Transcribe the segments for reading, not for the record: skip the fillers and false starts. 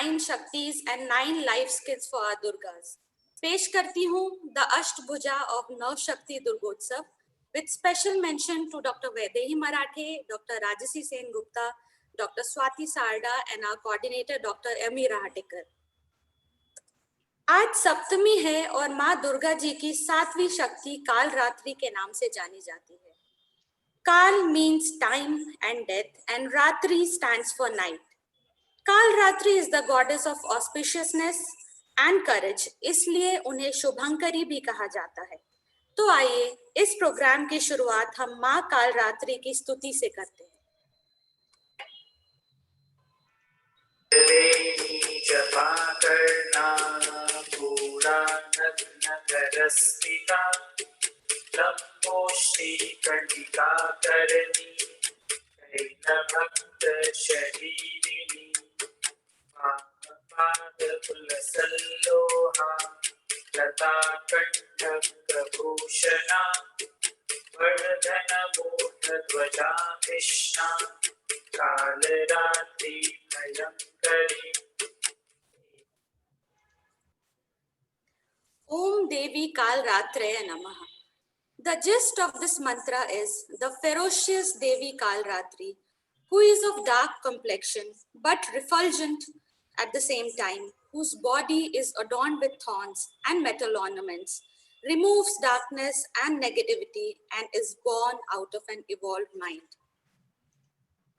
9 Shaktis and 9 life skills for our Durgas. पेश करती हूँ द अष्टभुजा ऑफ नव शक्ति दुर्गोत्सव with special mention to Dr. Vaidehi Marathe, Dr. Rajasi Sen Gupta, Dr. Swati Sarda and our coordinator Dr. Emi Rahatekar। आज सप्तमी है और माँ दुर्गा जी की 7वीं शक्ति काल रात्रि के नाम से जानी जाती है। काल means time and death and Ratri stands for night. काल रात्रि is the goddess of auspiciousness and courage, इसलिए उन्हें शुभंकरी भी कहा जाता है। तो आइए इस प्रोग्राम की शुरुआत हम माँ काल रात्रि की स्तुति से करते हैं। जपा करना पूरा नग्न करस्मिता ब्रह्मोष्ठी कर्णिका करणी कैल भक्त शरीरिणी पाद पुलसल्लोहा लता कंठभूषणा वर्धन मूर्ध ध्वजा Krishna Kalratri भयंकरी। Om Devi Kal Ratraya Namaha. The gist of this mantra is the ferocious Devi Kal Ratri, who is of dark complexion but refulgent at the same time, whose body is adorned with thorns and metal ornaments, removes darkness and negativity, and is born out of an evolved mind.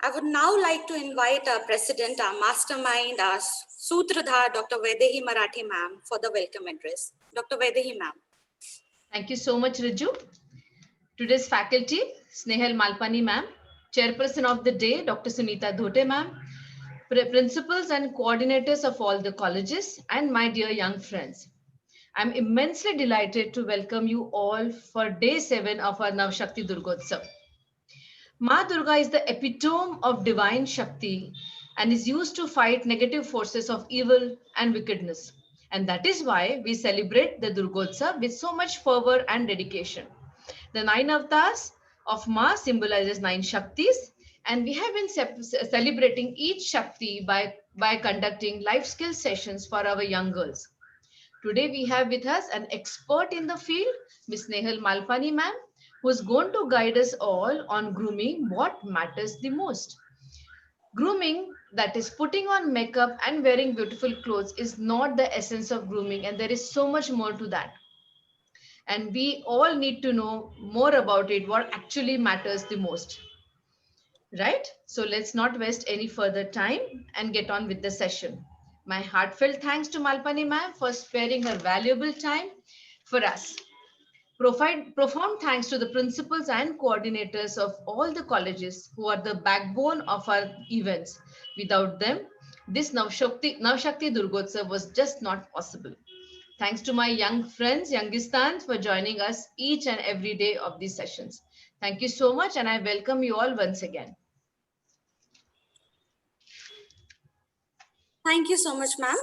I would now like to invite our president, our mastermind, our Sutradhar, Dr. Vaidehi Marathe ma'am, for the welcome address. Dr. Vaidehi ma'am. Thank you so much, Riju. Today's faculty, Snehal Malpani ma'am, chairperson of the day, Dr. Sunita Dhote ma'am, principals and coordinators of all the colleges, and my dear young friends. I'm immensely delighted to welcome you all for day 7 of our Navshakti Durgotsav. Ma Durga is the epitome of divine Shakti and is used to fight negative forces of evil and wickedness. And that is why we celebrate the Durgotsav with so much fervor and dedication. The 9 avatars of Ma symbolizes 9 Shaktis, and we have been celebrating each Shakti by conducting life skill sessions for our young girls. Today we have with us an expert in the field, Ms. Nehal Malpani ma'am, who is going to guide us all on grooming what matters the most. Grooming, that is putting on makeup and wearing beautiful clothes, is not the essence of grooming, and there is so much more to that. And we all need to know more about it, what actually matters the most. Right? So let's not waste any further time and get on with the session. My heartfelt thanks to Malpani ma'am for sparing her valuable time for us. Profound thanks to the principals and coordinators of all the colleges who are the backbone of our events. Without them, this Navshakti Durgotsav was just not possible. Thanks to my young friends, Youngistans, for joining us each and every day of these sessions. Thank you so much, and I welcome you all once again. Thank you so much, ma'am.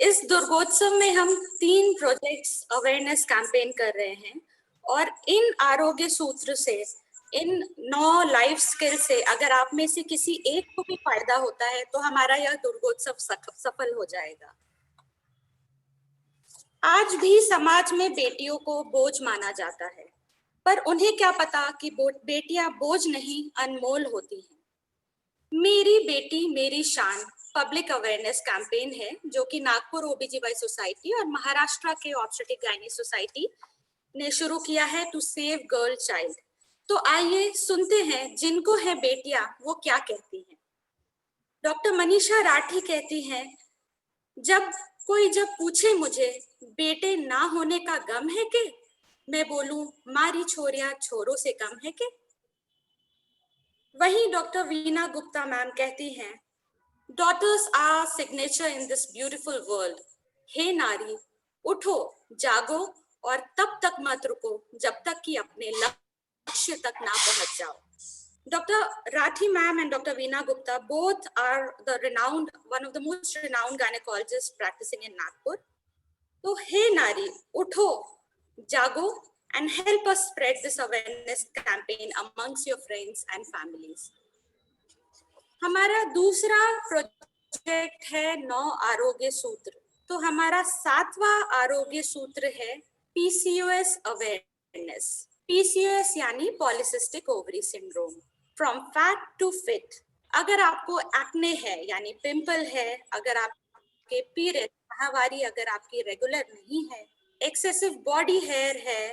इस दुर्गोत्सव में हम 3 projects awareness campaign कर रहे हैं और इन आरोग्य सूत्र से, इन 9 लाइफ स्किल से अगर आप में से किसी एक को भी फायदा होता है तो हमारा यह दुर्गोत्सव सफल हो जाएगा। आज भी समाज में बेटियों को बोझ माना जाता है, पर उन्हें क्या पता कि बेटियां बोझ नहीं अनमोल होती हैं। मेरी बेटी मेरी शान पब्लिक अवेयरनेस कैंपेन है जो कि नागपुर ओबीजीवाई सोसाइटी और महाराष्ट्र के ऑब्स्टेट्रिक गायनी सोसाइटी ने शुरू किया है टू सेव गर्ल चाइल्ड। तो आइए सुनते हैं जिनको है बेटियां वो क्या कहती हैं। डॉक्टर मनीषा राठी कहती हैं, जब पूछे मुझे बेटे ना होने का गम है के, मैं बोलूं मारी छोरिया छोरों से कम है के। वहीं डॉक्टर वीना गुप्ता मैम कहती हैं, Daughters are signature in this beautiful world. हे नारी, उठो, जागो और तब तक मत रुको जब तक कि अपने लक्ष्य तक ना पहुंच जाओ। Dr. Rathi ma'am and Dr. Veena Gupta both are one of the most renowned gynecologists practicing in Nagpur. So, hey nari, utho, jago, and help us spread this awareness campaign amongst your friends and families. हमारा दूसरा project project है 9 आरोग्य सूत्र, तो हमारा 7वां आरोग्य सूत्र है पीसीओएस अवेयरनेस। पीसीओएस यानी polycystic ovary syndrome, from fat to fit. अगर आपको एक्ने है यानी पिंपल है, अगर आपके पीरियड माहवारी अगर आपकी रेगुलर नहीं है, एक्सेसिव बॉडी हेयर है,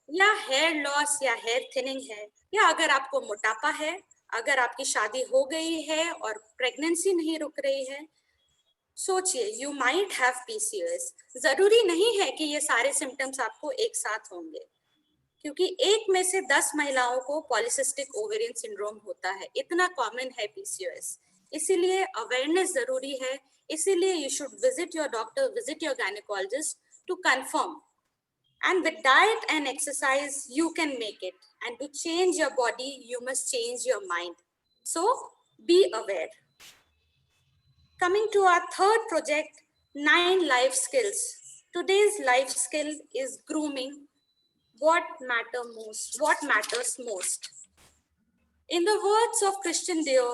या हेयर लॉस या हेयर थिनिंग है, या अगर आपको मोटापा है, अगर आपकी शादी हो गई है और प्रेगनेंसी नहीं रुक रही है, सोचिए यू माइट हैव पीसीओएस। जरूरी नहीं है कि ये सारे सिम्टम्स आपको एक साथ होंगे, क्योंकि एक में से 10 महिलाओं को पॉलिसिस्टिक ओवेरियन सिंड्रोम होता है, इतना कॉमन है पीसीओएस। इसीलिए अवेयरनेस जरूरी है, इसीलिए you should visit your doctor, visit your gynaecologist to confirm. And with diet and exercise, you can make it. And to change your body, you must change your mind. So be aware. Coming to our third project, 9 life skills. Today's life skill is grooming. What matters most. In the words of Christian Dior,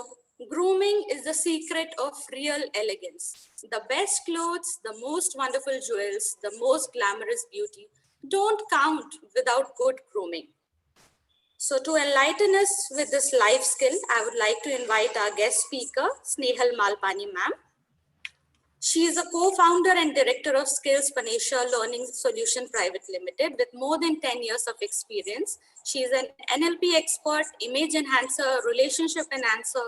grooming is the secret of real elegance. The best clothes, the most wonderful jewels, the most glamorous beauty don't count without good grooming. So to enlighten us with this life skill, I would like to invite our guest speaker, Snehal Malpani ma'am. She is a co-founder and director of Skills Panisha Learning Solution Private Limited with more than 10 years of experience. She is an NLP expert, image enhancer, relationship enhancer,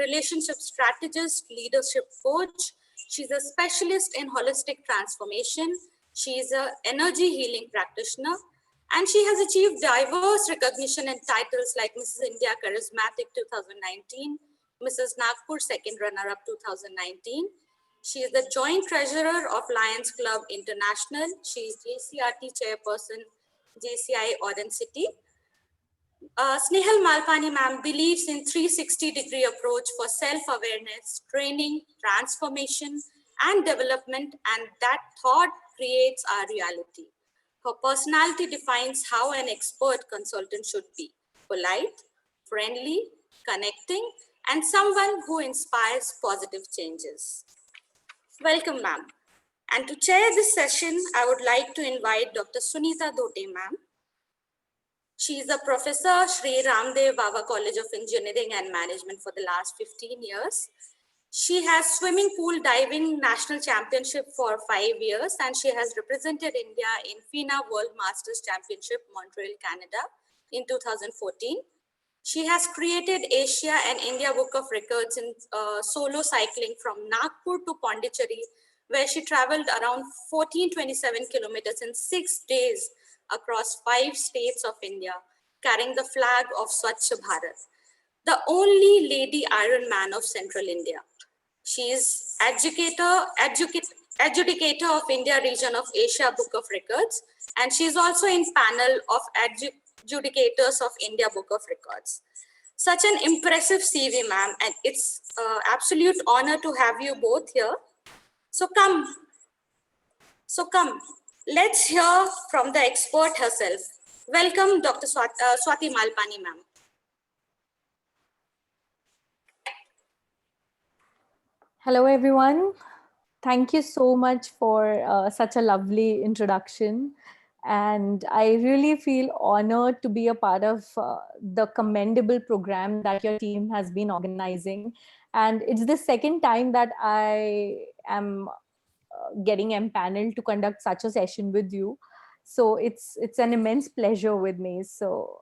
relationship strategist, leadership coach. She's a specialist in holistic transformation. She is an energy healing practitioner, and she has achieved diverse recognition and titles like Mrs. India Charismatic 2019, Mrs. Nagpur Second Runner-Up 2019. She is the joint treasurer of Lions Club International. She is JCRT chairperson, JCI Orange City. Snehal Malpani ma'am believes in 360-degree approach for self-awareness, training, transformation, and development, and that thought creates our reality. Her personality defines how an expert consultant should be: polite, friendly, connecting, and someone who inspires positive changes. Welcome, ma'am. And to chair this session, I would like to invite Dr. Sunita Dhote, ma'am. She is a professor, Sri Ramdev Baba College of Engineering and Management for the last 15 years. She has swimming pool diving national championship for 5 years, and she has represented India in FINA World Masters Championship, Montreal, Canada in 2014. She has created Asia and India Book of Records in solo cycling from Nagpur to Pondicherry, where she traveled around 1427 kilometers in 6 days across 5 states of India, carrying the flag of Swachh Bharat, the only lady Ironman of Central India. She is adjudicator of India region of Asia Book of Records, and she is also in panel of adjudicators of India Book of Records. Such an impressive CV, ma'am, and it's absolute honor to have you both here. So come, let's hear from the expert herself. Welcome, Dr. Swati Malpani, ma'am. Hello, everyone. Thank you so much for such a lovely introduction. And I really feel honored to be a part of the commendable program that your team has been organizing. And it's the second time that I am getting empaneled to conduct such a session with you. So it's an immense pleasure with me. So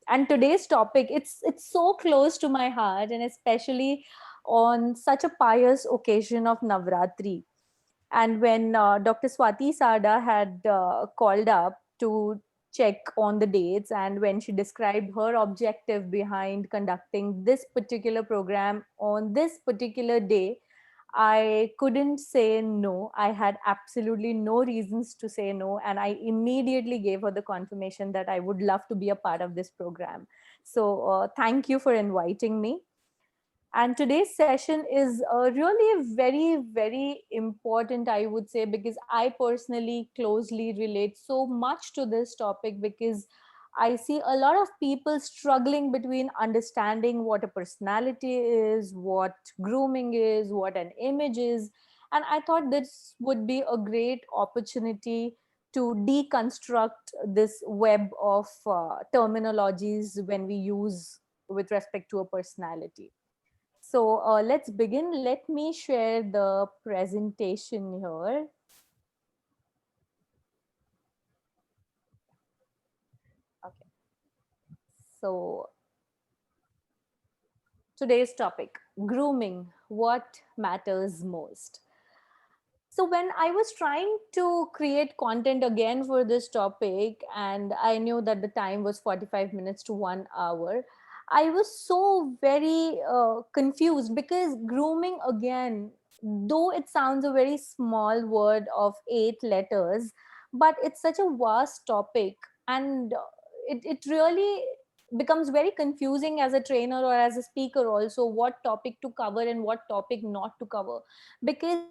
and today's topic, it's so close to my heart, and especially on such a pious occasion of Navratri. And when Dr. Swati Sada had called up to check on the dates, and when she described her objective behind conducting this particular program on this particular day, I couldn't say no. I had absolutely no reasons to say no. And I immediately gave her the confirmation that I would love to be a part of this program. So thank you for inviting me. And today's session is really very, very important, I would say, because I personally closely relate so much to this topic, because I see a lot of people struggling between understanding what a personality is, what grooming is, what an image is. And I thought this would be a great opportunity to deconstruct this web of terminologies when we use with respect to a personality. So let's begin. Let me share the presentation here. Okay. So today's topic, grooming, what matters most. So when I was trying to create content again for this topic, and I knew that the time was 45 minutes to 1 hour, I was so very confused because grooming, again, though it sounds a very small word of 8 letters, but it's such a vast topic, and it really becomes very confusing as a trainer or as a speaker also, what topic to cover and what topic not to cover. Because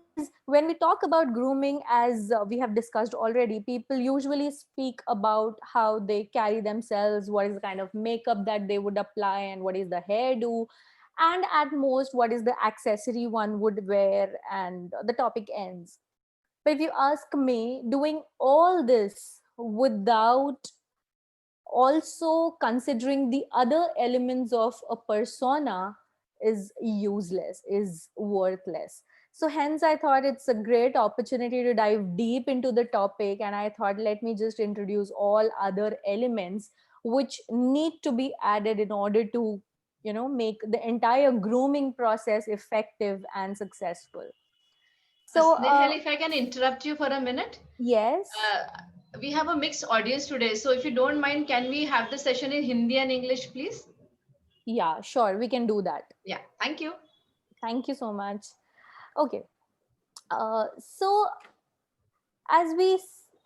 when we talk about grooming, as we have discussed already, people usually speak about how they carry themselves, what is the kind of makeup that they would apply, and what is the hairdo, and at most what is the accessory one would wear, and the topic ends. But if you ask me, doing all this without also considering the other elements of a persona is useless, is worthless. So hence I thought it's a great opportunity to dive deep into the topic, and I thought let me just introduce all other elements which need to be added in order to, make the entire grooming process effective and successful. So Snehal, if I can interrupt you for a minute. yes. We have a mixed audience today. So if you don't mind, can we have the session in Hindi and English, please? Yeah, sure, we can do that. Yeah, thank you. Thank you so much. Okay. So as we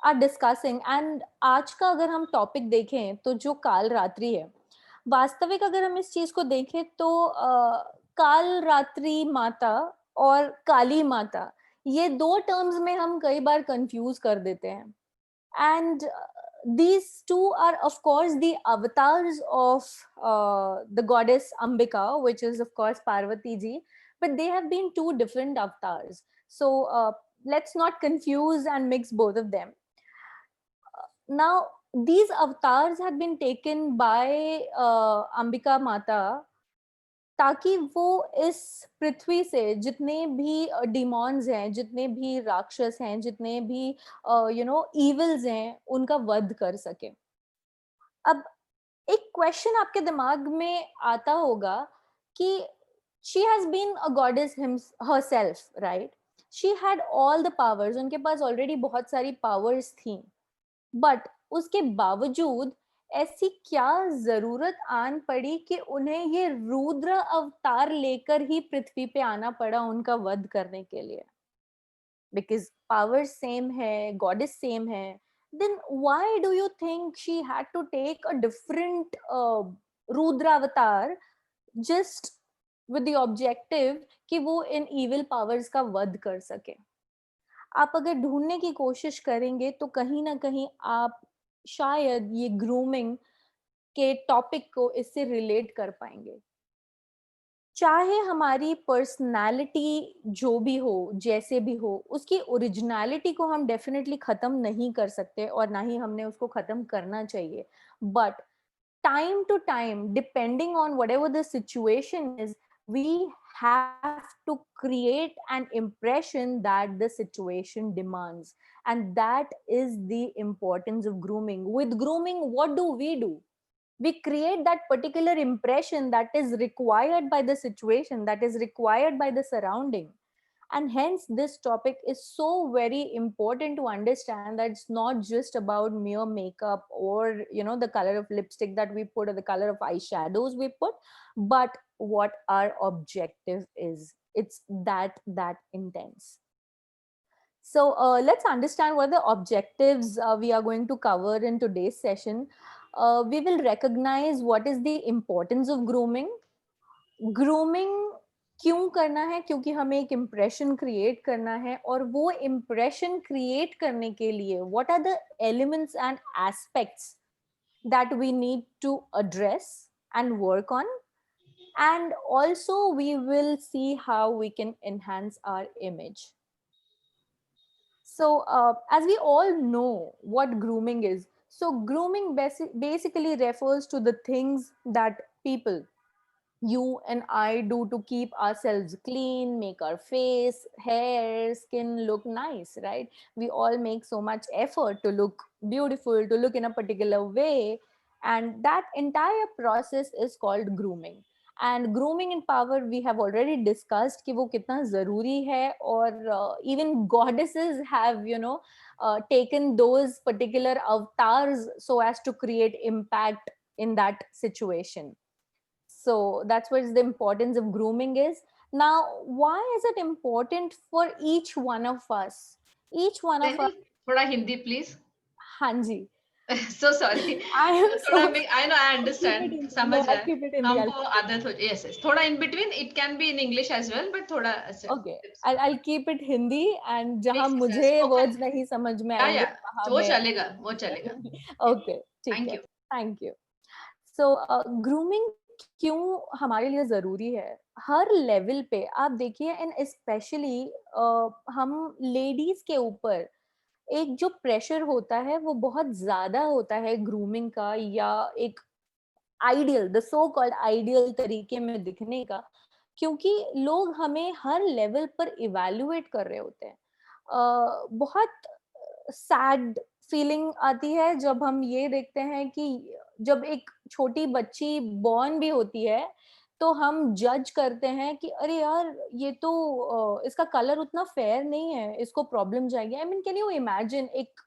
are discussing, and आज का अगर हम topic देखें तो जो काल रात्रि है, वास्तविक अगर हम इस चीज को देखें तो काल रात्रि माता और काली माता, ये दो टर्म्स में हम कई बार कंफ्यूज कर देते हैं. And these two are of course the avatars of the goddess Ambika, which is of course Parvati ji, but they have been two different avatars. So let's not confuse and mix both of them. Now these avatars had been taken by Ambika Mata ताकि वो इस पृथ्वी से जितने भी डिमॉन्स हैं, जितने भी राक्षस हैं, जितने भी इविल्स हैं, उनका वध कर सके. अब एक क्वेश्चन आपके दिमाग में आता होगा कि she has been a goddess herself, right? She had all the powers, उनके पास ऑलरेडी बहुत सारी पावर्स थी, बट उसके बावजूद ऐसी क्या जरूरत आन पड़ी कि उन्हें ये रुद्र अवतार लेकर ही पृथ्वी पे आना पड़ा उनका वध करने के लिए? बिकॉज पावर सेम है, गॉडेस सेम है, then why do you think she had to take a different Rudra avatar just with the objective कि वो इन इविल पावर्स का वध कर सके? आप अगर ढूंढने की कोशिश करेंगे तो कहीं ना कहीं आप शायद ये ग्रूमिंग के टॉपिक को इससे रिलेट कर पाएंगे. चाहे हमारी पर्सनालिटी जो भी हो, जैसे भी हो, उसकी ओरिजिनलिटी को हम डेफिनेटली खत्म नहीं कर सकते और ना ही हमने उसको खत्म करना चाहिए. But time to time, depending on whatever the situation is, we have to create an impression that the situation demands. And that is the importance of grooming. With grooming, what do? We create that particular impression that is required by the situation, that is required by the surrounding. And hence this topic is so very important to understand that it's not just about mere makeup or the color of lipstick that we put or the color of eyeshadows we put, but what our objective is. It's that intense. So let's understand what the objectives we are going to cover in today's session. We will recognize what is the importance of grooming. Grooming क्यों करना है? क्योंकि हमें एक impression create करना है, और वो इम्प्रेशन क्रिएट करने के लिए what are the elements and aspects that we need to address and work on, and also we will see how we can enhance our image. So as we all know what grooming is, so grooming basically refers to the things that people, you and I, do to keep ourselves clean, make our face, hair, skin look nice, right? We all make so much effort to look beautiful, to look in a particular way. And that entire process is called grooming. And grooming in power, we have already discussed कि वो कितना जरूरी है, और even goddesses have, taken those particular avatars so as to create impact in that situation. So that's what the importance of grooming is. Now, why is it important for each one of us? Each one of us, Snehal, थोड़ा Hindi please. Hanji. So sorry. I am थोड़ा so. I know, I I'll keep it understand. in. समझ No, रहा I'll है. keep it in the. हमको आदत हो. Yes, yes. थोड़ा in between. It can be in English as well, but थोड़ा. Okay, I'll keep it Hindi, and जहाँ Please, मुझे spoken. words नहीं समझ में Yeah, आएंगे yeah. वहाँ वो मैं. चलेगा, वो चलेगा. Okay, ठीक Thank है. you. Thank you. So grooming क्यों हमारे लिए जरूरी है? हर लेवल पे आप देखिए, एंड स्पेशली हम लेडीज के ऊपर एक जो प्रेशर होता है वो बहुत ज्यादा होता है ग्रूमिंग का, या एक ideal, the so called ideal तरीके में दिखने का, क्योंकि लोग हमें हर लेवल पर इवैल्यूएट कर रहे होते हैं. बहुत सैड फीलिंग आती है जब हम ये देखते हैं कि जब एक छोटी बच्ची बॉर्न भी होती है तो हम जज करते हैं कि अरे यार ये तो इसका कलर उतना फेयर नहीं है, इसको प्रॉब्लम जाएगी. I mean, can you imagine एक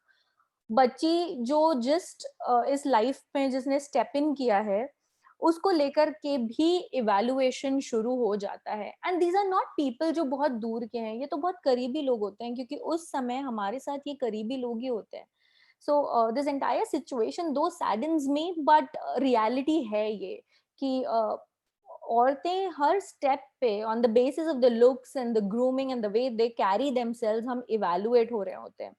बच्ची जो जस्ट इस लाइफ में जिसने स्टेप इन किया है, उसको लेकर के भी इवैल्यूएशन शुरू हो जाता है. And these are not people जो बहुत दूर के हैं, ये तो बहुत करीबी लोग होते हैं, क्योंकि उस समय हमारे साथ ये करीबी लोग ही होते हैं. सो दिस एंटायर सिचुएशन दो सैडन्स मी, बट रियलिटी है ये कि औरतें हर स्टेप पे on the basis of the looks and the grooming and the way they carry themselves हम इवैल्यूएट हो रहे होते हैं.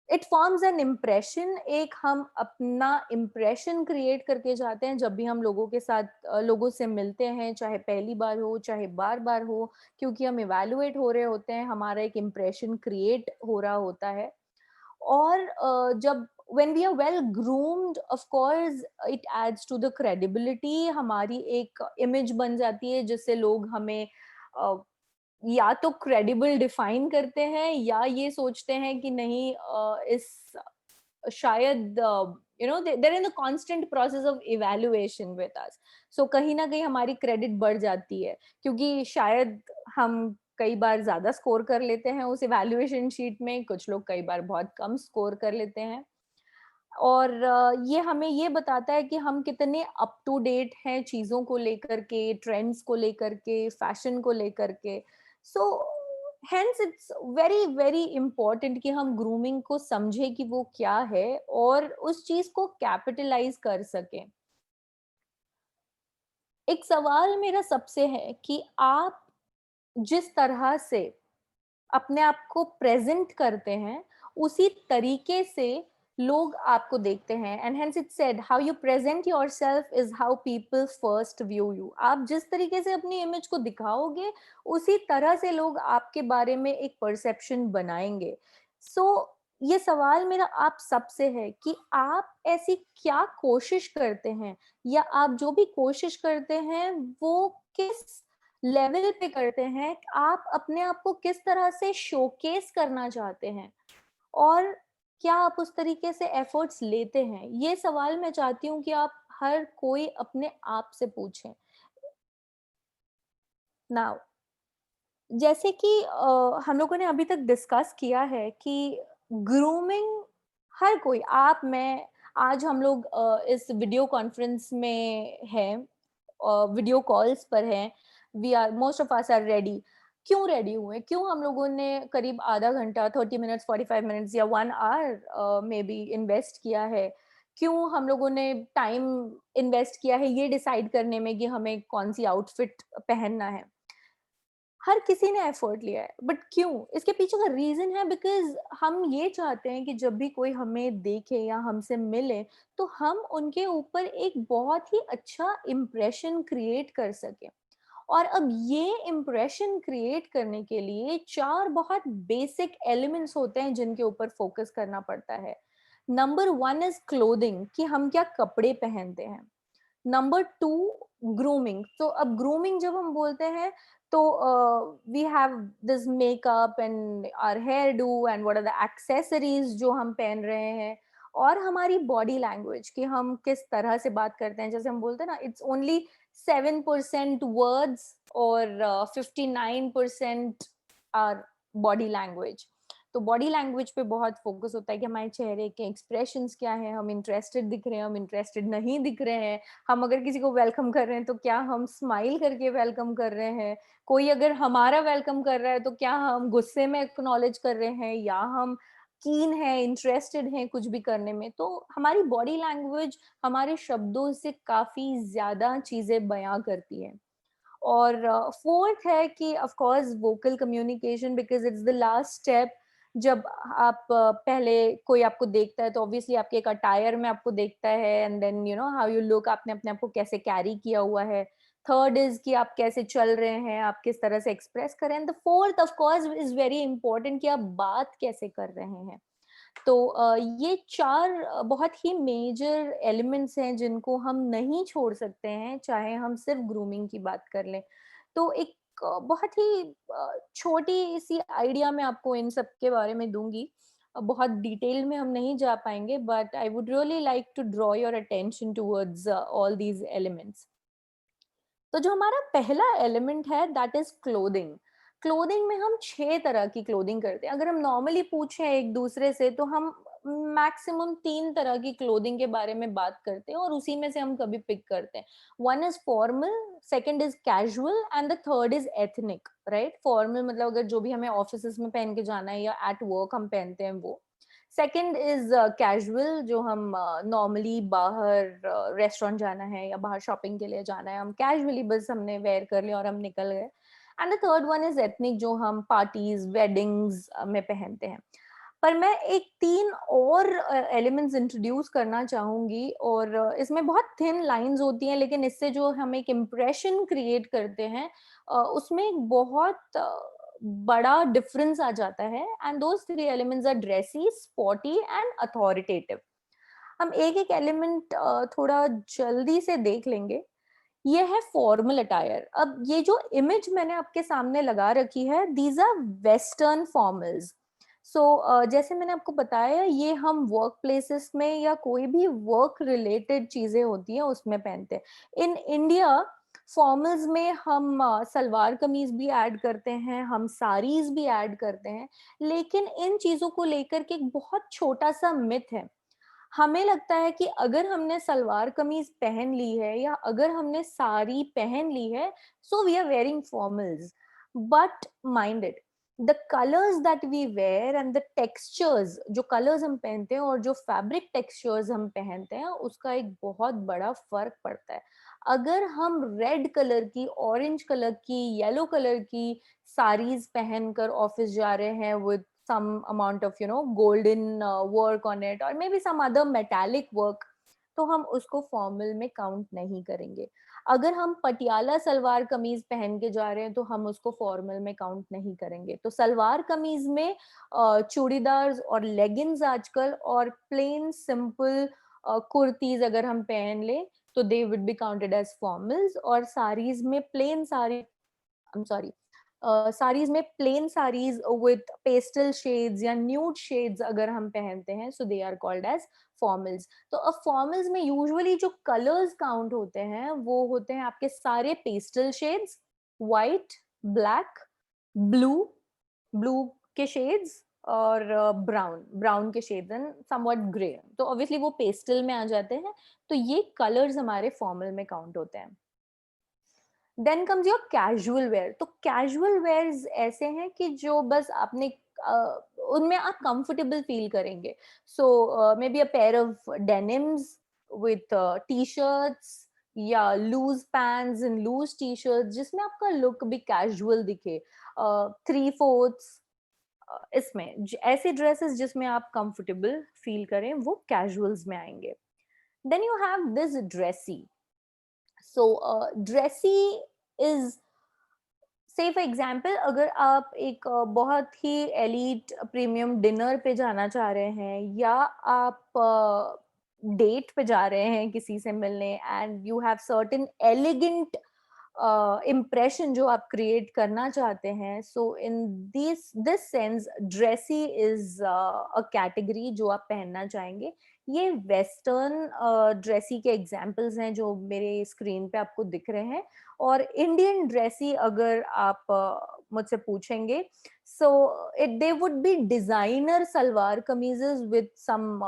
इट फॉर्म्स एन इम्प्रेशन, एक हम अपना इम्प्रेशन क्रिएट करके जाते हैं जब भी हम लोगों के साथ लोगों से मिलते हैं, चाहे पहली बार हो चाहे बार बार हो, क्योंकि हम इवैल्यूएट हो रहे होते हैं, हमारा एक इम्प्रेशन क्रिएट हो रहा होता है. और जब when we are well groomed, of course it adds to the credibility, हमारी एक इमेज बन जाती है जिससे लोग हमें या तो क्रेडिबल डिफाइन करते हैं या ये सोचते हैं कि नहीं इस शायद they're in the constant process of evaluation with us. So कहीं ना कहीं हमारी क्रेडिट बढ़ जाती है, क्योंकि शायद हम कई बार ज्यादा स्कोर कर लेते हैं उस इवैल्यूएशन शीट में, कुछ लोग कई बार बहुत कम स्कोर कर लेते हैं. और ये हमें ये बताता है कि हम कितने अप टू डेट हैं चीजों को लेकर के, ट्रेंड्स को लेकर के, फैशन को लेकर के. So hence it's very very important कि हम ग्रूमिंग को समझे कि वो क्या है और उस चीज को कैपिटलाइज कर सकें. एक सवाल मेरा सबसे है कि आप जिस तरह से अपने आप को प्रेजेंट करते हैं उसी तरीके से लोग आपको देखते हैं. And hence it said how you present yourself is how people first view you. आप जिस तरीके से अपनी इमेज को दिखाओगे उसी तरह से लोग आपके बारे में एक परसेप्शन बनाएंगे. सो ये सवाल मेरा आप सबसे है कि आप ऐसी क्या कोशिश करते हैं, या आप जो भी कोशिश करते हैं वो किस लेवल पे करते हैं, आप अपने आप को किस तरह से शोकेस करना चाहते हैं, और क्या आप उस तरीके से एफर्ट्स लेते हैं. ये सवाल मैं चाहती हूँ कि आप हर कोई अपने आप से पूछें. नाउ जैसे कि हम लोगों ने अभी तक डिस्कस किया है कि ग्रूमिंग हर कोई, आप, मैं, आज हम लोग इस वीडियो कॉन्फ्रेंस में हैं, वीडियो कॉल्स पर हैं, we are most of us are ready. क्यों रेडी हुए, क्यों हम लोगों ने करीब आधा घंटा, 30 मिनट्स, 45 मिनट्स या 1 आवर मे बी इन्वेस्ट किया है, क्यों हम लोगों ने टाइम इन्वेस्ट किया है ये डिसाइड करने में कि हमें कौन सी आउटफिट पहनना है. हर किसी ने एफर्ट लिया है, बट क्यों? इसके पीछे का रीजन है बिकॉज हम ये चाहते हैं कि जब भी कोई हमें देखे या हमसे मिले तो हम उनके ऊपर एक बहुत ही अच्छा इम्प्रेशन क्रिएट कर सके। और अब ये इम्प्रेशन क्रिएट करने के लिए 4 बहुत बेसिक एलिमेंट्स होते हैं जिनके ऊपर फोकस करना पड़ता है। नंबर 1 इज क्लोथिंग, कि हम क्या कपड़े पहनते हैं। Number 2 grooming. तो अब ग्रूमिंग जब हम बोलते हैं तो we have this makeup and our hair do and what are the accessories जो हम पहन रहे हैं, और हमारी बॉडी लैंग्वेज कि हम किस तरह से बात करते हैं। जैसे हम बोलते हैं ना, इट्स ओनली 7% वर्ड्स और 59% आर बॉडी लैंग्वेज। तो बॉडी लैंग्वेज पे बहुत फोकस होता है कि हमारे चेहरे के एक्सप्रेशंस क्या हैं, हम इंटरेस्टेड दिख रहे हैं, हम इंटरेस्टेड नहीं दिख रहे हैं, हम अगर किसी को वेलकम कर रहे हैं तो क्या हम स्माइल करके वेलकम कर रहे हैं, कोई अगर हमारा वेलकम कर रहा है तो क्या हम गुस्से में एक्नॉलेज कर रहे हैं या हम कीन है, इंटरेस्टेड हैं कुछ भी करने में। तो हमारी बॉडी लैंग्वेज हमारे शब्दों से काफी ज्यादा चीजें बयां करती है। और फोर्थ है कि of course vocal communication, because it's the last step. जब आप पहले कोई आपको देखता है तो ऑब्वियसली आपके एक अटायर में आपको देखता है, and then you know how you look, आपने अपने आप को कैसे कैरी किया हुआ है। थर्ड इज कि आप कैसे चल रहे हैं, आप किस तरह से एक्सप्रेस करें। And the fourth of course is very important कि आप बात कैसे कर रहे हैं। तो ये 4 बहुत ही मेजर एलिमेंट्स हैं जिनको हम नहीं छोड़ सकते हैं, चाहे हम सिर्फ ग्रूमिंग की बात कर लें। तो एक बहुत ही छोटी सी आइडिया मैं आपको इन सब के बारे में दूंगी। बहुत डिटेल में हम नहीं जा पाएंगे, but I would really like to draw your attention towards all these elements. तो जो हमारा पहला एलिमेंट है दैट इज क्लोथिंग। क्लोथिंग में हम 6 तरह की क्लोथिंग करते हैं। अगर हम नॉर्मली पूछें एक दूसरे से तो हम मैक्सिमम 3 तरह की क्लोथिंग के बारे में बात करते हैं, और उसी में से हम कभी पिक करते हैं। One is formal, second is casual and the third is ethnic. Right, formal मतलब अगर जो भी हमें ऑफिस में पहन के जाना है या एट वर्क हम पहनते हैं वो। सेकंड इज कैजुअल, जो हम नॉर्मली बाहर रेस्टोरेंट जाना है या बाहर शॉपिंग के लिए जाना है, हम कैजुअली बस हमने वेयर कर लिया और हम निकल गए। And the third one is ethnic, जो हम पार्टीज वेडिंग्स में पहनते हैं। पर मैं एक 3 और एलिमेंट्स इंट्रोड्यूस करना चाहूंगी, और इसमें बहुत थिन लाइंस होती हैं, लेकिन इससे जो हम एक इम्प्रेशन क्रिएट करते हैं उसमें एक बहुत बड़ा डिफरेंस आ जाता है। And those 3 elements are dressy, sporty and authoritative. हम एक एक एलिमेंट थोड़ा जल्दी से देख लेंगे। ये है फॉर्मल अटायर। अब ये जो इमेज मैंने आपके सामने लगा रखी है, दीज आर वेस्टर्न फॉर्मल्स। सो जैसे मैंने आपको बताया, ये हम वर्क प्लेसेस में या कोई भी वर्क रिलेटेड चीजें होती हैं उसमें पहनते हैं। इन इंडिया फॉर्मल्स में हम सलवार कमीज भी ऐड करते हैं, हम साड़ीज भी ऐड करते हैं। लेकिन इन चीजों को लेकर के एक बहुत छोटा सा मिथ है। हमें लगता है कि अगर हमने सलवार कमीज पहन ली है या अगर हमने साड़ी पहन ली है, so we are wearing formals. But mind it, the colours that we wear and the textures, जो कलर्स हम पहनते हैं और जो फैब्रिक टेक्सचर्स हम पहनते हैं, उसका एक बहुत बड़ा फर्क पड़ता है। अगर हम रेड कलर की, ऑरेंज कलर की, येलो कलर की साड़ीज पहनकर ऑफिस जा रहे हैं with some amount of golden work on it or maybe some other metallic work, तो हम उसको फॉर्मल में काउंट नहीं करेंगे। अगर हम पटियाला सलवार कमीज पहन के जा रहे हैं तो हम उसको फॉर्मल में काउंट नहीं करेंगे। तो सलवार कमीज में चूड़ीदार और लेगिंग्स आजकल, और प्लेन सिंपल कुर्तीज अगर हम पहन ले तो they would be counted as formals. और साड़ीज में plain sari, I am sorry, saris में plain saris with pastel shades या न्यूड शेड्स अगर हम पहनते हैं, so they are called as formals. तो अब फॉर्मल्स में यूजुअली जो कलर्स काउंट होते हैं वो होते हैं आपके सारे pastel shades, white, black, blue, blue के शेड्स, और ब्राउन के शेड्स एंड समवट ग्रे। तो ऑब्वियसली वो पेस्टल में आ जाते हैं। तो ये कलर्स हमारे फॉर्मल में काउंट होते हैं। Then comes your casual wear. तो कैजुअल वेयर ऐसे हैं कि जो बस आपने उनमें आप कंफर्टेबल फील करेंगे। So maybe a pair of denims with T shirts, या loose pants and loose T shirt, जिसमें आपका लुक भी कैजुअल दिखे, 3/4 इसमें ऐसे ड्रेसेस जिसमें आप कंफर्टेबल फील करें, वो कैजुअल्स में आएंगे. Then you have this dressy. So dressy is, say for example, अगर आप एक बहुत ही एलीट प्रीमियम डिनर पे जाना चाह रहे हैं, या आप डेट पे जा रहे हैं किसी से मिलने, and you have certain elegant impression जो आप क्रिएट करना चाहते हैं, so in this sense dressy is a category जो आप पहनना चाहेंगे. ये वेस्टर्न ड्रेसी के एग्जाम्पल्स हैं जो मेरे स्क्रीन पे आपको दिख रहे हैं. और इंडियन ड्रेसी अगर आप मुझसे पूछेंगे, so it they would be designer salwar kameezes with some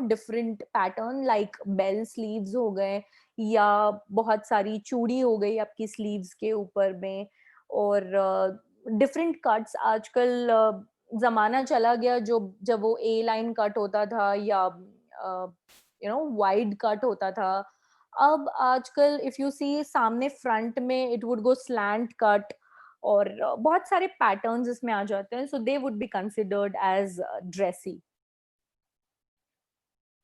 different pattern, like bell sleeves हो गए, या बहुत सारी चूड़ी हो गई आपकी स्लीव्स के ऊपर में, और डिफरेंट कट्स. आजकल जमाना चला गया जो जब वो ए लाइन कट होता था, या वाइड कट होता था. अब आजकल इफ यू सी, सामने फ्रंट में it would go slant cut, और बहुत सारे पैटर्न्स इसमें आ जाते हैं, so they would be considered as dressy.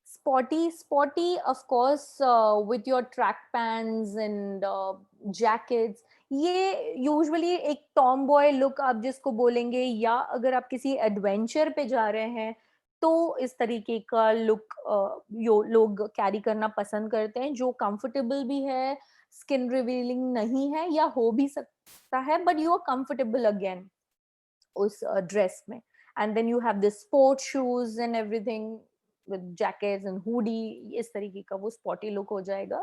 Sporty, of course, with your track pants and jackets. ये यूजुअली एक टॉम बॉय लुक आप जिसको बोलेंगे, या अगर आप किसी एडवेंचर पे जा रहे हैं तो इस तरीके का लुक लोग कैरी करना पसंद करते हैं, जो कंफर्टेबल भी है, स्किन रिवीलिंग नहीं है, या हो भी सकता है, but you are comfortable again उस ड्रेस में. And then you have this sport shoes and everything with jackets and hoodie. इस तरीके का वो स्पॉटी लुक हो जाएगा.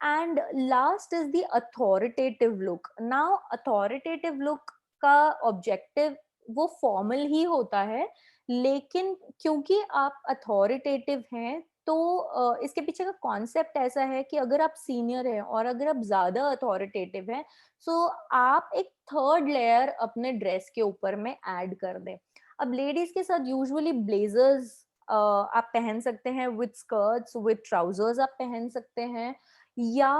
And last is the authoritative look. Now authoritative look का ऑब्जेक्टिव वो फॉर्मल ही होता है, लेकिन क्योंकि आप अथॉरिटेटिव हैं, तो इसके पीछे का कॉन्सेप्ट ऐसा है कि अगर आप सीनियर हैं और अगर आप ज्यादा अथॉरिटेटिव हैं, सो आप एक थर्ड लेयर अपने ड्रेस के ऊपर में ऐड कर दें. अब लेडीज के साथ यूजुअली ब्लेजर्स आप पहन सकते हैं, विद स्कर्ट्स, विद ट्राउजर्स आप पहन सकते हैं, या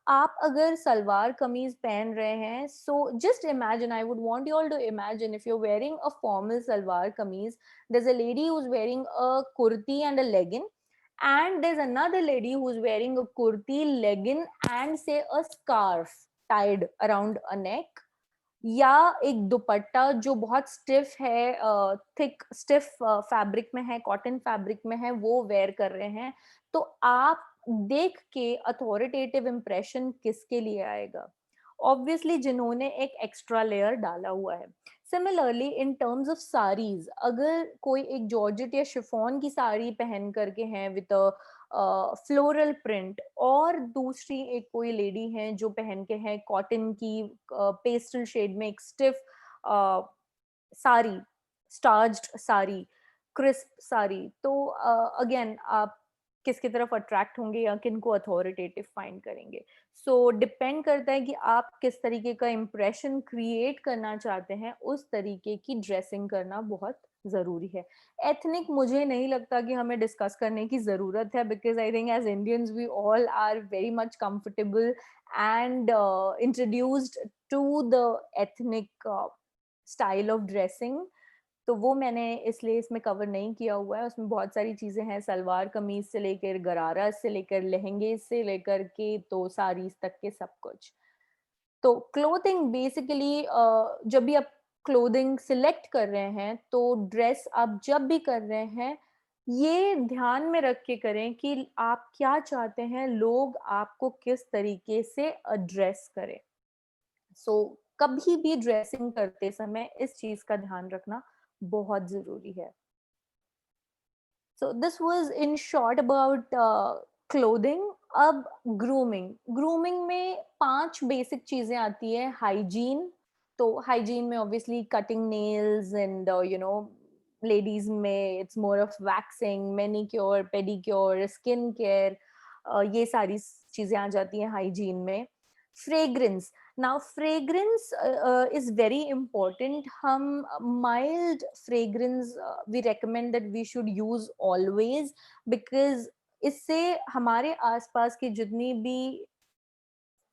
आप अगर सलवार कमीज पहन रहे हैं, so just imagine, I would want you all to imagine, if you are wearing a formal salwar kameez, there is a lady who is wearing a kurti and a legging, and there's another lady who's wearing a kurti, legging and say a scarf tied around a neck, या एक दुपट्टा जो बहुत stiff है, thick stiff fabric में है, cotton fabric में है, वो वेयर कर रहे हैं. तो आप देख के अथॉरिटेटिव इंप्रेशन किसके लिए आएगा? ऑब्वियसली जिन्होंने एक एक्स्ट्रा लेयर डाला हुआ है. Similarly in terms of saris, अगर कोई एक जॉर्जेट या शिफॉन की साड़ी पहन करके हैं विद फ्लोरल प्रिंट, और दूसरी एक कोई लेडी है जो पहन के है कॉटन की पेस्टल शेड में एक स्टिफ साड़ी, स्टार्च्ड साड़ी, क्रिस्प साड़ी, तो अगेन आप किसकी तरफ अट्रैक्ट होंगे या किन को अथॉरिटेटिव फाइंड करेंगे. सो डिपेंड करता है कि आप किस तरीके का इंप्रेशन क्रिएट करना चाहते हैं, उस तरीके की ड्रेसिंग करना बहुत जरूरी है. एथनिक मुझे नहीं लगता कि हमें डिस्कस करने की जरूरत है, because I think as Indians we all are very much comfortable and introduced to the ethnic style of dressing. तो वो मैंने इसलिए इसमें कवर नहीं किया हुआ है. उसमें बहुत सारी चीजें हैं, सलवार कमीज से लेकर गरारा से लेकर लहंगे से लेकर के तो साड़ीज तक के सब कुछ. तो क्लोथिंग बेसिकली, जब भी आप क्लोथिंग सिलेक्ट कर रहे हैं, तो ड्रेस आप जब भी कर रहे हैं, ये ध्यान में रख के करें कि आप क्या चाहते हैं लोग आपको किस तरीके से एड्रेस करें. सो कभी भी ड्रेसिंग करते समय इस चीज का ध्यान रखना बहुत जरूरी है. So this was in short about clothing. अब ग्रूमिंग में 5 बेसिक चीजें आती है. हाइजीन, तो हाइजीन में obviously cutting nails and ladies में it's more of waxing, manicure, pedicure, skin care, ये सारी चीजें आ जाती हैं हाइजीन में. Fragrance, now fragrance is very important. हम mild fragrance we recommend that we should use always, because इससे हमारे आसपास की जितनी भी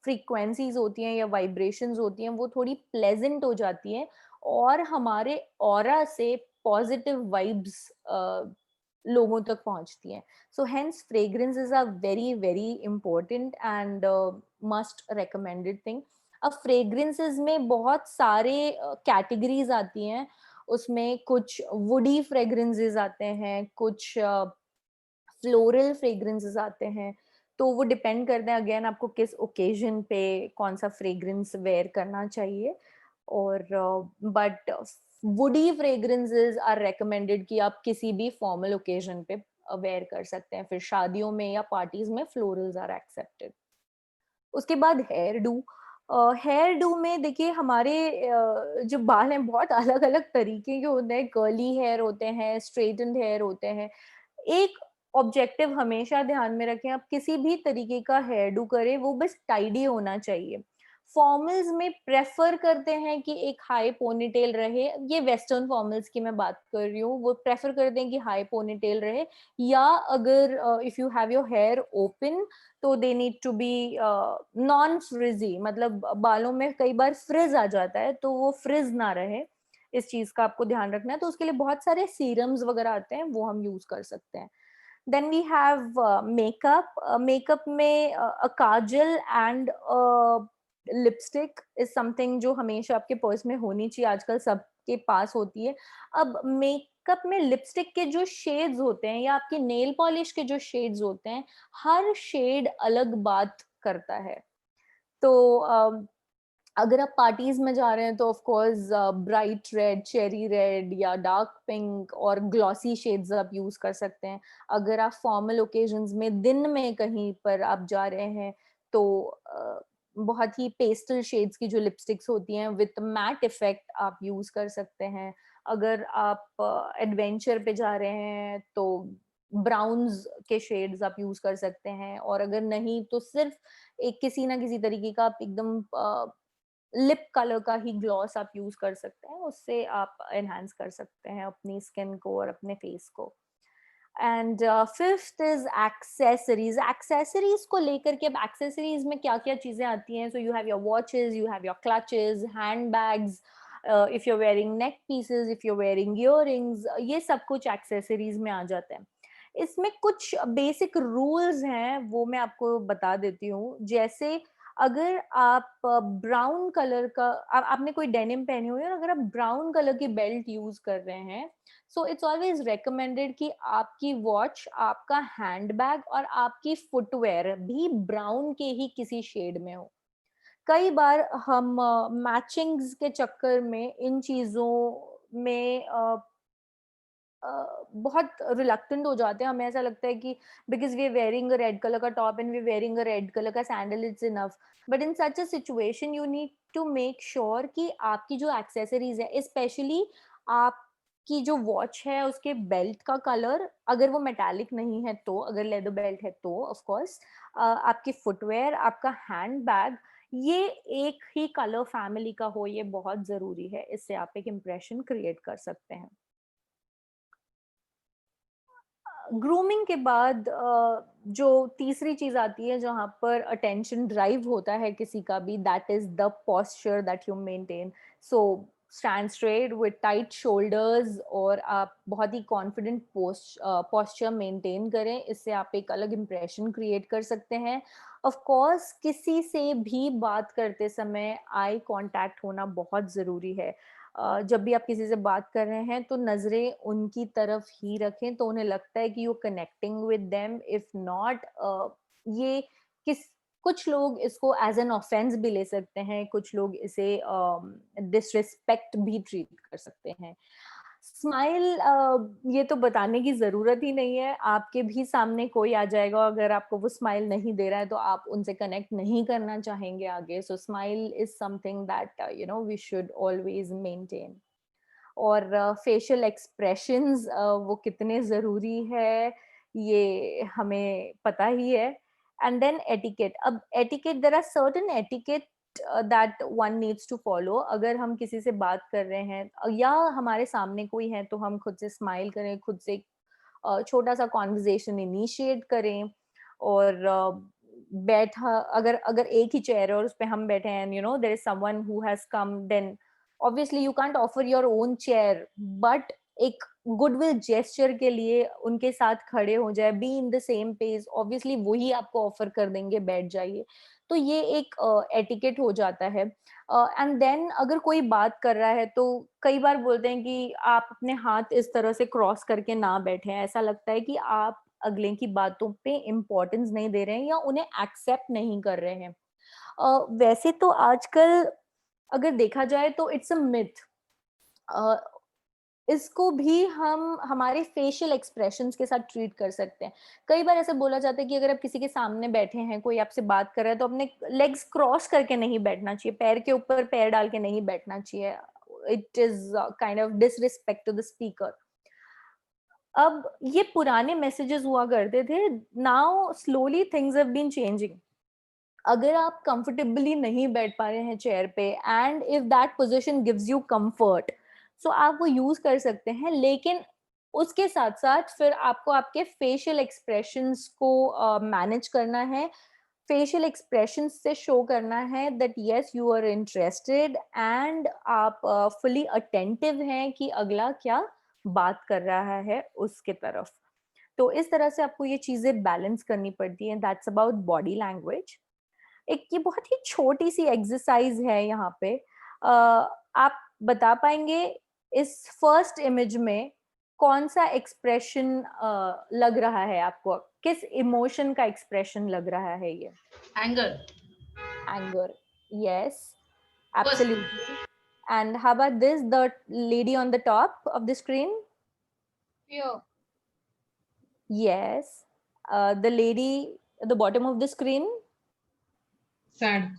फ्रीक्वेंसीज होती हैं या वाइब्रेशंस होती हैं वो थोड़ी प्लेजेंट हो जाती हैं और हमारे ऑरा से पॉजिटिव वाइब्स लोगों तक पहुंचती हैं. So hence fragrances are very very important and must recommended thing. अब fragrances में बहुत सारे कैटेगरीज आती हैं. उसमें कुछ वुडी फ्रेग्रेंसेस आते हैं, कुछ फ्लोरल फ्रेग्रेंसेस आते हैं. तो वो डिपेंड करता है अगेन आपको किस ओकेजन पे कौन सा फ्रेग्रेंस वेयर करना चाहिए. और but woody fragrances are recommended कि आप किसी भी फॉर्मल ओकेजन पे वेयर कर सकते हैं. फिर शादियों में या पार्टीज में फ्लोरल्स आर एक्सेप्टेड. उसके बाद हेयर डू. हेयर डू में देखिए हमारे जो बाल हैं बहुत अलग अलग तरीके के होते हैं. कर्ली हेयर होते हैं, स्ट्रेटन्ड हेयर होते हैं. एक ऑब्जेक्टिव हमेशा ध्यान में रखें, आप किसी भी तरीके का हेयर डू करें वो बस टाइडी होना चाहिए. फॉर्मल्स में प्रेफर करते हैं कि एक हाई पोनीटेल रहे. ये वेस्टर्न फॉर्मल्स की मैं बात कर रही हूँ. वो प्रेफर करते हैं कि हाई पोनीटेल रहे, या अगर if you have your hair open तो they need to be non frizzy. मतलब बालों में कई बार फ्रिज आ जाता है तो वो फ्रिज ना रहे. इस चीज का आपको ध्यान रखना है. तो उसके लिए बहुत सारे सीरम्स वगैरह आते हैं, वो हम यूज कर सकते हैं. Then we have makeup. Makeup में a kajal and lipstick is something जो हमेशा आपके पर्स में होनी चाहिए. आजकल सबके पास होती है. अब मेकअप में लिपस्टिक के जो शेड्स होते हैं या आपके नेल पॉलिश के जो शेड्स होते हैं, हर शेड अलग बात करता है. तो अगर आप पार्टीज में जा रहे हैं तो of course bright red, cherry red या डार्क पिंक और ग्लॉसी शेड्स आप यूज कर सकते हैं. अगर आप फॉर्मल ओकेजन्स में दिन में कहीं पर आप जा रहे हैं तो बहुत ही पेस्टल शेड्स की जो लिपस्टिक्स होती हैं विथ मैट इफेक्ट आप यूज कर सकते हैं. अगर आप एडवेंचर पे जा रहे हैं तो ब्राउन्स के शेड्स आप यूज कर सकते हैं. और अगर नहीं तो सिर्फ एक किसी ना किसी तरीके का आप एकदम लिप कलर का ही ग्लॉस आप यूज कर सकते हैं. उससे आप एनहांस कर सकते हैं अपनी स्किन को और अपने फेस को. And fifth is accessories. Accessories को लेकर के अब एक्सेसरीज में क्या क्या चीजें आती हैं. So you have your watches, you have your clutches, hand bags, if you wearing neck pieces, if you wearing earrings, ये सब कुछ एक्सेसरीज में आ जाते हैं. इसमें कुछ बेसिक रूल्स हैं वो मैं आपको बता देती हूँ. जैसे अगर आप ब्राउन कलर का आपने कोई डेनिम पहनी हुई है और अगर आप ब्राउन कलर की बेल्ट यूज कर रहे हैं, सो इट्स ऑलवेज रेकमेंडेड कि आपकी वॉच, आपका हैंडबैग और आपकी फुटवेयर भी ब्राउन के ही किसी शेड में हो. कई बार हम मैचिंग्स के चक्कर में इन चीजों में बहुत रिलक्टेंट हो जाते हैं. हमें ऐसा लगता है कि because we are wearing a red colour का top and we are wearing a red colour का sandal, it's enough. But in such a situation you need to make sure कि आपकी जो एक्सेसरीज है, स्पेशली आपकी जो वॉच है उसके बेल्ट का कलर, अगर वो मेटालिक नहीं है तो, अगर लेदर बेल्ट है तो ऑफ कोर्स, आपकी फुटवेयर, आपका हैंड बैग, ये एक ही कलर फैमिली का हो, ये बहुत जरूरी है. इससे आप एक इम्प्रेशन क्रिएट कर सकते हैं. ग्रूमिंग के बाद जो तीसरी चीज आती है जहां पर अटेंशन ड्राइव होता है किसी का भी, that is the posture that you maintain. So stand straight with tight shoulders और आप बहुत ही कॉन्फिडेंट पोस्चर मेंटेन करें. इससे आप एक अलग इंप्रेशन क्रिएट कर सकते हैं. ऑफ कोर्स किसी से भी बात करते समय आई कांटेक्ट होना बहुत जरूरी है. जब भी आप किसी से बात कर रहे हैं तो नजरें उनकी तरफ ही रखें तो उन्हें लगता है कि you connecting with them. If not, ये किस कुछ लोग इसको एज एन ऑफेंस भी ले सकते हैं, कुछ लोग इसे डिसरिस्पेक्ट भी ट्रीट कर सकते हैं. स्माइल, ये तो बताने की जरूरत ही नहीं है. आपके भी सामने कोई आ जाएगा, अगर आपको वो स्माइल नहीं दे रहा है तो आप उनसे कनेक्ट नहीं करना चाहेंगे आगे. So smile is something that we should always maintain. और फेशियल एक्सप्रेशंस वो कितने जरूरी है ये हमें पता ही है. And then etiquette. अब etiquette, there are certain etiquette that one needs to follow. अगर हम किसी से बात कर रहे हैं या हमारे सामने कोई है तो हम खुद से स्माइल करें, खुद से छोटा सा कॉन्वर्जेशन इनिशिएट करें. और बैठा, अगर अगर एक ही चेयर है और उस पे हम बैठे हैं, you know there is someone who has come, then obviously you can't offer your own chair, but एक गुडविल जेस्चर के लिए उनके साथ खड़े हो जाए, be in the same page, obviously वही आपको ऑफर कर देंगे बैठ जाइए। तो ये एक एटिकेट हो जाता है। एंड देन अगर कोई बात कर रहा है तो कई बार बोलते हैं कि आप अपने हाथ इस तरह से क्रॉस करके ना बैठे, ऐसा लगता है कि आप अगले की बातों पे इम्पोर्टेंस नहीं दे रहे हैं या उन्हें एक्सेप्ट नहीं कर रहे हैं। वैसे तो आजकल अगर देखा जाए तो इट्स अ मिथ। इसको भी हम हमारे फेशियल एक्सप्रेशंस के साथ ट्रीट कर सकते हैं। कई बार ऐसा बोला जाता है कि अगर आप किसी के सामने बैठे हैं, कोई आपसे बात कर रहा है, तो अपने लेग्स क्रॉस करके नहीं बैठना चाहिए, पैर के ऊपर पैर डाल के नहीं बैठना चाहिए। It is kind of disrespect to the speaker. अब ये पुराने मैसेजेस हुआ करते थे, now slowly things have been changing. अगर आप कंफर्टेबली नहीं बैठ पा रहे हैं चेयर पे, and if that position gives you comfort, so आप वो यूज कर सकते हैं, लेकिन उसके साथ साथ फिर आपको आपके फेशियल एक्सप्रेशंस को मैनेज करना है। फेशियल एक्सप्रेशंस से शो करना है that yes you are interested, and आप फुली अटेंटिव हैं कि अगला क्या बात कर रहा है उसके तरफ। तो इस तरह से आपको ये चीजें बैलेंस करनी पड़ती हैं। That's about body language. एक ये बहुत ही छोटी सी एक्सरसाइज है यहाँ पे। आप बता पाएंगे इस फर्स्ट इमेज में कौन सा एक्सप्रेशन लग रहा है आपको? किस इमोशन का एक्सप्रेशन लग रहा है ये? Anger. Anger, yes, absolutely. And how about this, the lady on the top of the screen? Fear. Yes. The lady at the bottom of the screen? Sad.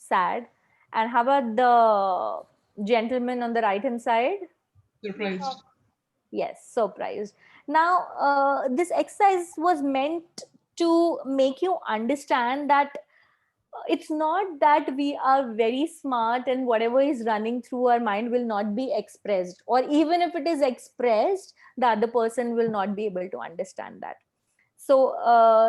Sad. And how about the gentleman on the right hand side? Surprised. Yes, surprised. Now, this exercise was meant to make you understand that it's not that we are very smart and whatever is running through our mind will not be expressed, or even if it is expressed, the other person will not be able to understand that. So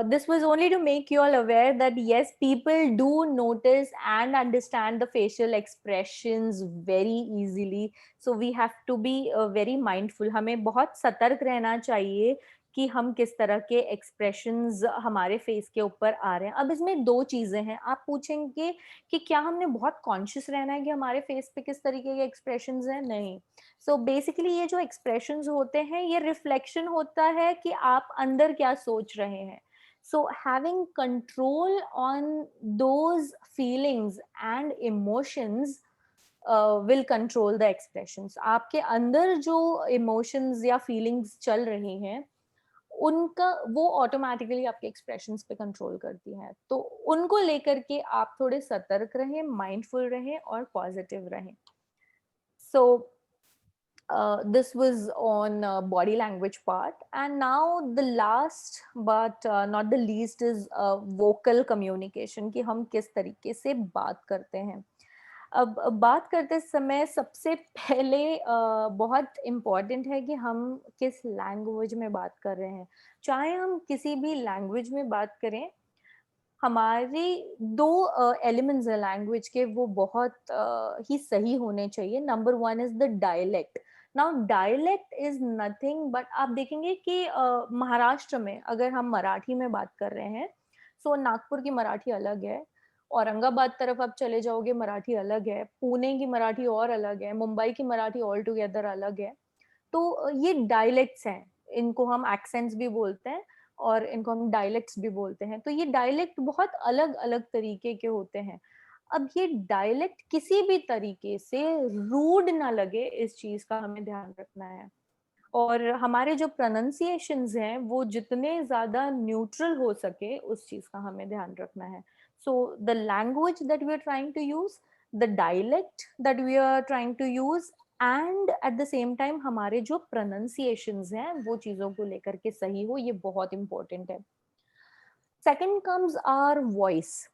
this was only to make you all aware that yes, people do notice and understand the facial expressions very easily. So we have to be very mindful. हमें बहुत सतर्क रहना चाहिए कि हम किस तरह के एक्सप्रेशंस हमारे फेस के ऊपर आ रहे हैं। अब इसमें दो चीजें हैं। आप पूछेंगे कि क्या हमने बहुत कॉन्शियस रहना है कि हमारे फेस पे किस तरीके के एक्सप्रेशंस हैं? नहीं। सो बेसिकली ये जो एक्सप्रेशंस होते हैं ये रिफ्लेक्शन होता है कि आप अंदर क्या सोच रहे हैं। So having control on those feelings and emotions will control the expressions. आपके अंदर जो इमोशंस या फीलिंग्स चल रही हैं उनका वो ऑटोमेटिकली आपके एक्सप्रेशंस पे कंट्रोल करती हैं। तो उनको लेकर के आप थोड़े सतर्क रहें, माइंडफुल रहें और पॉजिटिव रहें। सो this was on body language part, and now the last but not the least is vocal communication, कि हम किस तरीके से बात करते हैं। अब बात करते समय सबसे पहले बहुत इम्पॉर्टेंट है कि हम किस लैंग्वेज में बात कर रहे हैं। चाहे हम किसी भी लैंग्वेज में बात करें, हमारे दो एलिमेंट्स हैं लैंग्वेज के, वो बहुत ही सही होने चाहिए। Number one is the dialect. Now dialect is nothing but, आप देखेंगे कि महाराष्ट्र में अगर हम मराठी में बात कर रहे हैं, सो नागपुर की मराठी अलग है, औरंगाबाद तरफ आप चले जाओगे मराठी अलग है, पुणे की मराठी और अलग है, मुंबई की मराठी ऑल टुगेदर अलग है। तो ये डायलेक्ट्स हैं, इनको हम एक्सेंट्स भी बोलते हैं और इनको हम डायलेक्ट्स भी बोलते हैं। तो ये डायलेक्ट बहुत अलग अलग तरीके के होते हैं। अब ये डायलेक्ट किसी भी तरीके से रूड ना लगे, इस चीज का हमें ध्यान रखना है। और हमारे जो प्रोनाउंसिएशंस हैं वो जितने ज्यादा न्यूट्रल हो सके, उस चीज का हमें ध्यान रखना है। So the language that we are trying to use, the dialect that we are trying to use, and at the same time हमारे जो प्रोनाउंसिएशंस हैं वो चीजों को लेकर के सही हो, ये बहुत इंपॉर्टेंट है। Second comes our voice.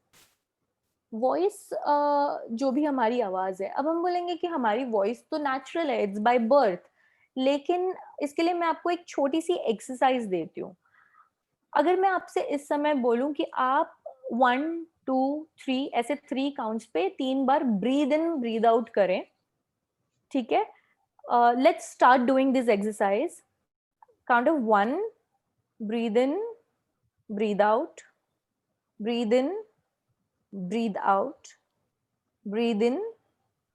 Voice जो भी हमारी आवाज है, अब हम बोलेंगे कि हमारी वॉइस तो नेचुरल है, इट्स बाय बर्थ, लेकिन इसके लिए मैं आपको एक छोटी सी एक्सरसाइज देती हूँ। अगर मैं आपसे इस समय बोलूं कि आप 1 2 3 ऐसे 3 काउंट्स पे 3 बार ब्रीद इन ब्रीद आउट करें, ठीक है? Let's start doing this exercise. Count of 1, breathe in, breathe out, breathe in, breathe out, breathe in,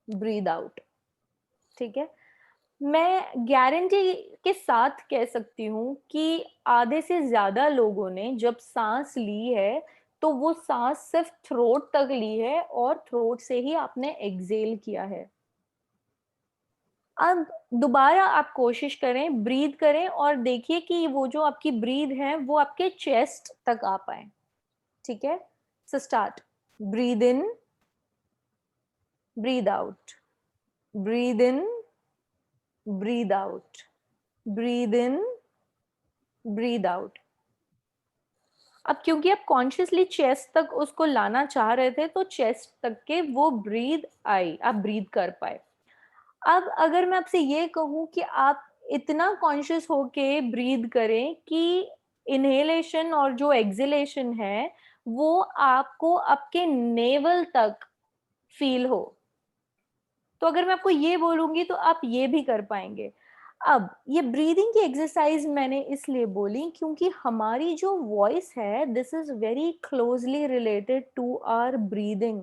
breathe out. ठीक है? मैं गारंटी के साथ कह सकती हूँ कि आधे से ज्यादा लोगों ने जब सांस ली है तो वो सांस सिर्फ थ्रोट तक ली है और थ्रोट से ही आपने एक्सेल किया है. अब दोबारा आप कोशिश करें, ब्रीथ करें और देखिए कि वो जो आपकी ब्रीथ है वो आपके चेस्ट तक आ पाए. ठीक है? So start. ब्रीथ इन, ब्रीथ आउट, ब्रीथ इन, ब्रीथ आउट, ब्रीथ इन, ब्रीथ आउट. अब क्योंकि आप कॉन्शियसली चेस्ट तक उसको लाना चाह रहे थे तो चेस्ट तक के वो ब्रीथ आई, आप ब्रीथ कर पाए. अब अगर मैं आपसे ये कहूँ कि आप इतना कॉन्शियस होके ब्रीथ करें कि इनहेलेशन और जो एक्सहेलेशन है वो आपको आपके नेवल तक फील हो, तो अगर मैं आपको ये बोलूंगी तो आप ये भी कर पाएंगे. अब ये ब्रीदिंग की एक्सरसाइज मैंने इसलिए बोली क्योंकि हमारी जो वॉइस है this is very closely related to our breathing.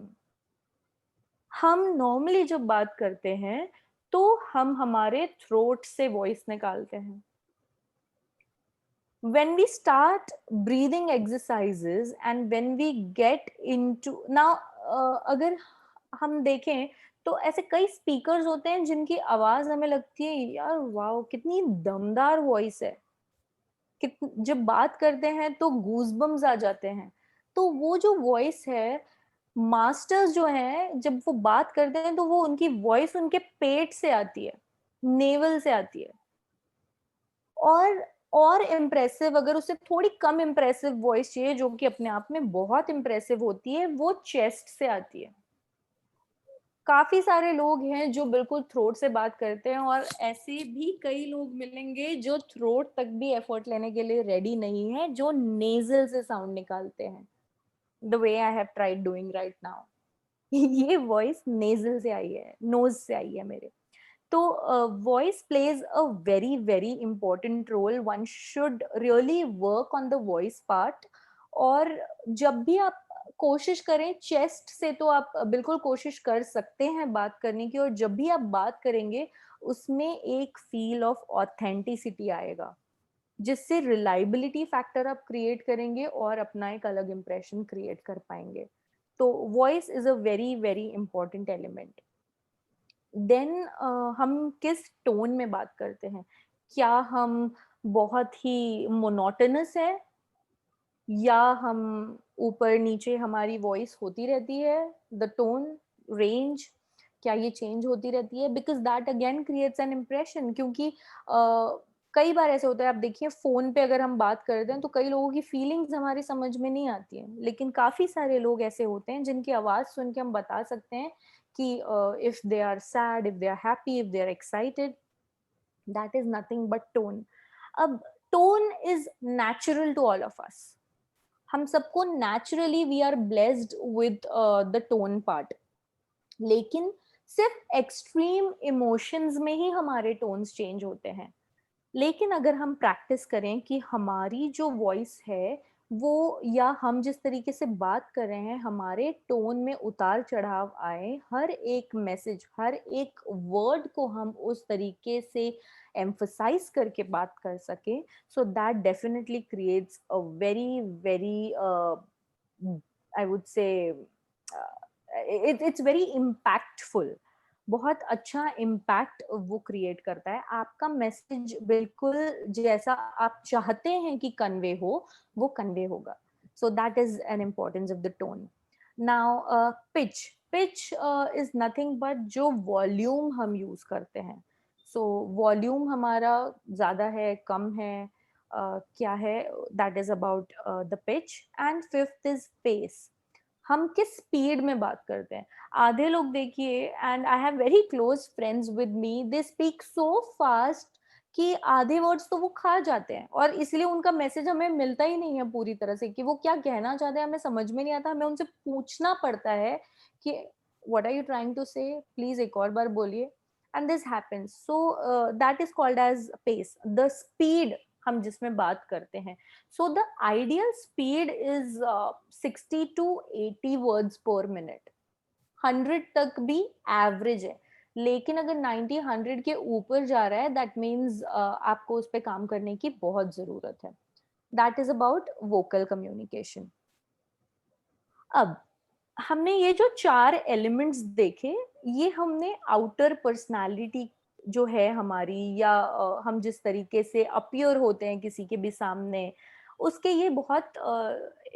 हम नॉर्मली जब बात करते हैं तो हम हमारे थ्रोट से वॉइस निकालते हैं. when we start breathing exercises and when we get into now अगर हम देखें तो ऐसे कई स्पीकर्स होते हैं जिनकी आवाज हमें लगती है यार वाओ कितनी दमदार वॉइस है, जब बात करते हैं तो गूजबम्स आ जाते हैं. तो वो जो वॉइस है, मास्टर्स जो हैं जब वो बात करते हैं तो वो उनकी वॉइस उनके पेट से आती है, नेवल से आती है. और इम्प्रेसिव अगर उससे थोड़ी कम इम्प्रेसिव वॉइस चाहिए जो कि अपने आप में बहुत इम्प्रेसिव होती है, वो चेस्ट से आती है. काफी सारे लोग हैं जो बिल्कुल थ्रोट से बात करते हैं और ऐसे भी कई लोग मिलेंगे जो थ्रोट तक भी एफर्ट लेने के लिए रेडी नहीं है, जो नेजल से साउंड निकालते हैं, the way I have tried doing right now. ये वॉइस नेजल से आई है, नोज से आई है मेरे. तो voice plays a very important role. One should really work on the voice part. और जब भी आप कोशिश करें चेस्ट से तो आप बिल्कुल कोशिश कर सकते हैं बात करने की, और जब भी आप बात करेंगे उसमें एक फील ऑफ ऑथेंटिसिटी आएगा जिससे रिलायबिलिटी फैक्टर आप क्रिएट करेंगे और अपना एक अलग इंप्रेशन क्रिएट कर पाएंगे. तो voice is a very important element. Then हम किस टोन में बात करते हैं, क्या हम बहुत ही मोनोटोनस है या हम ऊपर नीचे हमारी वॉइस होती रहती है, द टोन रेंज क्या ये चेंज होती रहती है, because that again creates an impression. क्योंकि कई बार ऐसे होता है, आप देखिए फोन पे अगर हम बात करते हैं तो कई लोगों की फीलिंग्स हमारी समझ में नहीं आती हैं, लेकिन काफी सारे लोग ऐसे होते हैं जिनकी आवाज सुन के हम बता सकते हैं कि if they are sad, if they are happy, if they are excited, that is nothing but tone. अब tone is natural to all of us. हम सबको naturally we are blessed with the tone part. लेकिन सिर्फ extreme emotions में ही हमारे tones change होते हैं. लेकिन अगर हम प्रैक्टिस करें कि हमारी जो वॉइस है वो या हम जिस तरीके से बात कर रहे हैं हमारे टोन में उतार चढ़ाव आए, हर एक मैसेज हर एक वर्ड को हम उस तरीके से एम्फसाइज करके बात कर सके, so that definitely creates a very I would say it's very impactful. बहुत अच्छा इम्पैक्ट वो क्रिएट करता है. आपका मैसेज बिल्कुल जैसा आप चाहते हैं कि कन्वे हो वो कन्वे होगा. सो that is an importance of the tone. Now pitch. Pitch is nothing but जो वॉल्यूम हम यूज करते हैं. सो वॉल्यूम हमारा ज्यादा है कम है क्या है, that is about the pitch. And fifth is pace. हम किस स्पीड में बात करते हैं. आधे लोग देखिए, and I have very close friends with me, they speak so fast कि आधे वर्ड्स तो वो खा जाते हैं और इसलिए उनका मैसेज हमें मिलता ही नहीं है पूरी तरह से कि वो क्या कहना चाहते हैं, हमें समझ में नहीं आता, हमें उनसे पूछना पड़ता है कि what are you trying to say, please एक और बार बोलिए, and this happens. So that is called as pace, the speed हम जिसमें बात करते हैं। So the ideal speed is 60 to 80 words per minute. 100 तक भी एवरेज है, लेकिन अगर 90 100 के ऊपर जा रहा है दैट मीन्स आपको उस पर काम करने की बहुत जरूरत है। That is about vocal communication. अब हमने ये जो 4 एलिमेंट्स देखे, ये हमने आउटर पर्सनालिटी जो है हमारी, या हम जिस तरीके से अपीयर होते हैं किसी के भी सामने, उसके ये बहुत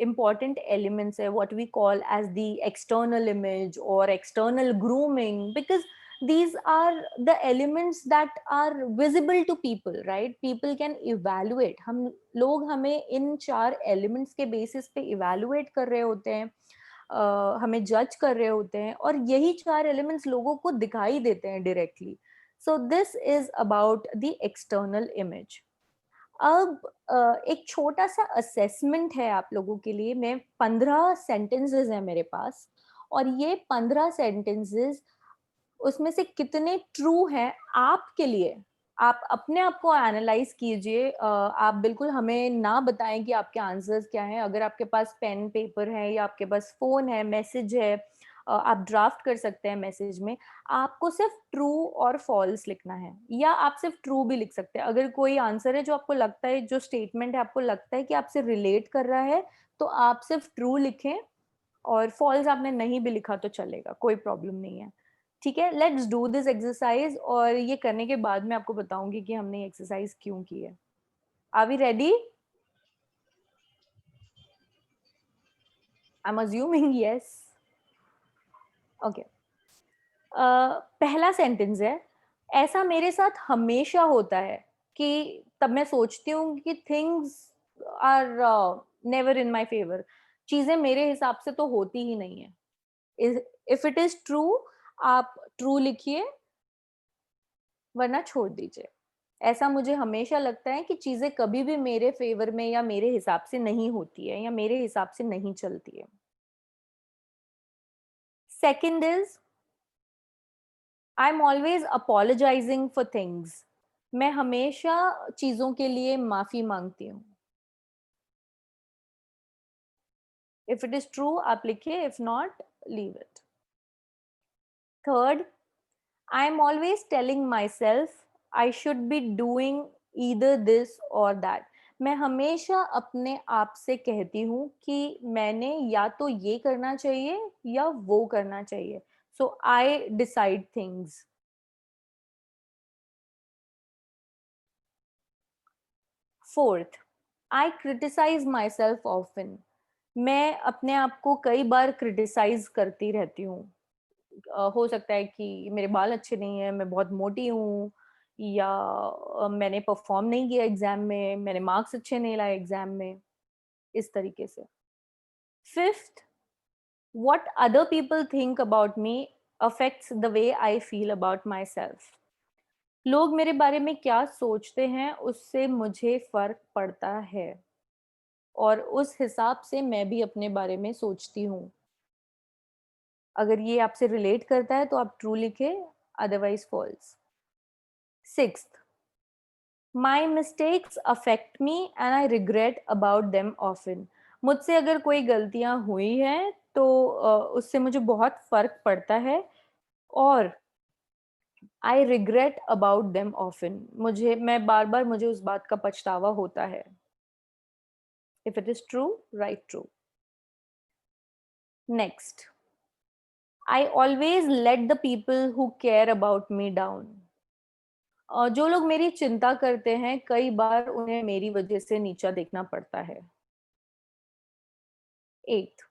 important एलिमेंट्स है, what we call as the external image or external grooming, because these are the elements that are visible to people, right? People can evaluate, हम लोग हमें इन 4 एलिमेंट्स के बेसिस पे इवेलुएट कर रहे होते हैं, हमें जज कर रहे होते हैं, और यही 4 एलिमेंट्स लोगों को दिखाई देते हैं directly. So this is about the external image. अब एक छोटा सा असेसमेंट है आप लोगों के लिए। मैं 15 सेंटेंसेस हैं मेरे पास, और ये 15 सेंटेंसेस, उसमें से कितने ट्रू हैं आपके लिए, आप अपने आप को एनालाइज कीजिए। आप बिल्कुल हमें ना बताएं कि आपके आंसर्स क्या हैं। अगर आपके पास पेन पेपर है या आपके पास फोन है, मैसेज है, आप ड्राफ्ट कर सकते हैं मैसेज में। आपको सिर्फ ट्रू और फॉल्स लिखना है, या आप सिर्फ ट्रू भी लिख सकते हैं। अगर कोई आंसर है जो आपको लगता है, जो स्टेटमेंट है आपको लगता है कि आपसे रिलेट कर रहा है, तो आप सिर्फ ट्रू लिखें, और फॉल्स आपने नहीं भी लिखा तो चलेगा, कोई प्रॉब्लम नहीं है। ठीक है, लेट्स डू दिस एक्सरसाइज, और ये करने के बाद मैं आपको बताऊंगी कि हमने ये एक्सरसाइज क्यों की है। Are we ready? I am assuming yes. Okay, पहला सेंटेंस है, ऐसा मेरे साथ हमेशा होता है कि तब मैं सोचती हूँ कि things are never in my favour, चीजें मेरे हिसाब से तो होती ही नहीं है। इफ इट इज ट्रू, आप ट्रू लिखिए, वरना छोड़ दीजिए। ऐसा मुझे हमेशा लगता है कि चीजें कभी भी मेरे फेवर में या मेरे हिसाब से नहीं होती है, या मेरे हिसाब से नहीं चलती है। Second is, I am always apologising for things, मैं हमेशा चीजों के लिए माफी मांगती हूँ। इफ इट इज ट्रू आप लिखिए, if not leave it. Third, I am always telling myself I should be doing either this or that. मैं हमेशा अपने आप से कहती हूँ कि मैंने या तो ये करना चाहिए या वो करना चाहिए। So I decide things. Fourth, I criticize myself often. मैं अपने आप को कई बार क्रिटिसाइज करती रहती हूँ। हो सकता है कि मेरे बाल अच्छे नहीं है, मैं बहुत मोटी हूँ, या मैंने परफॉर्म नहीं किया एग्जाम में, मैंने मार्क्स अच्छे नहीं लाए एग्जाम में, इस तरीके से। Fifth, what other people think about me affects the way I feel about my self. लोग मेरे बारे में क्या सोचते हैं उससे मुझे फर्क पड़ता है, और उस हिसाब से मैं भी अपने बारे में सोचती हूँ। अगर ये आपसे रिलेट करता है तो आप ट्रू लिखे, otherwise false. Sixth, my mistakes affect me and I regret about them often. मुझसे अगर कोई गलतियां हुई हैं तो उससे मुझे बहुत फर्क पड़ता है, और आई रिग्रेट अबाउट देम ऑफन, मैं बार बार मुझे उस बात का पछतावा होता है। If it is true, right true. Next, I always let the people who care about me down. जो लोग मेरी चिंता करते हैं, कई बार उन्हें मेरी वजह से नीचा देखना पड़ता है। Eight,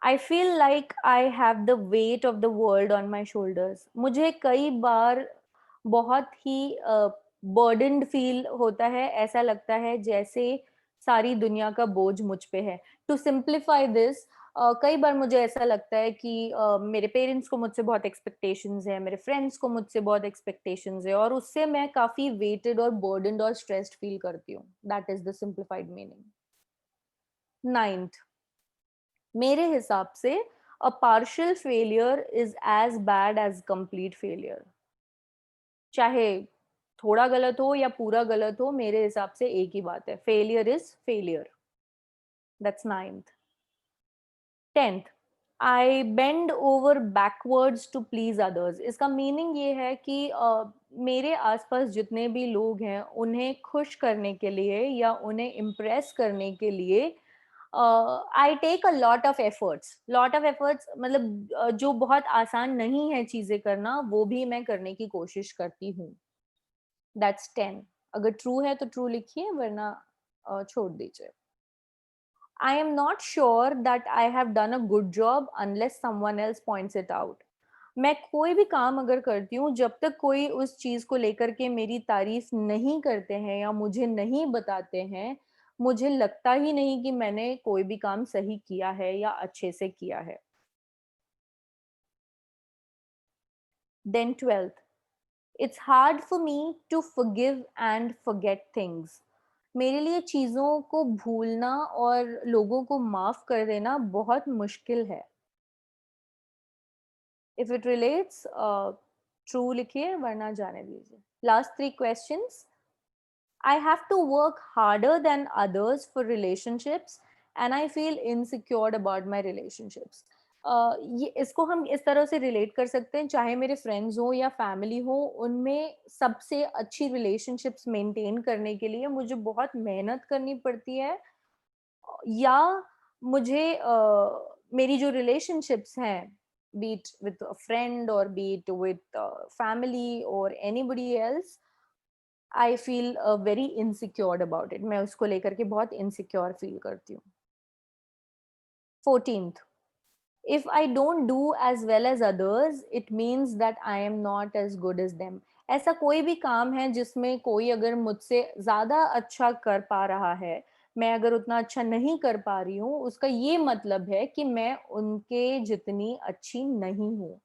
I feel like I have the weight of the world on my shoulders. मुझे कई बार बहुत ही बर्डन्ड फील होता है, ऐसा लगता है जैसे सारी दुनिया का बोझ मुझ पे है। टू सिंप्लीफाई दिस, कई बार मुझे ऐसा लगता है कि मेरे पेरेंट्स को मुझसे बहुत एक्सपेक्टेशंस है, मेरे फ्रेंड्स को मुझसे बहुत एक्सपेक्टेशंस है और उससे मैं काफ़ी वेटेड और बर्डन्ड और स्ट्रेस्ड फील करती हूँ। That is the simplified meaning. 9th, मेरे हिसाब से a partial failure is as bad as complete failure. चाहे थोड़ा गलत हो या पूरा गलत हो, मेरे हिसाब से एक ही बात है, failure is failure. That's 9th। 10th, I bend over backwards to please others. इसका मीनिंग ये है कि मेरे आसपास जितने भी लोग हैं उन्हें खुश करने के लिए या उन्हें इम्प्रेस करने के लिए I take a lot of efforts मतलब जो बहुत आसान नहीं है चीजें करना वो भी मैं करने की कोशिश करती हूँ। दैट्स 10। अगर ट्रू है तो ट्रू लिखिए वरना छोड़ दीजिए। I am not sure that I have done a good job unless someone else points it out. मैं कोई भी काम अगर करती हूँ जब तक कोई उस चीज को लेकर के मेरी तारीफ नहीं करते हैं या मुझे नहीं बताते हैं, मुझे लगता ही नहीं कि मैंने कोई भी काम सही किया है या अच्छे से किया है। Then 12th, it's hard for me to forgive and forget things. मेरे लिए चीज़ों को भूलना और लोगों को माफ़ कर देना बहुत मुश्किल है। If it relates, true लिखिए वरना जाने दीजिए। Last 3 questions. I have to work harder than others for relationships and I feel insecure about my relationships. ये इसको हम इस तरह से रिलेट कर सकते हैं, चाहे मेरे फ्रेंड्स हो या फैमिली हो, उनमें सबसे अच्छी रिलेशनशिप्स मेंटेन करने के लिए मुझे बहुत मेहनत करनी पड़ती है या मुझे मेरी जो रिलेशनशिप्स हैं, be it with a friend or be it with family or anybody else, I feel very insecured about it. मैं उसको लेकर के बहुत इनसिक्योर फील करती हूँ। 14th, if I don't do as well as others, it means that I am not as good as them. ऐसा कोई भी काम है जिसमें कोई अगर मुझसे ज़्यादा अच्छा कर पा रहा है, मैं अगर उतना अच्छा नहीं कर पा रही हूँ, उसका ये मतलब है कि मैं उनके जितनी अच्छी नहीं हूँ।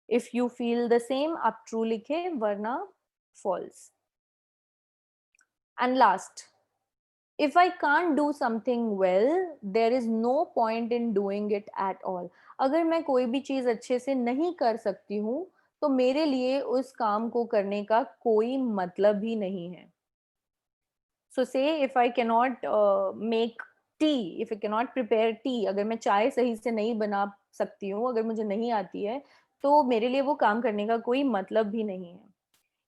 If you feel the same आप ट्रू लिखे वरना false. And last, if I can't do something well, there is no point in doing it at all. अगर मैं कोई भी चीज अच्छे से नहीं कर सकती हूँ तो मेरे लिए उस काम को करने का कोई मतलब ही नहीं है। So say if I cannot make tea, if I cannot prepare tea, अगर मैं चाय सही से नहीं बना सकती हूँ, अगर मुझे नहीं आती है, तो मेरे लिए वो काम करने का कोई मतलब भी नहीं है।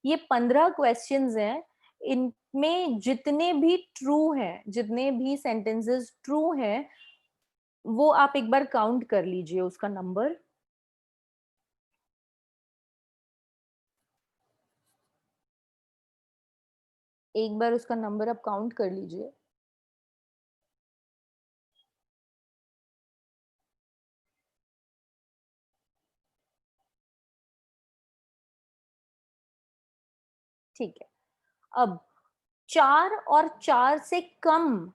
ये 15 क्वेश्चंस हैं, इनमें जितने भी ट्रू हैं, जितने भी सेंटेंसेस ट्रू हैं, वो आप एक बार काउंट कर लीजिए उसका नंबर। एक बार उसका नंबर आप काउंट कर लीजिए। ठीक है, अब 4 और 4 से कम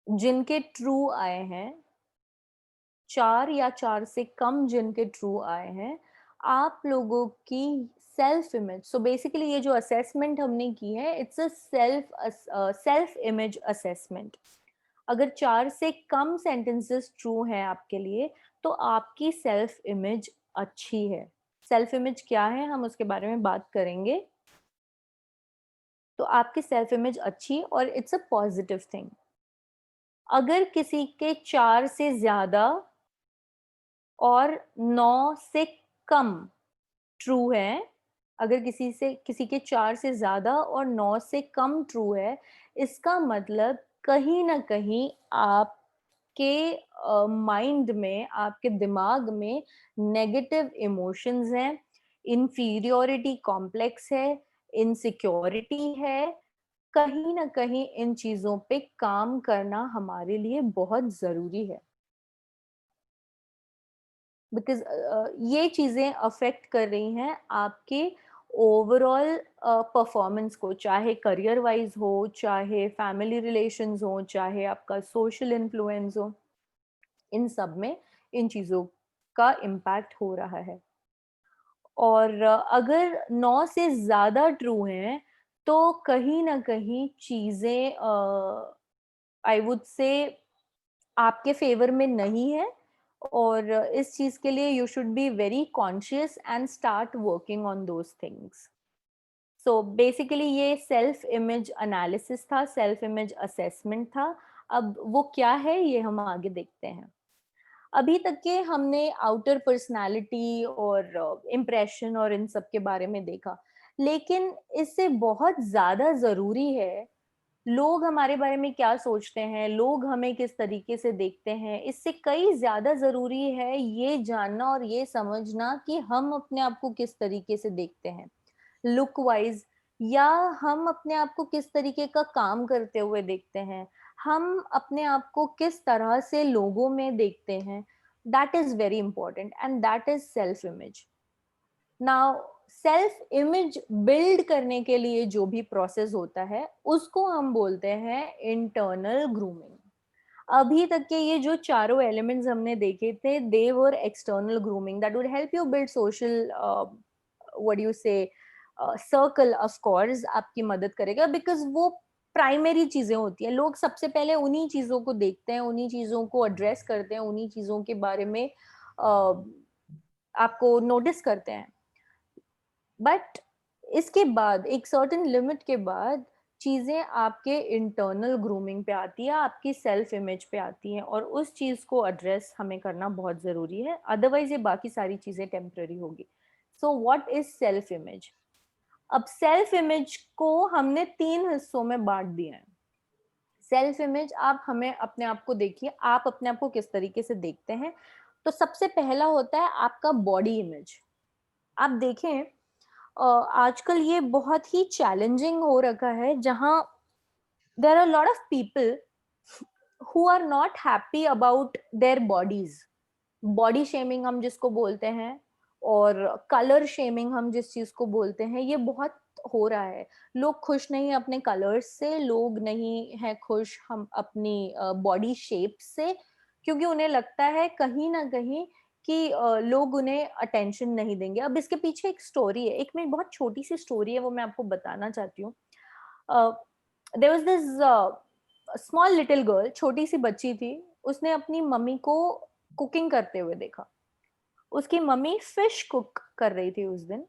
जिनके ट्रू आए हैं, 4 या 4 से कम जिनके ट्रू आए हैं, आप लोगों की सेल्फ इमेज, सो बेसिकली ये जो असेसमेंट हमने की है, it's a self image assessment. अगर 4 से कम सेंटेंसेस ट्रू हैं आपके लिए, तो आपकी सेल्फ इमेज अच्छी है। सेल्फ इमेज क्या है, हम उसके बारे में बात करेंगे। तो आपकी सेल्फ इमेज अच्छी और इट्स अ पॉजिटिव थिंग। अगर किसी के 4 से ज्यादा और 9 से कम ट्रू है, अगर किसी के 4 से ज्यादा और 9 से कम ट्रू है, इसका मतलब कहीं ना कहीं आपके माइंड में, आपके दिमाग में नेगेटिव इमोशंस हैं, इंफीरियोरिटी कॉम्प्लेक्स है, इनसिक्योरिटी है। कहीं ना कहीं इन चीजों पे काम करना हमारे लिए बहुत जरूरी है, बिकॉज ये चीजें अफेक्ट कर रही हैं आपके ओवरऑल परफॉर्मेंस को, चाहे करियर वाइज हो, चाहे फैमिली रिलेशंस हो, चाहे आपका सोशल इन्फ्लुएंस हो, इन सब में इन चीज़ों का इम्पैक्ट हो रहा है। और अगर 9 से ज़्यादा ट्रू हैं, तो कहीं न कहीं चीज़ें आई वुड से आपके फ़ेवर में नहीं है, और इस चीज़ के लिए you should be very conscious and start working on those things. So basically ये सेल्फ इमेज एनालिसिस था, सेल्फ इमेज असेसमेंट था। अब वो क्या है, ये हम आगे देखते हैं। अभी तक के हमने आउटर पर्सनालिटी और इम्प्रेशन और इन सब के बारे में देखा, लेकिन इससे बहुत ज़्यादा ज़रूरी है लोग हमारे बारे में क्या सोचते हैं, लोग हमें किस तरीके से देखते हैं। इससे कई ज़्यादा ज़रूरी है ये जानना और ये समझना कि हम अपने आप को किस तरीके से देखते हैं, लुक वाइज, या हम अपने आप को किस तरीके का काम करते हुए देखते हैं, हम अपने आप को किस तरह से लोगों में देखते हैं। That is very important and that is self image. Now self image build करने के लिए जो भी प्रोसेस होता है उसको हम बोलते हैं इंटरनल ग्रूमिंग। अभी तक के ये जो चारों एलिमेंट्स हमने देखे थे, they were external grooming that would help you build social, what do you say, circle. Of course आपकी मदद करेगा, बिकॉज वो प्राइमरी चीजें होती हैं। लोग सबसे पहले उन्हीं चीजों को देखते हैं, उन्हीं चीजों को एड्रेस करते हैं, उन्हीं चीजों के बारे में आपको नोटिस करते हैं। बट इसके बाद एक सर्टेन लिमिट के बाद चीजें आपके इंटरनल ग्रूमिंग पे आती है, आपकी सेल्फ इमेज पे आती हैं, और उस चीज को एड्रेस हमें करना बहुत जरूरी है, अदरवाइज ये बाकी सारी चीजें टेम्पररी होगी। सो व्हाट इज सेल्फ इमेज? अब सेल्फ इमेज को हमने 3 हिस्सों में बांट दिया है। सेल्फ इमेज, आप हमें अपने आप को देखिए, आप अपने आप को किस तरीके से देखते हैं। तो सबसे पहला होता है आपका बॉडी इमेज। आप देखें, आजकल ये बहुत ही चैलेंजिंग हो रखा है, जहां there are lot of people who are not happy about their bodies. Body shaming हम जिसको बोलते हैं, और कलर शेमिंग हम जिस चीज को बोलते हैं, ये बहुत हो रहा है। लोग खुश नहीं है अपने कलर्स से, लोग नहीं है खुश हम अपनी बॉडी शेप से, क्योंकि उन्हें लगता है कहीं ना कहीं कि लोग उन्हें अटेंशन नहीं देंगे। अब इसके पीछे एक स्टोरी है, एक मेरी बहुत छोटी सी स्टोरी है, वो मैं आपको बताना चाहती हूँ। There was this small little girl, छोटी सी बच्ची थी। उसने अपनी मम्मी को कुकिंग करते हुए देखा। उसकी मम्मी फिश कुक कर रही थी उस दिन,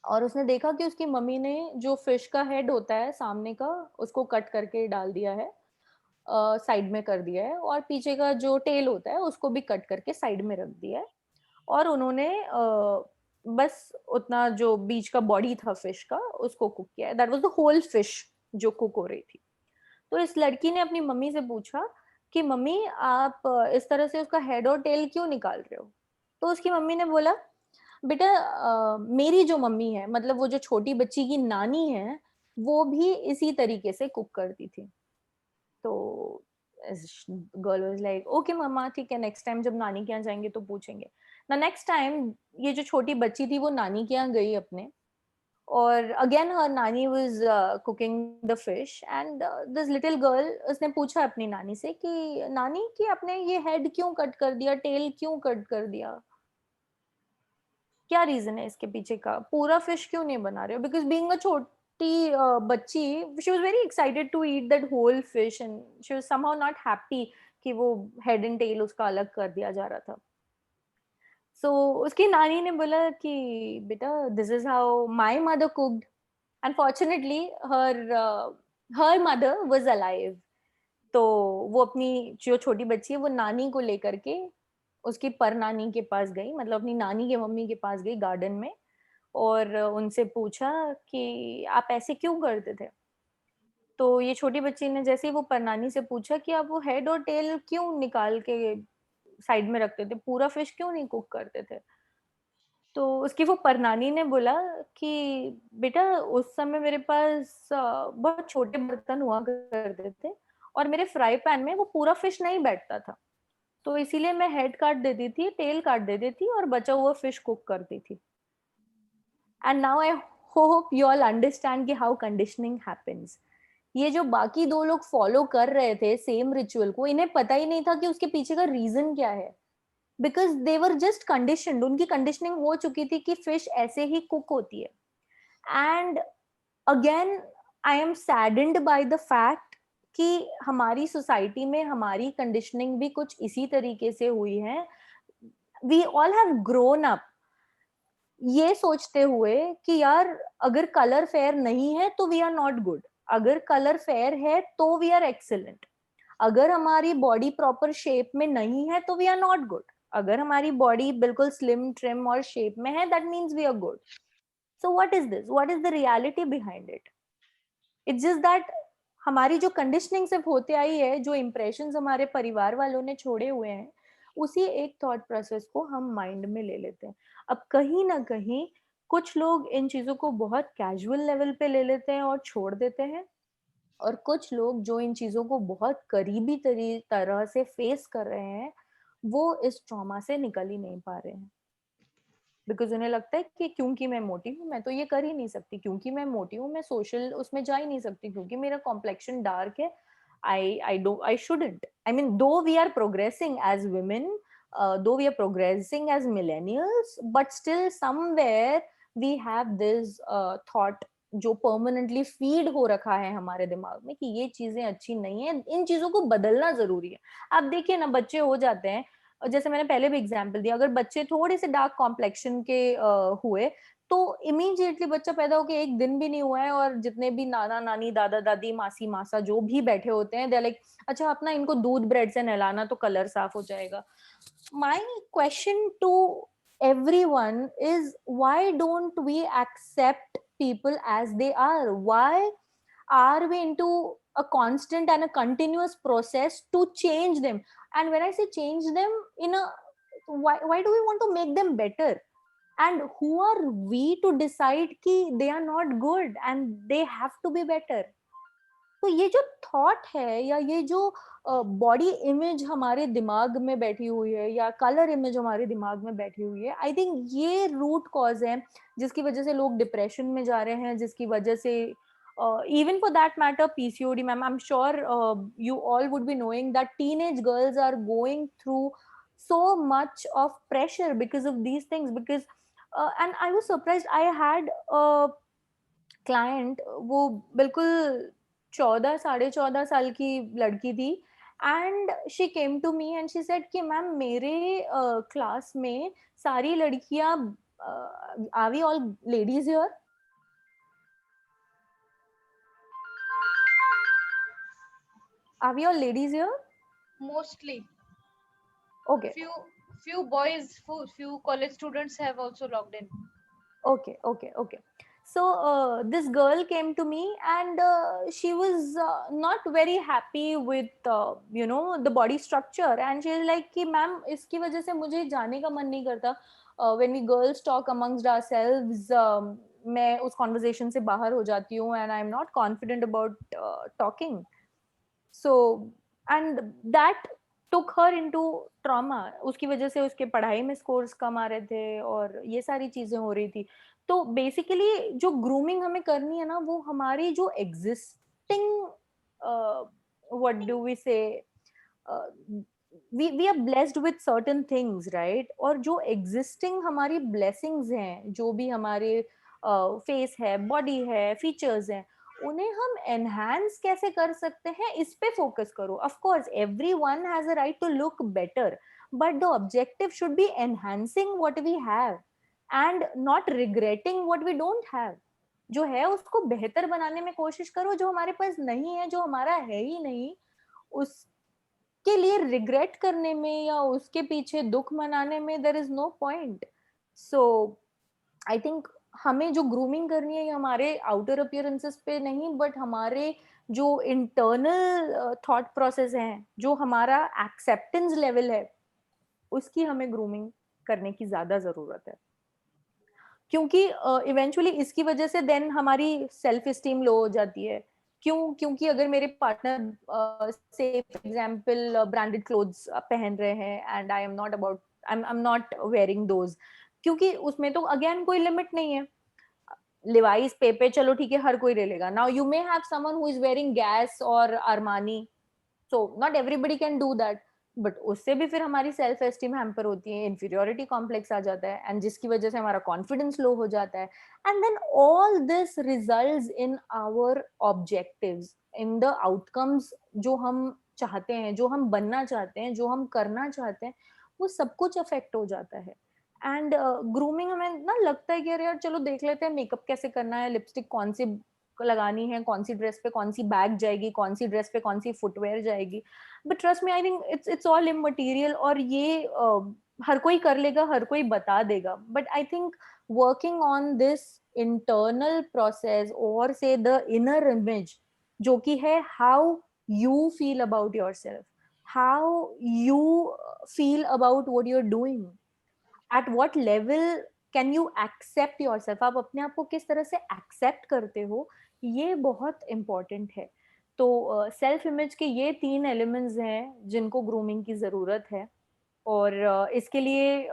और उसने देखा कि उसकी मम्मी ने जो फिश का हेड होता है सामने का, उसको कट करके डाल दिया है, साइड में कर दिया है, और पीछे का जो टेल होता है उसको भी कट करके साइड में रख दिया है। और उन्होंने बस उतना जो बीच का बॉडी था फिश का उसको कुक किया है। That was the whole fish जो कुक हो रही थी। तो इस लड़की ने अपनी मम्मी से पूछा कि मम्मी, आप इस तरह से उसका हेड और टेल क्यों निकाल रहे हो? तो उसकी मम्मी ने बोला, बेटा मेरी जो मम्मी है, मतलब वो जो छोटी बच्ची की नानी है, वो भी इसी तरीके से कुक करती थी। तो गर्ल वाज लाइक, ओके मम्मा, ठीक है, नेक्स्ट टाइम जब नानी के यहाँ जाएंगे तो पूछेंगे ना। नेक्स्ट टाइम ये जो छोटी बच्ची थी वो नानी के यहाँ गई अपने, और अगेन हर नानी was cooking the fish, and this little girl, उसने पूछा अपनी नानी से कि नानी, कि आपने ये हेड क्यों कट कर दिया, टेल क्यों कट कर दिया, क्या रीजन है इसके पीछे का, पूरा फिश क्यों नहीं बना रहे हो? बिकॉज बीइंग अ छोटी बच्ची, she was very excited to eat that whole fish, and she was somehow not happy कि वो हेड एंड टेल उसका अलग कर दिया जा रहा था। सो उसकी नानी ने बोला कि बेटा, this is how my mother cooked, and fortunately her mother was alive. तो वो अपनी जो छोटी बच्ची है वो नानी को लेकर के उसकी पर नानी के पास गई, मतलब अपनी नानी के मम्मी के पास गई गार्डन में, और उनसे पूछा कि आप ऐसे क्यों करते थे? तो ये छोटी बच्ची ने जैसे ही वो परनानी से पूछा कि आप वो हेड और टेल क्यों निकाल के साइड में रखते थे, पूरा फिश क्यों नहीं कुक करते थे? तो उसकी वो परनानी ने बोला कि बेटा, उस समय मेरे पास बहुत छोटे बर्तन हुआ करते थे, और मेरे फ्राई पैन में वो पूरा फिश नहीं बैठता था, तो इसीलिए मैं हेड काट देती थी, टेल काट देती थी, और बचा हुआ फिश कुक करती थी। And now I hope you all understand कि हाउ कंडीशनिंग हैपेंस. ये जो बाकी 2 लोग फॉलो कर रहे थे सेम रिचुअल को, इन्हें पता ही नहीं था कि उसके पीछे का रीजन क्या है, because they were just conditioned. उनकी कंडीशनिंग हो चुकी थी कि फिश ऐसे ही कुक होती है. And again I M saddened by the fact कि हमारी सोसाइटी में हमारी कंडीशनिंग भी कुछ इसी तरीके से हुई है. We all have grown up ये सोचते हुए कि यार अगर कलर फेयर नहीं है तो वी आर नॉट गुड, अगर कलर फेयर है तो वी आर एक्सेलेंट, अगर हमारी बॉडी प्रॉपर शेप में नहीं है तो वी आर नॉट गुड, अगर हमारी बॉडी बिल्कुल स्लिम ट्रिम और शेप में है that means we are good. So what is this, what is the reality behind it? It's just that हमारी जो कंडीशनिंग सिर्फ होते आई है, जो इम्प्रेशंस हमारे परिवार वालों ने छोड़े हुए हैं, उसी एक थॉट प्रोसेस को हम माइंड में ले लेते हैं. अब कहीं ना कहीं कुछ लोग इन चीजों को बहुत कैजुअल लेवल पे ले लेते हैं और छोड़ देते हैं, और कुछ लोग जो इन चीजों को बहुत करीबी तरह से फेस कर रहे हैं, वो इस ट्रॉमा से निकल ही नहीं पा रहे हैं. बिकॉज उन्हें लगता है कि क्योंकि मैं मोटी हूँ मैं तो ये कर ही नहीं सकती, क्योंकि मैं मोटी हूँ मैं सोशल उसमें जा ही नहीं सकती, क्योंकि मेरा कॉम्प्लेक्शन डार्क है, I shouldn't. I mean, though we are progressing as women, though we are progressing as millennials, but still somewhere we have this thought जो परमानेंटली फीड हो रखा है हमारे दिमाग में कि ये चीजें अच्छी नहीं है, इन चीजों को बदलना जरूरी है. आप देखिए ना, बच्चे हो जाते हैं, जैसे मैंने पहले भी एग्जांपल दिया, अगर बच्चे थोड़े से डार्क कॉम्प्लेक्शन के हुए तो इमीडिएटली बच्चा पैदा होके एक दिन भी नहीं हुआ है और जितने भी नाना नानी दादा दादी मासी मासा जो भी बैठे होते हैं, दे लाइक अच्छा अपना इनको दूध ब्रेड से नहलाना तो कलर साफ हो जाएगा. My question to everyone is, why don't we accept people as they are? Why are we into a constant and a continuous process to change them? And when I say change them, in a why do we want to make them better? And who are we to decide कि they are not good and they have to be better? तो ये जो thought है या ये जो body image हमारे दिमाग में बैठी हुई है या कलर इमेज हमारे दिमाग में बैठी हुई है, आई थिंक ये रूट कॉज है जिसकी वजह से लोग डिप्रेशन में जा रहे हैं, जिसकी वजह से even for that matter PCOD, ma'am, I'm sure you all would be knowing that teenage girls are going through so much of pressure because of these things. Because and I was surprised, I had a client, वो बिल्कुल 14-14.5 की लड़की थी, and she came to me and she said कि ma'am मेरे class में सारी लड़कियां, are we all ladies here? Are we all ladies here? Mostly. Okay. Few boys, few college students have also logged in. Okay. So this girl came to me and she was not very happy with the body structure, and she was like कि ma'am इसकी वजह से मुझे जाने का मन नहीं करता. When we girls talk amongst ourselves, मैं उस conversation से बाहर हो जाती हूँ and I'm not confident about talking. So and that took her into trauma. उसकी वजह से उसके पढ़ाई में स्कोर्स कम आ रहे थे और ये सारी चीजें हो रही थी. तो बेसिकली जो ग्रूमिंग हमें करनी है ना, वो हमारी जो एग्जिस्टिंग व्हाट डू वी से we are blessed with certain things, right? और जो एग्जिस्टिंग हमारी ब्लेसिंग्स हैं, जो भी हमारे फेस है, बॉडी है, फीचर्स हैं, उन्हें हम एनहांस कैसे कर सकते हैं, इस पे फोकस करो. Of course everyone has a right to look better, but the objective should be enhancing what we have and not regretting what we don't have. जो है उसको बेहतर बनाने में कोशिश करो, जो हमारे पास नहीं है, जो हमारा है ही नहीं, उसके लिए रिग्रेट करने में या उसके पीछे दुख मनाने में there is no point. So I think हमें जो ग्रूमिंग करनी है ये हमारे आउटर अपीयरेंसेस पे नहीं, बट हमारे जो इंटरनल थॉट प्रोसेस हैं, जो हमारा एक्सेप्टेंस लेवल है, उसकी हमें ग्रूमिंग करने की ज्यादा जरूरत है. क्योंकि इवेंचुअली इसकी वजह से देन हमारी सेल्फ एस्टीम लो हो जाती है. क्योंकि अगर मेरे पार्टनर से फॉर एग्जांपल ब्रांडेड क्लोथ्स पहन रहे हैं and I am not wearing those, क्योंकि उसमें तो अगेन कोई लिमिट नहीं है. लिवाइस पेपे चलो ठीक है हर कोई ले लेगा. Now you may have someone who is wearing Guess और Armani, so not everybody can do that. But उससे भी फिर हमारी सेल्फ एस्टीम हैम्पर होती है, इंफीरियोरिटी कॉम्प्लेक्स आ जाता है, एंड जिसकी वजह से हमारा कॉन्फिडेंस लो हो जाता है. And then all this results in our objectives, in the outcomes जो हम चाहते हैं, जो हम बनना चाहते हैं, जो हम करना चाहते हैं, वो सब कुछ अफेक्ट हो जाता है. एंड ग्रूमिंग हमें ना लगता है कि अरे यार चलो देख लेते हैं मेकअप कैसे करना है, लिपस्टिक कौन सी लगानी है, कौन सी ड्रेस पे कौन सी बैग जाएगी, कौन सी ड्रेस पे कौन सी फुटवेयर जाएगी. But trust me, I think it's all immaterial, और ये हर कोई कर लेगा, हर कोई बता देगा. But I think working on this internal process, और से द इनर इमेज, जो कि है how you feel about yourself, how you feel about what you are doing, at what level can you accept yourself, आप अपने आप को किस तरह से एक्सेप्ट करते हो, ये बहुत इम्पोर्टेंट है. तो सेल्फ इमेज के ये 3 एलिमेंट्स हैं जिनको ग्रूमिंग की ज़रूरत है. और इसके लिए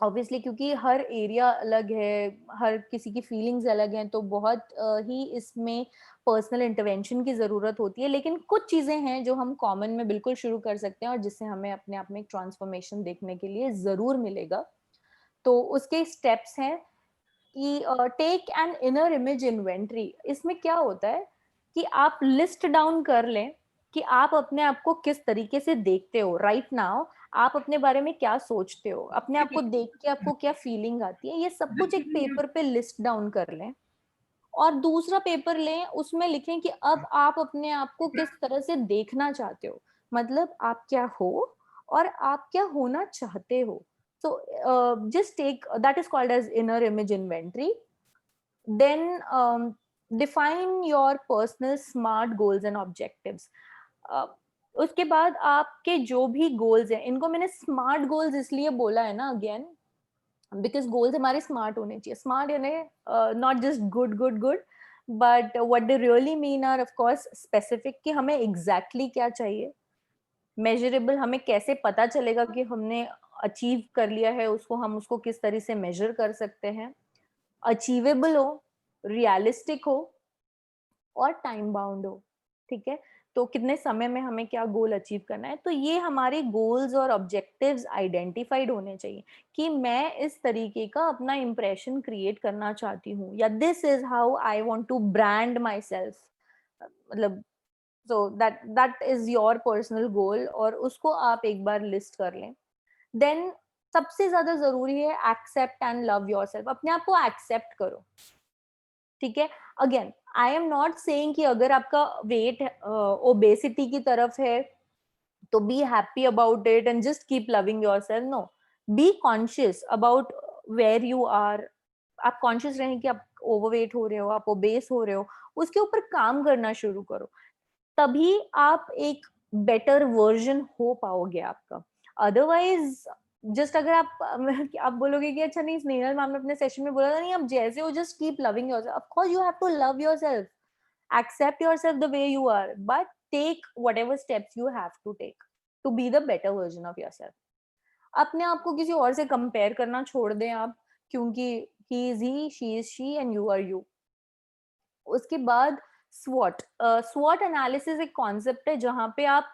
ऑब्वियसली क्योंकि हर एरिया अलग है, हर किसी की फीलिंग्स अलग हैं, तो बहुत ही इसमें पर्सनल इंटरवेंशन की ज़रूरत होती है. लेकिन कुछ चीज़ें हैं जो हम कॉमन में बिल्कुल शुरू कर सकते हैं, और जिससे हमें अपने आप में एक ट्रांसफॉर्मेशन देखने के लिए ज़रूर मिलेगा. तो उसके स्टेप्स हैं कि take an inner image inventory. इसमें क्या होता है कि आप लिस्ट डाउन कर लें कि आप अपने आप को किस तरीके से देखते हो राइट नाउ, आप अपने बारे में क्या सोचते हो, अपने आप को देख के आपको क्या फीलिंग आती है, ये सब कुछ एक पेपर पे लिस्ट डाउन कर लें. और दूसरा पेपर लें, उसमें लिखें कि अब आप अपने आप को किस तरह से देखना चाहते हो, मतलब आप क्या हो और आप क्या होना चाहते हो. So just take, that is called as inner image inventory. Then define your personal SMART goals and objectives. उसके बाद आपके जो भी गोल्स हैं, इनको मैंने स्मार्ट गोल्स इसलिए बोला है ना, अगेन बिकॉज गोल्स हमारे स्मार्ट होने चाहिए. स्मार्ट यानी not just good good good, but what they really mean are of course specific, कि हमें एग्जैक्टली क्या चाहिए, मेजरेबल, हमें कैसे पता चलेगा कि हमने अचीव कर लिया है उसको, हम उसको किस तरह से मेजर कर सकते हैं, अचीवेबल हो, रियलिस्टिक हो, और टाइम बाउंड हो. ठीक है, तो कितने समय में हमें क्या गोल अचीव करना है. तो ये हमारे गोल्स और ऑब्जेक्टिव्स आइडेंटिफाइड होने चाहिए कि मैं इस तरीके का अपना इंप्रेशन क्रिएट करना चाहती हूँ, या this is how I want to brand myself. मतलब so that is your personal goal, और उसको आप एक बार लिस्ट कर लें. देन सबसे ज्यादा जरूरी है एक्सेप्ट एंड लव योरसेल्फ. अपने आप को एक्सेप्ट करो. ठीक है, again I am not saying कि अगर आपका वेट ओबेसिटी की तरफ है तो be happy about it and just keep loving yourself. No, be conscious about where you are. आप कॉन्शियस रहें कि आप ओवरवेट हो रहे हो, आप ओबेस हो रहे हो, उसके ऊपर काम करना शुरू करो. तभी आप एक बेटर वर्जन हो पाओगे आपका. अदरवाइज जस्ट अगर आप बोलोगे कि अच्छा नहीं, स्नेहल मैम ने अपने सेशन में बोला था नहीं, आप जैसे हो just keep loving yourself. Of course you have to love yourself, accept yourself the way you are, but take whatever steps you have to take to be the better version of yourself. अपने आप को किसी और से compare करना छोड़ दें आप, क्योंकि he is he, she is she and you are you. उसके बाद SWOT. SWOT एनालिसिस एक कॉन्सेप्ट है जहाँ पे आप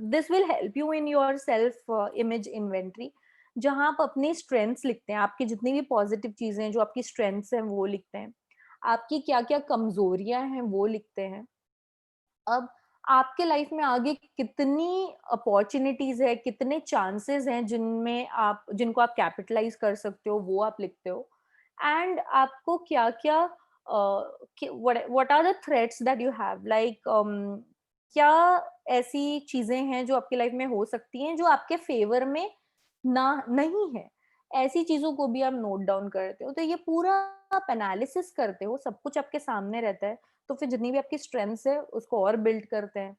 this will help you in your self image inventory, जहाँ आप अपनी स्ट्रेंथ्स लिखते हैं, आपकी जितनी भी पॉजिटिव चीजें हैं जो आपकी स्ट्रेंथ्स हैं वो लिखते हैं, आपकी क्या क्या कमजोरियां हैं वो लिखते हैं. अब आपके लाइफ में आगे कितनी अपॉर्चुनिटीज है, कितने चांसेस हैं जिनको आप कैपिटलाइज कर सकते हो, वो आप लिखते हो. एंड आपको क्या क्या what are the threats that you have, like क्या ऐसी चीजें हैं जो आपकी लाइफ में हो सकती हैं जो आपके फेवर में ना नहीं है, ऐसी चीजों को भी आप नोट डाउन करते हो. तो ये पूरा आप एनालिसिस करते हो, सब कुछ आपके सामने रहता है, तो फिर जितनी भी आपकी स्ट्रेंथ्स है उसको और बिल्ड करते हैं,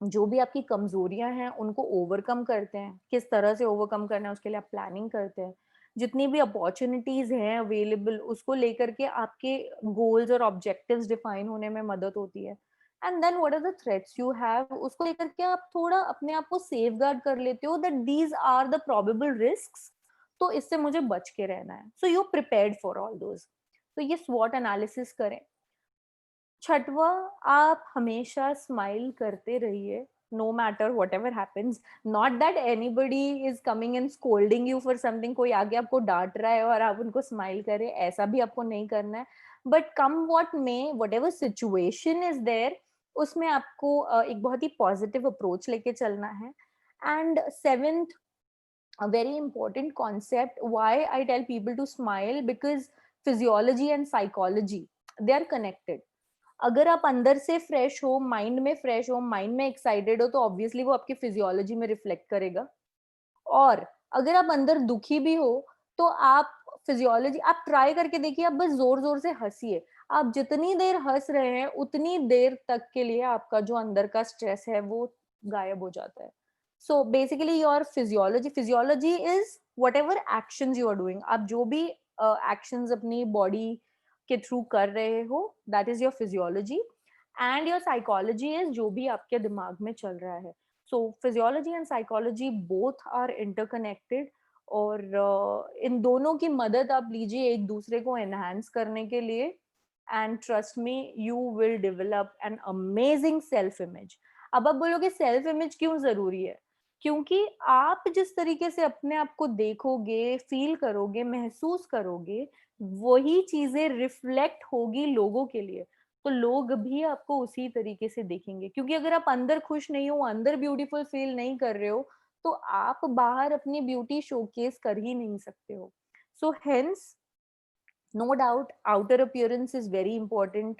जो भी आपकी कमजोरियां हैं उनको ओवरकम करते हैं, किस तरह से ओवरकम करना है उसके लिए आप प्लानिंग करते हैं, जितनी भी अपॉर्चुनिटीज हैं अवेलेबल उसको लेकर के आपके गोल्स और ऑब्जेक्टिव्स डिफाइन होने में मदद होती है. And then what are the threats you have, उसको लेकर के आप थोड़ा अपने आप को सेफगार्ड कर लेते हो, that these are the probable risks, तो इससे मुझे बच के रहना है. So you prepared for all those. तो ये SWOT एनालिसिस करें। छठवा, आप हमेशा स्माइल करते रहिए, no matter whatever happens. Not that anybody is coming and scolding you for something. कोई आगे आपको डांट रहा है और आप उनको स्माइल करें, ऐसा भी आपको नहीं करना है. But come what may, whatever situation is there, उसमें आपको एक बहुत ही पॉजिटिव अप्रोच लेके चलना है. And seventh, a very important concept, why I tell people to smile, because physiology and psychology, they are connected. अगर आप अंदर से फ्रेश हो, माइंड में फ्रेश हो, माइंड में एक्साइटेड हो, तो ऑब्वियसली वो आपकी फिजियोलॉजी में रिफ्लेक्ट करेगा. और अगर आप अंदर दुखी भी हो, तो आप फिजियोलॉजी, आप ट्राई करके देखिए, आप बस जोर जोर से हंसिए. आप जितनी देर हंस रहे हैं उतनी देर तक के लिए आपका जो अंदर का स्ट्रेस है वो गायब हो जाता है. So basically your physiology is whatever actions you are doing. आप जो भी एक्शंस अपनी बॉडी के थ्रू कर रहे हो, that is your physiology. And your psychology is जो भी आपके दिमाग में चल रहा है. So physiology and psychology both are interconnected, और इन दोनों की मदद आप लीजिए एक दूसरे को एनहांस करने के लिए. And trust me, you will develop an amazing self image. अब आप बोलोगे सेल्फ इमेज क्यों जरूरी है? क्योंकि आप जिस तरीके से अपने आप को देखोगे, फील करोगे, महसूस करोगे, वही चीजें रिफ्लेक्ट होगी लोगों के लिए. तो लोग भी आपको उसी तरीके से देखेंगे, क्योंकि अगर आप अंदर खुश नहीं हो, अंदर ब्यूटीफुल फील नहीं कर रहे हो, तो आप बाहर अपनी ब्यूटी शोकेस कर ही नहीं सकते हो. So hence, no doubt, outer appearance is very important.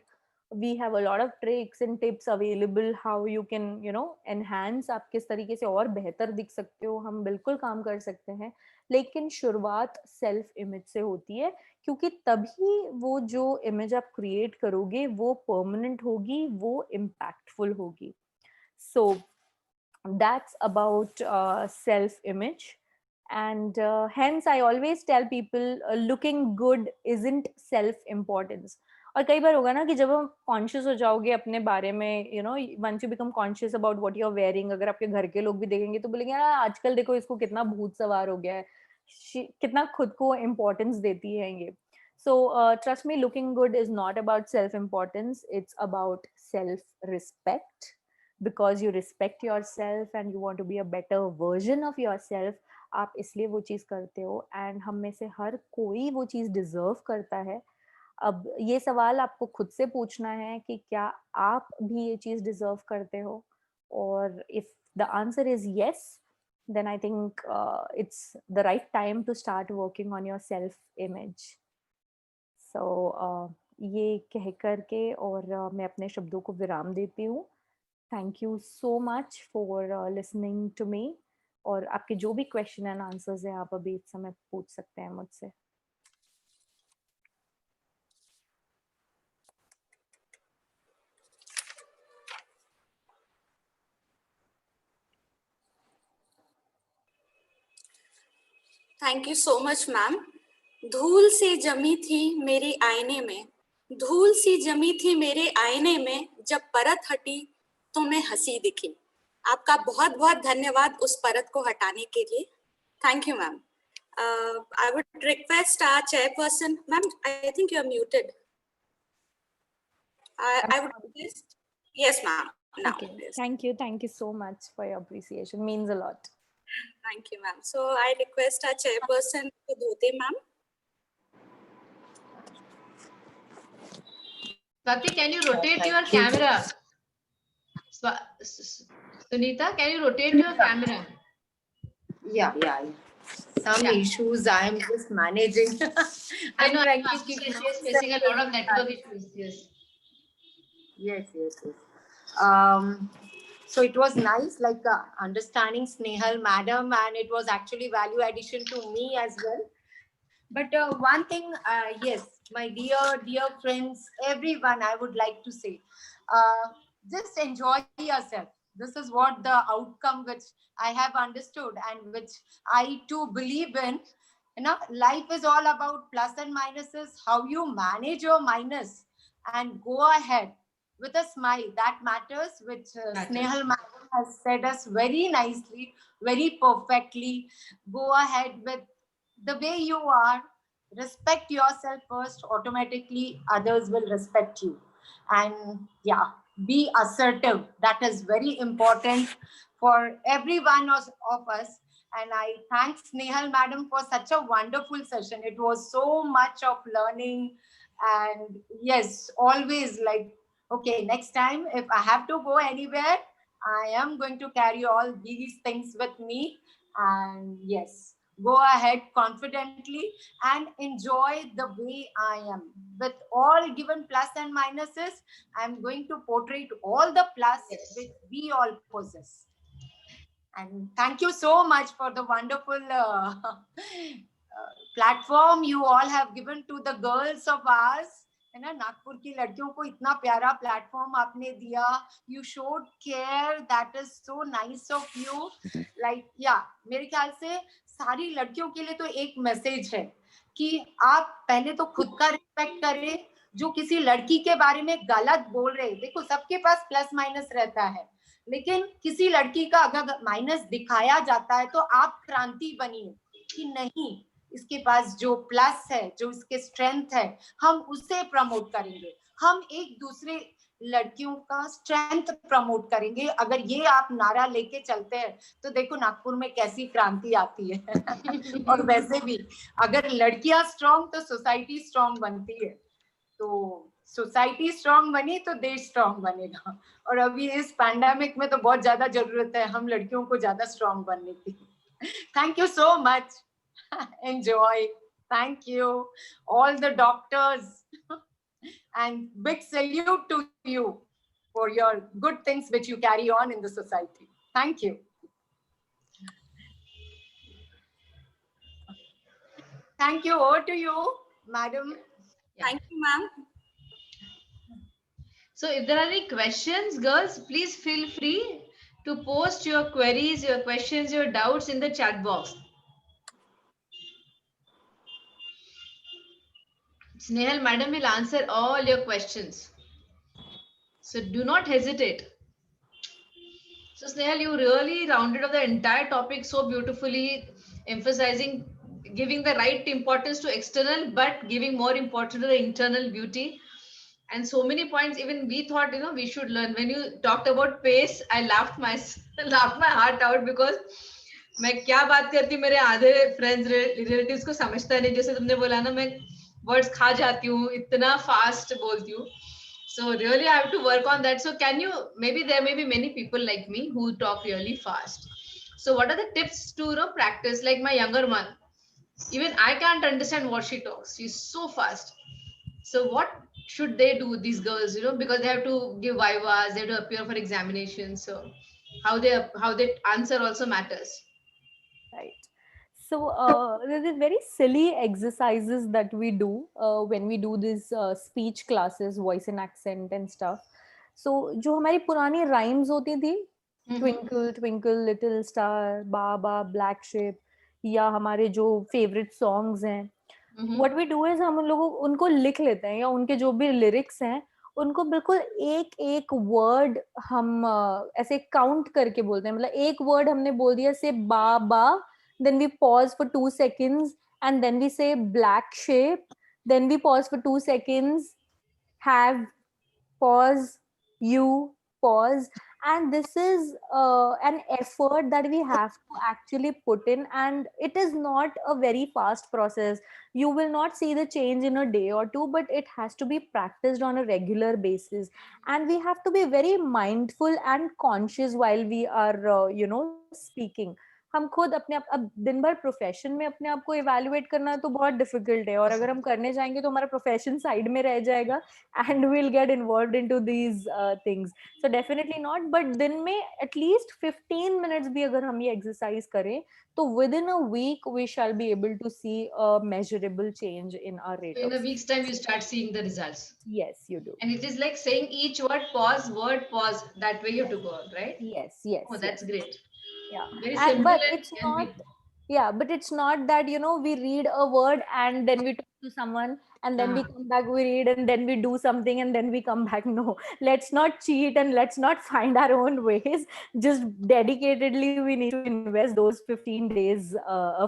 We have a lot of tricks and tips available how you can, enhance. आप किस तरीके से और बेहतर दिख सकते हो, हम बिल्कुल काम कर सकते हैं. लेकिन शुरुआत सेल्फ इमेज से होती है, क्योंकि तभी वो जो इमेज आप क्रिएट करोगे वो परमानेंट होगी, वो इम्पैक्टफुल होगी. सो that's about self image. And hence I always tell people, looking good isn't self importance. और कई बार होगा ना कि जब हम कॉन्शियस हो जाओगे अपने बारे में, once you become conscious about what you are wearing, अगर आपके घर के लोग भी देखेंगे तो बोलेंगे यार आजकल देखो इसको कितना भूत सवार हो गया है, कितना खुद को इम्पोर्टेंस देती है ये. So trust me, looking good is not about self importance, it's about self respect. Because you respect yourself and you want to be a better version of yourself, आप इसलिए वो चीज करते हो. एंड हम में से हर कोई वो चीज डिजर्व करता है. अब ये सवाल आपको खुद से पूछना है कि क्या आप भी ये चीज डिजर्व करते हो. और if the answer is yes, then I think it's the right time to start working on your self image. So ये कह करके और मैं अपने शब्दों को विराम देती हूँ. Thank you so much for listening to me. और आपके जो भी क्वेश्चन एंड आंसर्स हैं आप अभी इस समय पूछ सकते हैं मुझसे. Thank you so much ma'am. धूल सी जमी थी मेरे आईने में, धूल सी जमी थी मेरे आईने में, जब परत हटी तो मैं हंसी दिखी. आपका बहुत बहुत धन्यवाद उस परत को हटाने के लिए. Thank you ma'am. I would request our chairperson, ma'am, I think you are muted. I would request, yes ma'am. Now, Okay. yes. Thank you so much for your appreciation, means a lot. Thank you ma'am. So I request our chairperson, Dhote ma'am. Swati, can you rotate your camera? Sunita, can you rotate your camera? Yeah. Some issues I am just managing. I know, trying to she keep is facing a lot of network issues. Yes. Yes. So it was nice, like understanding Snehal madam, and it was actually value addition to me as well. But one thing, yes, my dear friends, everyone, I would like to say, just enjoy yourself. This is what the outcome which I have understood and which I too believe in. Life is all about plus and minuses. How you manage your minus and go ahead with a smile, that matters, which Snehal madam has said us very nicely, very perfectly. Go ahead with the way you are, respect yourself first, automatically others will respect you. And yeah, be assertive. That is very important for every one of us. And I thank Snehal madam for such a wonderful session. It was so much of learning. And yes, always like, okay, next time if I have to go anywhere, I am going to carry all these things with me. And yes, go ahead confidently and enjoy the way I am. With all given plus and minuses, I'm going to portray all the plus Yes. which we all possess. And thank you so much for the wonderful platform you all have given to the girls of ours. है ना, नागपुर की लड़कियों को इतना प्यारा platform आपने दिया. You showed care. That is so nice of you. Like yeah, मेरे ख्याल से सारी लड़कियों के लिए तो एक मैसेज है कि आप पहले तो खुद का रिस्पेक्ट करें. जो किसी लड़की के बारे में गलत बोल रहे, देखो सबके पास प्लस माइनस रहता है, लेकिन किसी लड़की का अगर माइनस दिखाया जाता है तो आप क्रांति बनिए कि नहीं, इसके पास जो प्लस है, जो इसके स्ट्रेंथ है, हम उसे प्रमोट करेंगे. हम एक दूसरे लड़कियों का स्ट्रेंथ प्रमोट करेंगे. अगर ये आप नारा लेके चलते हैं तो देखो नागपुर में कैसी क्रांति आती है. और वैसे भी अगर लड़कियां स्ट्रांग तो सोसाइटी स्ट्रांग बनती है. तो सोसाइटी स्ट्रांग बनी तो देश स्ट्रांग बनेगा. और अभी इस पैंडेमिक में तो बहुत ज्यादा जरूरत है हम लड़कियों को ज्यादा स्ट्रांग बनने की. Thank you so much. Enjoy. Thank you, all the doctors, and big salute to you for your good things which you carry on in the society. Thank you. Thank you. Over to you, madam. Thank you, ma'am. So if there are any questions, girls, please feel free to post your queries, your questions, your doubts in the chat box. Snehal madam will answer all your questions. So do not hesitate. So Snehal, you really rounded off the entire topic so beautifully, emphasizing, giving the right importance to external, but giving more importance to the internal beauty. And so many points, even we thought, we should learn. When you talked about pace, I laughed my heart out, because मैं क्या बात करती, मेरे आधे friends relatives को समझता नहीं. जैसे तुमने बोला ना, मैं वर्ड्स खा जाती हूँ, इतना फास्ट बोलती हूँ. So really I have to work on that. So can you, maybe there may be many people like me who talk really fast. So what are the tips to practice? Like my younger one, even I can't understand what she talks. She's so fast. So what should they do, these girls, because they have to give vivas, they have to appear for examinations. So how they answer also matters. Right. So there's these very silly exercises that we do when we do these speech classes, voice and accent and stuff. So जो हमारी पुरानी rhymes होती थी, twinkle twinkle little star, Baba, black sheep, या हमारे जो favorite songs हैं, what we do is हम उनको लिख लेते हैं, या उनके जो भी lyrics हैं उनको बिल्कुल एक एक वर्ड हम ऐसे काउंट करके बोलते हैं. मतलब एक वर्ड हमने बोल दिया, से बाबा, then we pause for 2 seconds and then we say black shape, then we pause for 2 seconds, have, pause, you, pause. And this is an effort that we have to actually put in, and it is not a very fast process. You will not see the change in a day or two, but it has to be practiced on a regular basis, and we have to be very mindful and conscious while we are speaking. हम खुद अपने अब दिन भर profession में अपने आप को इवैल्यूएट करना तो बहुत डिफिकल्ट है, और अगर हम करने जाएंगे तो हमारा प्रोफेशन साइड में रह जाएगा and we will get involved into these things. So definitely not, but दिन में एटलीस्ट 15 मिनट्स भी अगर हम ये एक्सरसाइज करें तो within a week we shall be able to see a measurable change in our rate. In a week's time you start seeing the results. Yes, you do. And it is like saying each word pause, that way you have to go, right? Yes. Oh, that's great. Yeah, very simple, but it's not, yeah, but it's not that we read a word and then we talk to someone, and then we come back, we read, and then we do something, and then we come back. No, let's not cheat, and let's not find our own ways. Just dedicatedly we need to invest those 15 days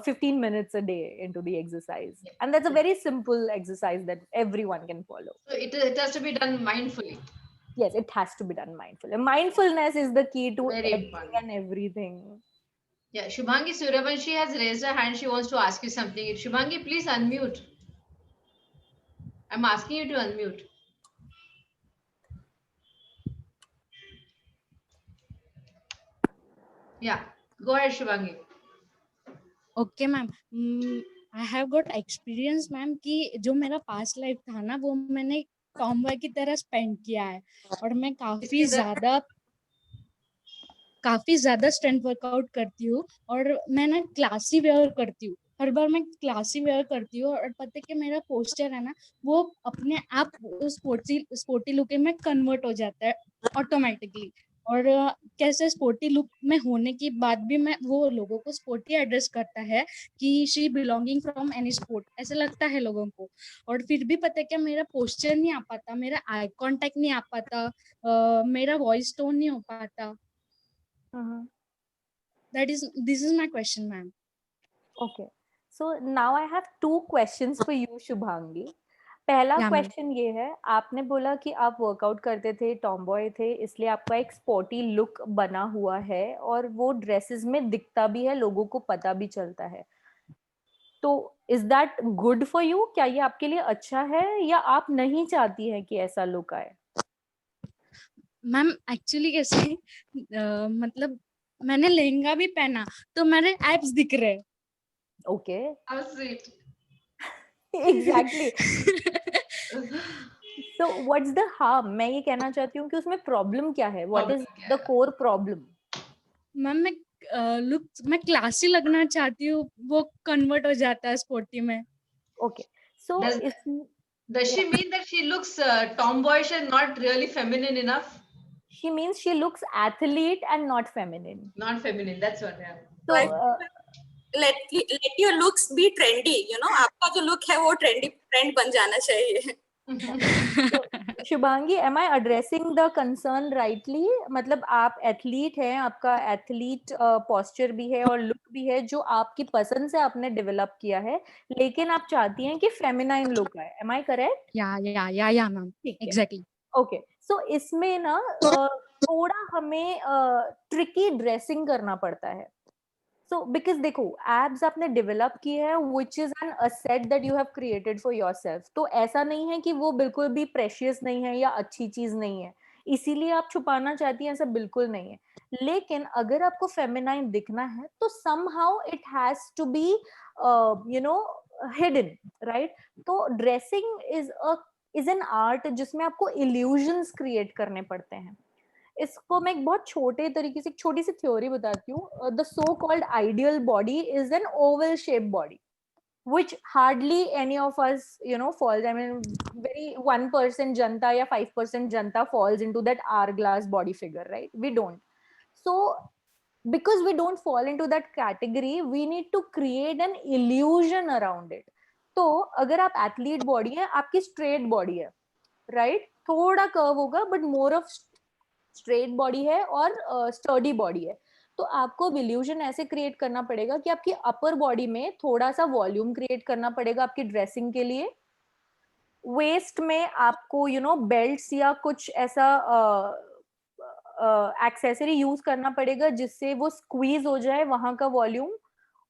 15 minutes a day into the exercise. And that's a very simple exercise that everyone can follow. So it has to be done mindfully. Yes, it has to be done mindful. And mindfulness is the key to Very everything important. and everything. Yeah, Shubhangi Suryavanshi has raised her hand. She wants to ask you something. Shubhangi, please unmute. I'm asking you to unmute. Yeah, go ahead, Shubhangi. Okay ma'am, I have got experience ma'am कि जो मेरा past life था ना वो मैंने Tom boy की तरह spend किया है, और मैं काफी ज्यादा स्ट्रेंथ वर्कआउट करती हूँ, और मैं ना क्लासी वेयर करती हूँ, हर बार मैं क्लासी वेयर करती हूँ, और पता है कि मेरा पोस्चर है ना वो अपने आप स्पोर्टी लुक में कन्वर्ट हो जाता है ऑटोमेटिकली। और कैसे स्पोर्टी लुक में होने के बाद भी मैं वो लोगों को स्पोर्टी एड्रेस करता है कि she belonging from any sport, ऐसा लगता है लोगों को। और फिर भी पता है क्या, मेरा पोस्चर नहीं आ पाता, मेरा आई कांटेक्ट नहीं आ पाता, मेरा वॉइस टोन नहीं हो पाता। This is my question, ma'am. Okay, so now I have two questions for you, Shubhangi. पहला Yeah, ma'am. क्वेश्चन ये है, आपने बोला कि आप वर्कआउट करते थे, टॉमबॉय थे, इसलिए आपका एक स्पोर्टी लुक बना हुआ है और वो ड्रेसेस में दिखता भी है, लोगों को पता भी चलता है। तो is that good for you? क्या ये आपके लिए अच्छा है, या आप नहीं चाहती हैं कि ऐसा लुक आए? मैम एक्चुअली कैसे मतलब मैंने लहंगा भी पहना तो मेरे एब्स दिख रहे। Okay, How sweet. Exactly. So what's the harm? मैं ये कहना चाहती हूँ कि उसमें प्रॉब्लम क्या है? What is the core problem? Ma'am मैं क्लासी लगना चाहती हूँ, वो कन्वर्ट हो जाता है स्पोर्टी में। Okay, so Does she mean that she looks tomboyish and not really feminine enough? She means she looks athlete and not feminine. Not feminine, that's what. Yeah. So let your looks be trendy, you know, आपका जो look है वो trend बन जाना चाहिए। Shubhangi, am I addressing the concern rightly? मतलब आप athlete हैं, आपका एथलीट पोस्चर भी है और लुक भी है जो आपकी पसंद से आपने डेवलप किया है, लेकिन आप चाहती हैं कि फेमिनाइन लुक आए। Am I correct? या मैम, एग्जैक्टली। ओके, सो इसमें ना थोड़ा हमें ट्रिकी ड्रेसिंग करना पड़ता है। So because देखो, एब्स आपने डेवलप की है, which is an asset that you have created for yourself. तो ऐसा नहीं है कि वो बिल्कुल भी प्रेशियस नहीं है या अच्छी चीज नहीं है, इसीलिए आप छुपाना चाहती हैं, ऐसा बिल्कुल नहीं है। लेकिन अगर आपको फेमिनाइन दिखना है तो somehow it has to be you know hidden, right? तो ड्रेसिंग is an art जिसमें आपको illusions क्रिएट करने पड़ते हैं। इसको मैं एक बहुत छोटे तरीके से एक छोटी सी थ्योरी बताती हूँ। The so called ideal body is an Oval shape body which hardly any of us falls. I mean, very 1% janta या 5% janta falls into that hourglass body figure, right? We don't. So because we don't fall into that category, we need to create an illusion around it. तो अगर आप athlete body है, आपकी straight body है, right? थोड़ा curve होगा but more of straight body है और स्टर्डी बॉडी है। तो आपको इल्यूजन ऐसे क्रिएट करना पड़ेगा कि आपकी अपर बॉडी में थोड़ा सा वॉल्यूम क्रिएट करना पड़ेगा आपकी ड्रेसिंग के लिए। वेस्ट में आपको बेल्ट्स या कुछ ऐसा एक्सेसरी यूज करना पड़ेगा जिससे वो स्क्वीज हो जाए वहां का वॉल्यूम,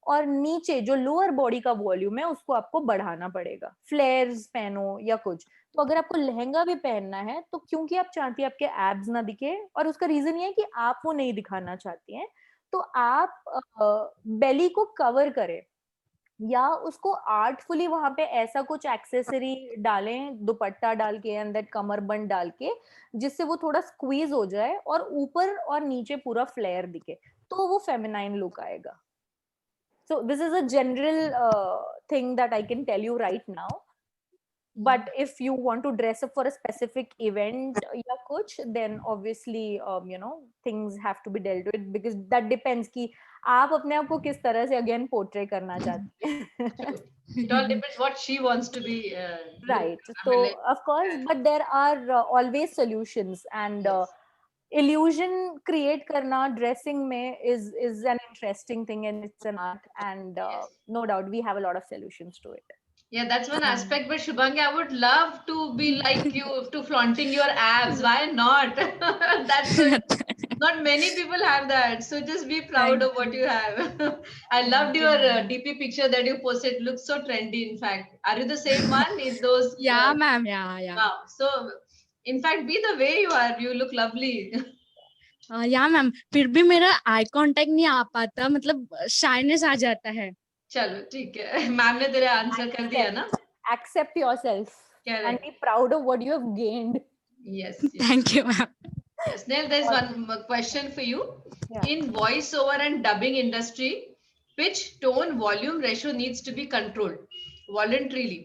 और नीचे जो लोअर बॉडी का वॉल्यूम है उसको आपको बढ़ाना पड़ेगा। फ्लेयर्स पहनो या कुछ। तो अगर आपको लहंगा भी पहनना है तो क्योंकि आप चाहती है आपके एब्स ना दिखे, और उसका रीजन ये है कि आप वो नहीं दिखाना चाहती हैं, तो आप बेली को कवर करें या उसको आर्टफुली वहां पे ऐसा कुछ एक्सेसरी डालें, दुपट्टा डाल के अंदर कमरबंद डाल के, जिससे वो थोड़ा स्क्वीज हो जाए और ऊपर और नीचे पूरा फ्लेयर दिखे, तो वो फेमिनाइन लुक आएगा। So this is a general thing that I can tell you right now. But if you want to dress up for a specific event या कुछ, then obviously things have to be dealt with, because that depends कि आप अपने आप को किस तरह से again portray करना चाहते हैं। It all depends what she wants to be. Right. I mean, So, like, of course, but there are always solutions, and yes. illusion create karna dressing mein is an interesting thing, and it's an art, and Yes. no doubt we have a lot of solutions to it. Yeah, that's one aspect. But Shubhangi, I would love to be like you, to flaunting your abs. Why not? That's so. Not many people have that. So just be proud Thank of what you. you have. I loved Thank you, your ma'am. DP picture that you posted. It looks so trendy. In fact, are you the same one? In those? Yeah, ma'am. Yeah. Wow. So, in fact, be the way you are. You look lovely. या ma'am फिर भी मेरा eye contact नहीं आ पाता मतलब shyness आ जाता है चलो ठीक है मैम ने तेरे आंसर कर दिया ना Accept yourself and correct be proud of what you have gained. Yes thank you ma'am yes Neil, there's one question for you. Yeah. In voiceover and dubbing industry, pitch, tone, volume ratio needs to be controlled voluntarily,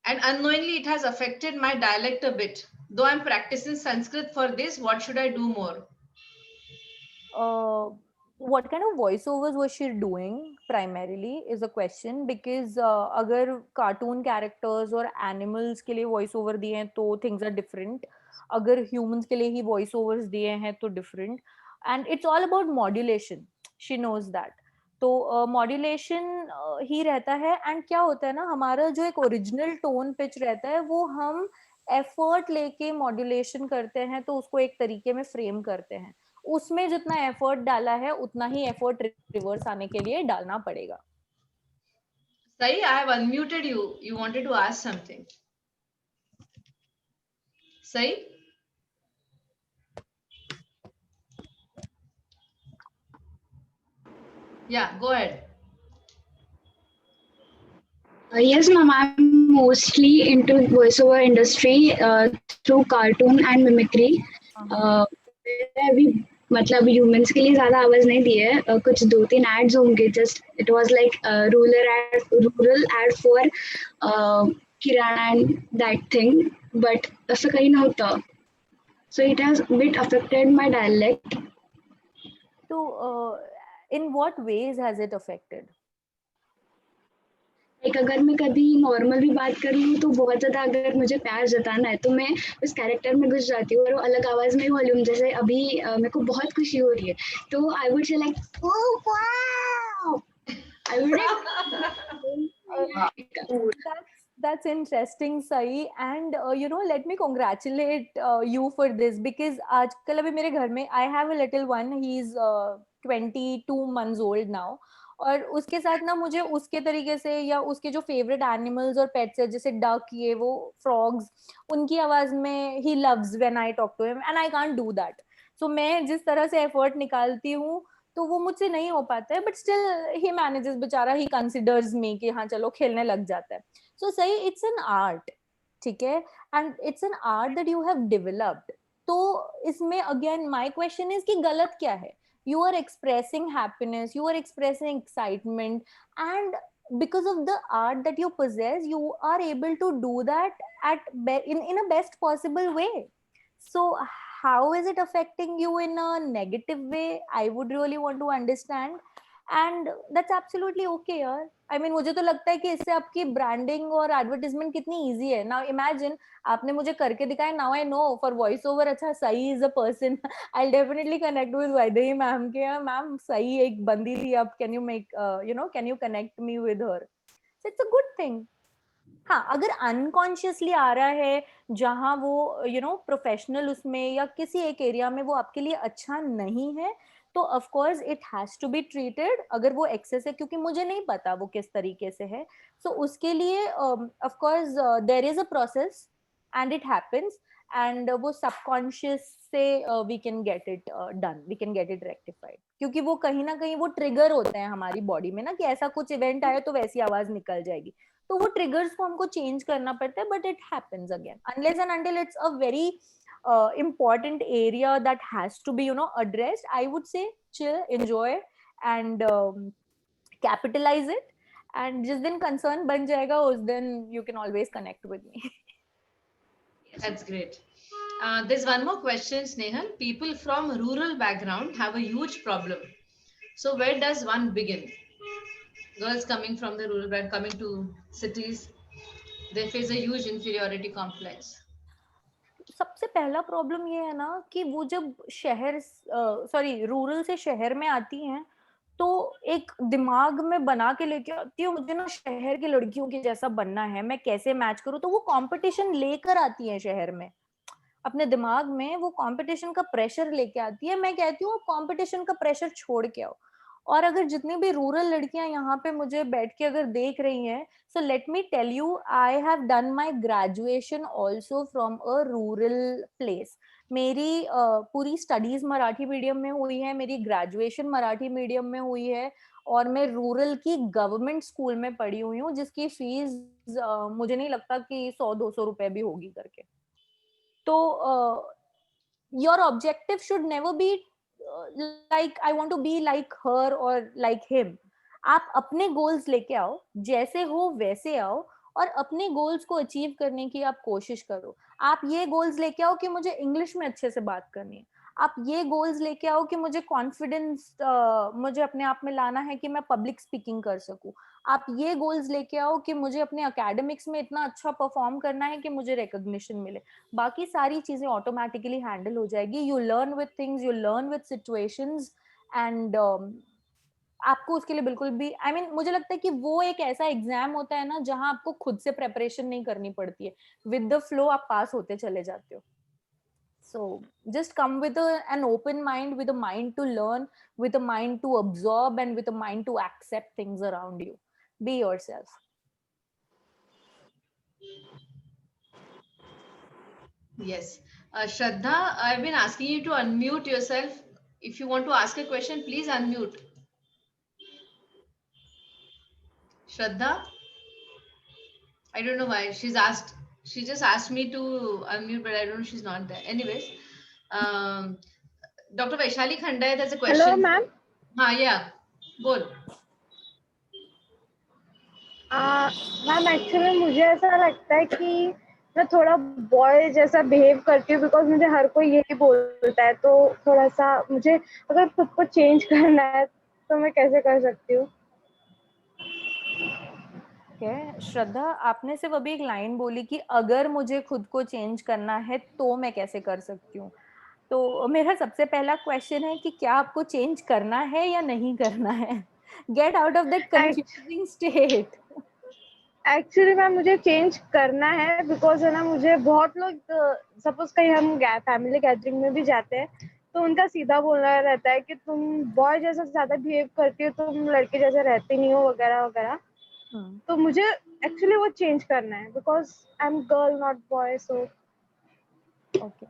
and unknowingly it has affected my dialect a bit. Though I'm practicing Sanskrit for this, what should I do more? uh, what kind of voiceovers was she doing primarily is a question, because अगर cartoon characters और animals के लिए voiceover दिए हैं तो things are different. अगर humans के लिए ही voiceovers दिए हैं तो different. And it's all about modulation. She knows that. तो मॉड्यूलेशन ही रहता है. एंड क्या होता है ना, हमारा जो एक ओरिजिनल टोन पिच रहता है वो हम एफर्ट लेके मॉड्यूलेशन करते हैं, तो उसको एक तरीके में फ्रेम करते हैं. उसमें जितना एफर्ट डाला है उतना ही एफर्ट रिवर्स आने के लिए डालना पड़ेगा. Sahi, I have unmuted you. You wanted to ask something. Sahi? Yeah, go ahead. Yes, ma'am. I'm mostly into voiceover industry through cartoon and mimicry. अभी मतलब ह्यूमंस के लिए ज्यादा आवाज नहीं दी है. कुछ 2-3 एड्स होंगे. Just it was like rural ad for kirana and that thing, but ऐसा कहीं ना होता. So it has a bit affected my dialect. So in what ways has it affected? Like अगर मैं कभी नॉर्मल भी बात कर रही हूँ तो बहुत ज्यादा अगर मुझे प्यार जताना है तो मैं उस कैरेक्टर में घुस जाती हूँ और वो अलग आवाज में वॉल्यूम. जैसे अभी मेरे को बहुत खुशी हो रही है तो I would say like I would. That's interesting, Sai. And let me congratulate you for this, because आजकल अभी मेरे घर में I have a little one. He's 22 months old now. और उसके साथ ना मुझे उसके तरीके से या उसके जो फेवरेट एनिमल्स और पेट्स है जैसे डक, ये वो फ्रॉग्स, उनकी आवाज में ही loves when I talk to him, and I can't do that. So मैं जिस तरह से एफर्ट निकालती हूँ तो वो मुझसे नहीं हो पाता है, बट स्टिल ही मैनेजेस, बेचारा, ही कंसिडर्स मी कि हाँ चलो खेलने लग जाता है. सो सही, इट्स एन आर्ट, ठीक है, and it's an art that you have developed. तो इसमें अगेन माय क्वेश्चन इज कि गलत क्या है? You are expressing happiness, you are expressing excitement, and because of the art that you possess, you are able to do that in a best possible way. So how is it affecting you in a negative way? I would really want to understand. And that's absolutely okay यार. I mean, मुझे तो लगता है कि इससे आपकी branding और advertisement कितनी इजी है. नाउ इमेजिन आपने मुझे करके दिखाया. Now I know for voice over, अच्छा सही is a person. I will definitely connect with Vaidehi ma'am के. मैम सही एक बंदी थी, अब can you make can you connect me with her? It's a good thing. हाँ, अगर अनकॉन्शियसली आ रहा है जहाँ वो प्रोफेशनल उसमें या किसी एक एरिया में वो आपके लिए अच्छा नहीं है, तो of course it has to be treated. अगर वो एक्सेस है, क्योंकि मुझे नहीं पता वो किस तरीके से है, सो उसके लिए of course there is a process and it happens, and वो सबकॉन्शियस से we can get it done, we can get it rectified, क्योंकि वो कहीं ना कहीं वो ट्रिगर होते हैं हमारी बॉडी में ना, कि ऐसा कुछ इवेंट आया तो वैसी आवाज निकल जाएगी. तो वो ट्रिगर्स को हमको चेंज करना पड़ता है, but it happens again unless and until it's a very important area that has to be addressed. I would say chill, enjoy, and capitalize it. And जिस दिन concern बन जाएगा उस दिन you can always connect with me. That's great. There's one more question, Snehal. People from rural background have a huge problem. So where does one begin? girls coming from the rural belt coming to cities, they face a huge inferiority complex. सबसे पहला problem ये है ना कि वो जब शहर sorry rural से शहर में आती हैं तो एक दिमाग में बना के लेके आती है मुझे ना शहर की लड़कियों के जैसा बनना है, मैं कैसे मैच करूं, तो वो कंपटीशन लेकर आती है शहर में, अपने दिमाग में वो कंपटीशन का प्रेशर लेके आती है। मैं कहती हूँ कंपटीशन का प्रेशर छोड़ के आओ। और अगर जितनी भी रूरल लड़कियां यहाँ पे मुझे बैठ के अगर देख रही हैं, so let me tell you, I have done my graduation also from a rural place. मेरी पूरी स्टडीज मराठी मीडियम में हुई है, मेरी ग्रेजुएशन मराठी मीडियम में हुई है, और मैं रूरल की गवर्नमेंट स्कूल में पढ़ी हुई हूँ जिसकी फीस मुझे नहीं लगता कि 100-200 रुपए भी होगी करके। तो your objective should never be like I want to be like her or like him. आप अपने गोल्स लेके आओ, जैसे हो वैसे आओ, और अपने गोल्स को अचीव करने की आप कोशिश करो। आप ये गोल्स लेके आओ कि मुझे इंग्लिश में अच्छे से बात करनी है, आप ये गोल्स लेके आओ कि मुझे कॉन्फिडेंस मुझे अपने आप में लाना है कि मैं पब्लिक स्पीकिंग कर सकूं, आप ये गोल्स लेके आओ कि मुझे अपने एकेडमिक्स में इतना अच्छा परफॉर्म करना है कि मुझे रिकॉग्निशन मिले। बाकी सारी चीजें ऑटोमेटिकली हैंडल हो जाएगी। You learn with things, you learn with situations, and आपको उसके लिए बिल्कुल भी मुझे लगता है कि वो एक ऐसा एग्जाम होता है ना जहां आपको खुद से प्रेपरेशन नहीं करनी पड़ती है, विद द फ्लो आप पास होते चले जाते हो। So just come with an open mind, with a mind to learn, with a mind to absorb, and with a mind to accept things around you. Be yourself. Yes. Shraddha, I've been asking you to unmute yourself. If you want to ask a question, please unmute. Shraddha? I don't know why. She just asked me to unmute, but I don't know, she's not there. Anyways, Dr. Vaishali Khandai, there's a question. Hello, ma'am. Yeah. Bol. Ma'am actually मुझे ऐसा लगता है कि मैं थोड़ा boy जैसा behave करती हूँ बिकॉज मुझे हर कोई यही बोलता है, तो थोड़ा सा मुझे अगर खुद को चेंज करना है तो मैं कैसे कर सकती हूँ? श्रद्धा, आपने सिर्फ अभी एक लाइन बोली कि अगर मुझे खुद को चेंज करना है तो मैं कैसे कर सकती हूँ। तो मेरा सबसे पहला क्वेश्चन है कि क्या आपको चेंज करना है या नहीं करना है? Get out of that confusing state. Actually ma'am मुझे चेंज करना है बिकॉज है ना, मुझे बहुत लोग सपोज कहीं हम फैमिली गैदरिंग में भी जाते हैं तो उनका सीधा बोलना रहता है कि तुम बॉय जैसा ज्यादा बिहेव करती हो, तुम लड़के जैसे रहती नहीं हो वगैरह वगैरह। तो मुझे एक्चुअली वो चेंज करना है because I am girl not boy. So okay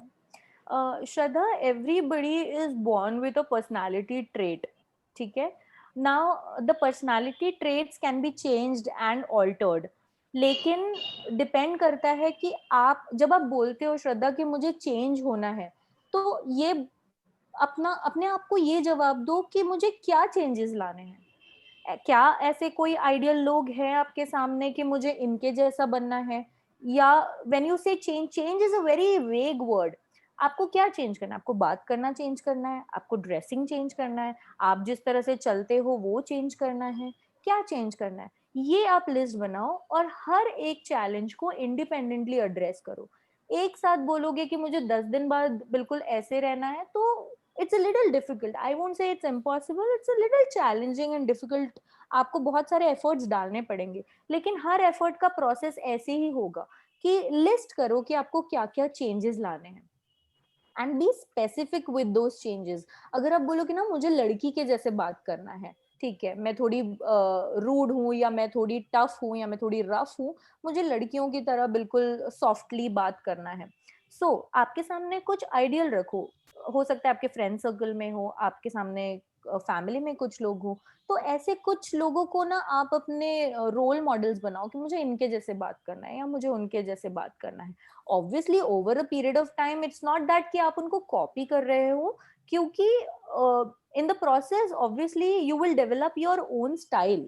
Shraddha, everybody is born with a personality trait. ठीक है, now the personality traits can be changed and altered, लेकिन डिपेंड करता है कि आप जब आप बोलते हो श्रद्धा कि मुझे चेंज होना है, तो ये अपने आप को ये जवाब दो कि मुझे क्या चेंजेस लाने हैं। क्या ऐसे कोई आइडियल लोग हैं आपके सामने कि मुझे इनके जैसा बनना है, या व्हेन यू से change, change is a very vague word. आपको क्या चेंज करना है? आपको बात करना चेंज करना है, आपको ड्रेसिंग चेंज करना है, आप जिस तरह से चलते हो वो चेंज करना है, क्या चेंज करना है? ये आप लिस्ट बनाओ और हर एक चैलेंज को इंडिपेंडेंटली एड्रेस करो। एक साथ बोलोगे कि मुझे 10 दिन बाद बिल्कुल ऐसे रहना है, तो it's a little difficult. I won't say it's impossible. It's a little challenging and difficult. आपको बहुत सारे एफर्ट्स डालने पड़ेंगे, लेकिन हर एफर्ट का प्रोसेस ऐसे ही होगा कि लिस्ट करो कि आपको क्या क्या चेंजेस लाने हैं and be specific with those changes. अगर आप बोलो कि ना मुझे लड़की के जैसे बात करना है, ठीक है, मैं थोड़ी रूड हूँ या मैं थोड़ी टफ हूँ या मैं थोड़ी रफ हूँ, मुझे लड़कियों की तरह बिल्कुल सॉफ्टली बात करना है। सो आपके सामने कुछ आइडियल रखो, हो सकता है आपके फ्रेंड सर्कल में हो, आपके सामने फैमिली में कुछ लोग हो, तो ऐसे कुछ लोगों को ना आप अपने रोल मॉडल्स बनाओ कि मुझे इनके जैसे बात करना है या मुझे उनके जैसे बात करना है। Obviously over a period of time it's not that कि आप उनको कॉपी कर रहे हो, क्योंकि in the process obviously you will develop your own style,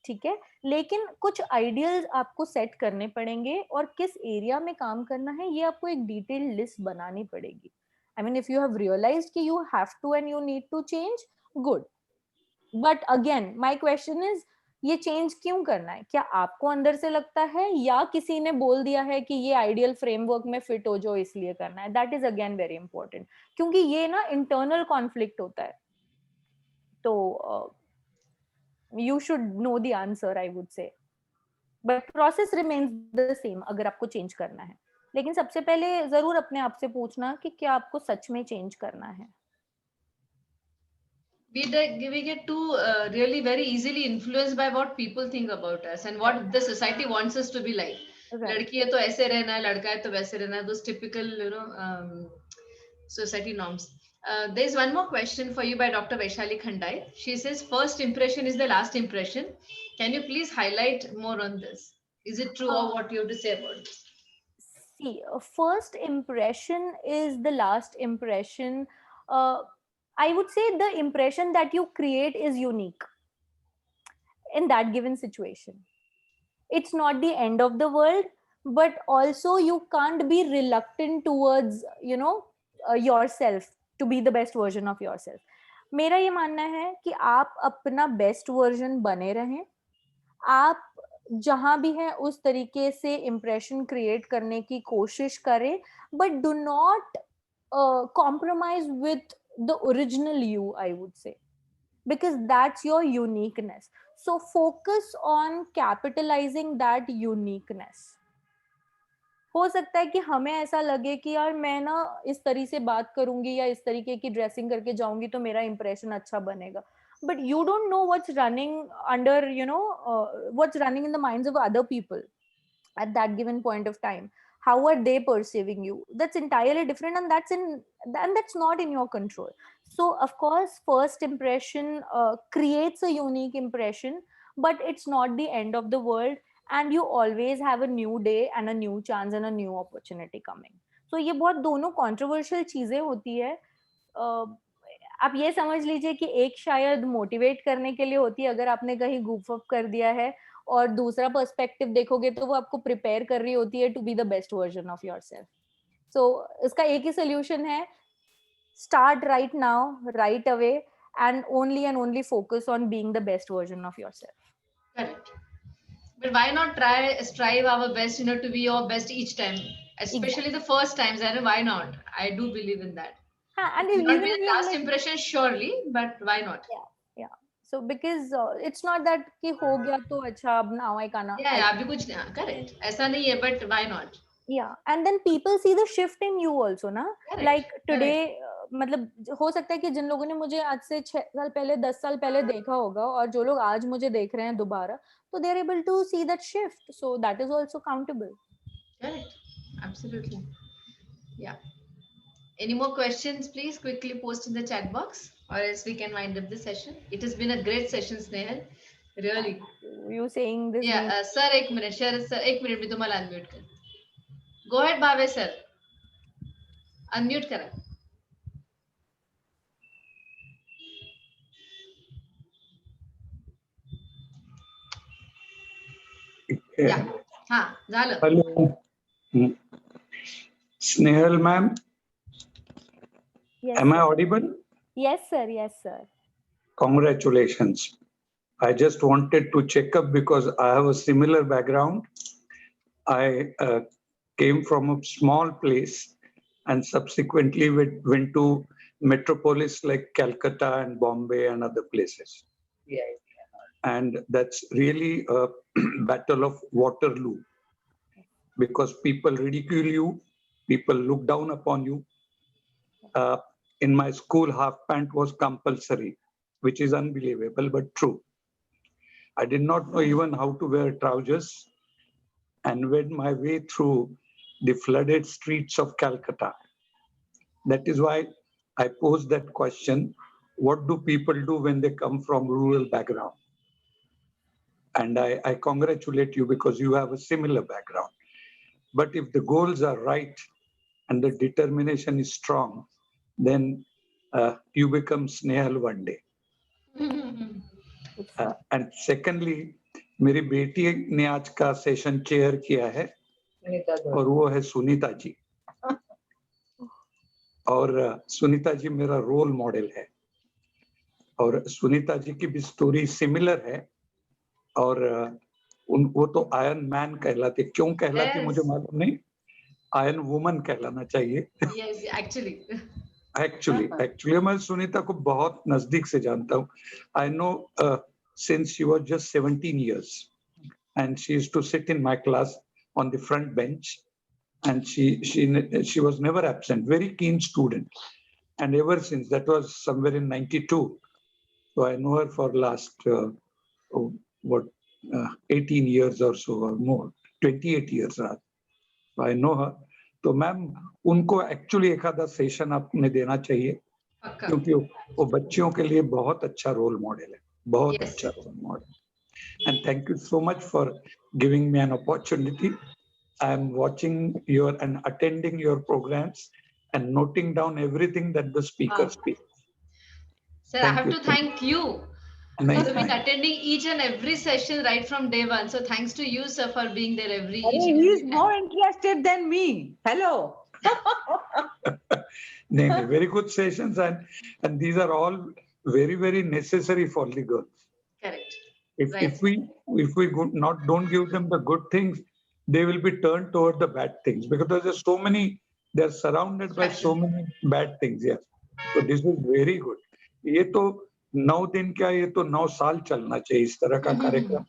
ठीक है, लेकिन कुछ आइडियल्स आपको सेट करने पड़ेंगे और किस एरिया में काम करना है ये आपको एक डिटेल्ड लिस्ट बनानी पड़ेगी। I mean, if you have realized कि you have to and you need to change, good. But again, my question is, ये चेंज क्यों करना है? क्या आपको अंदर से लगता है या किसी ने बोल दिया है कि ये आइडियल फ्रेमवर्क में फिट हो जो इसलिए करना है? That is again very important, क्योंकि ये ना इंटरनल कॉन्फ्लिक्ट होता है. तो you should know the answer, I would say. But process remains the same अगर आपको चेंज करना है. लेकिन सबसे पहले जरूर अपने आप से पूछना कि क्या आपको सच में चेंज करना है. We get too really very easily influenced by what people think about us and what the society wants us to be like. Right. लड़की है तो ऐसे रहना है, लड़का है तो वैसे रहना है, those typical society norms. There is one more question for you by Dr. Vaishali Khandai. She says, first impression is the last impression. Can you please highlight more on this? Is it true or what you have to say about this? See, first impression is the last impression. I would say the impression that you create is unique in that given situation. It's not the end of the world, but also you can't be reluctant towards, yourself to be the best version of yourself. मेरा ये मानना है कि आप अपना best version बने रहें. आप जहां भी हैं उस तरीके से इम्प्रेशन क्रिएट करने की कोशिश करें, but do not compromise with the original you, I would say, because that's your uniqueness. So focus on capitalizing that uniqueness. हो सकता है कि हमें ऐसा लगे कि यार मैं ना इस तरीके से बात करूंगी या इस तरीके की ड्रेसिंग करके जाऊंगी तो मेरा इंप्रेशन अच्छा बनेगा, but you don't know what's running under, what's running in the minds of other people at that given point of time. How are they perceiving you? That's entirely different, and that's not in your control. So of course first impression creates a unique impression, but it's not the end of the world, and you always have a new day and a new chance and a new opportunity coming. So ये बहुत दोनों controversial चीजें होती है. आप ये समझ लीजिए कि एक शायद मोटिवेट करने के लिए होती है अगर आपने कहीं goof up कर दिया है, और दूसरा पर्सपेक्टिव देखोगे तो वो आपको प्रिपेयर कर रही होती है to be the best version of yourself. So इसका एक ही सोल्यूशन है, start right now, right away, and only focus on being the best version of yourself. Correct. But why not strive our best, to be your best each time, especially the first times. Why not? I do believe in that. And It will even be if the you're last like, impression, surely, but why not? yeah. So because it's not that कि हो गया तो अच्छा अब now I can't. Yeah, अभी कुछ correct. ऐसा नहीं है, but why not? Yeah, and then people see the shift in you also, na? Correct. Like today, मतलब हो सकता है कि जिन लोगों ने मुझे आज से 6 साल पहले 10 साल पहले देखा होगा और जो लोग आज मुझे देख रहे हैं दोबारा, तो they are able to see that shift, so that is also countable. Correct. Absolutely. Yeah. Any more questions, please quickly post in the chat box, or else we can wind up the session. It has been a great session, Snehal. Really. You saying this? Yeah, sir, एक minute. Sir, एक minute में तुम्हाला unmute कर. Go ahead, Bhave sir. Unmute करा. Yeah. हाँ, झालं. Hello. Snehal ma'am. Yes. Am I audible? Yes, sir. Yes, sir. Congratulations. I just wanted to check up because I have a similar background. I came from a small place and subsequently went to metropolis like Calcutta and Bombay and other places. Yeah. And that's really a battle of Waterloo, because people ridicule you, people look down upon you. In my school, half pant was compulsory, which is unbelievable, but true. I did not know even how to wear trousers, and went my way through the flooded streets of Calcutta. That is why I posed that question: what do people do when they come from rural background? And I congratulate you because you have a similar background. But if the goals are right and the determination is strong, then you become Snehal one day. And secondly, मेरी बेटी ने आज का session chair किया है और वो है सुनीता जी. और सुनीता जी मेरा रोल मॉडल है, और सुनीता जी की भी स्टोरी सिमिलर है. और वो तो आयरन मैन कहलाती, क्यों कहलाती Yes. मुझे मालूम नहीं, आयरन वुमन कहलाना चाहिए। Yes, actually. एक्चुअली मैं सुनीता को बहुत नजदीक से जानता हूँ। I know since she was just 17 years and she used to sit in my class on the front bench, and she was never absent, very keen student, and ever since, that was somewhere in 92, so I know her for last 18 years or so, or more, 28 years rather, so I know her. तो ma'am उनको actually एक आधा session आपने देना चाहिए, पक्का. क्योंकि वो बच्चियों के लिए बहुत अच्छा रोल मॉडल है, बहुत Yes. अच्छा role model. And thank you so much for giving me an opportunity. I am watching your and attending your programs and noting down everything that the speaker speaks. Sir, I Thank have you. to thank you. नहीं, You have been नहीं। attending each and every session right from day one. So thanks to you, sir, for being there each He and is every time. more interested than me. Hello. नहीं, very good sessions, and these are all very, very necessary for the girls. Correct. If Right. if we don't give them the good things, they will be turned toward the bad things, because there's so many, they're surrounded by so many bad things. Yes, so this is very good. ये तो 9 दिन क्या, ये तो 9 साल चलना चाहिए इस तरह का कार्यक्रम,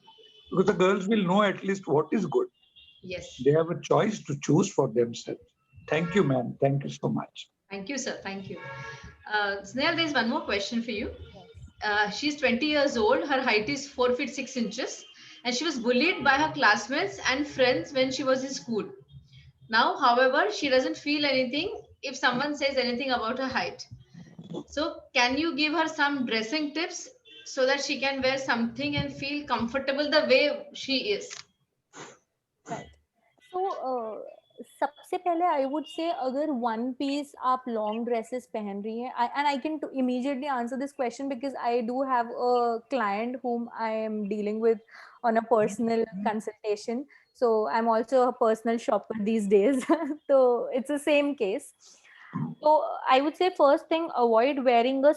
because the girls will know at least what is good. Yes. They have a choice to choose for themselves. Thank you, ma'am. Thank you so much. Thank you, sir. Thank you. Snehal, there's one more question for you. She's 20 years old. Her height is 4 feet 6 inches, and she was bullied by her classmates and friends when she was in school. Now, however, she doesn't feel anything if someone says anything about her height. So, can you give her some dressing tips so that she can wear something and feel comfortable the way she is? Right. So सबसे पहले I would say अगर one piece आप long dresses पहन रही हैं, and I can immediately answer this question because I do have a client whom I am dealing with on a personal consultation, so I'm also a personal shopper these days. So it's the same case. So I would say first thing, avoid wearing a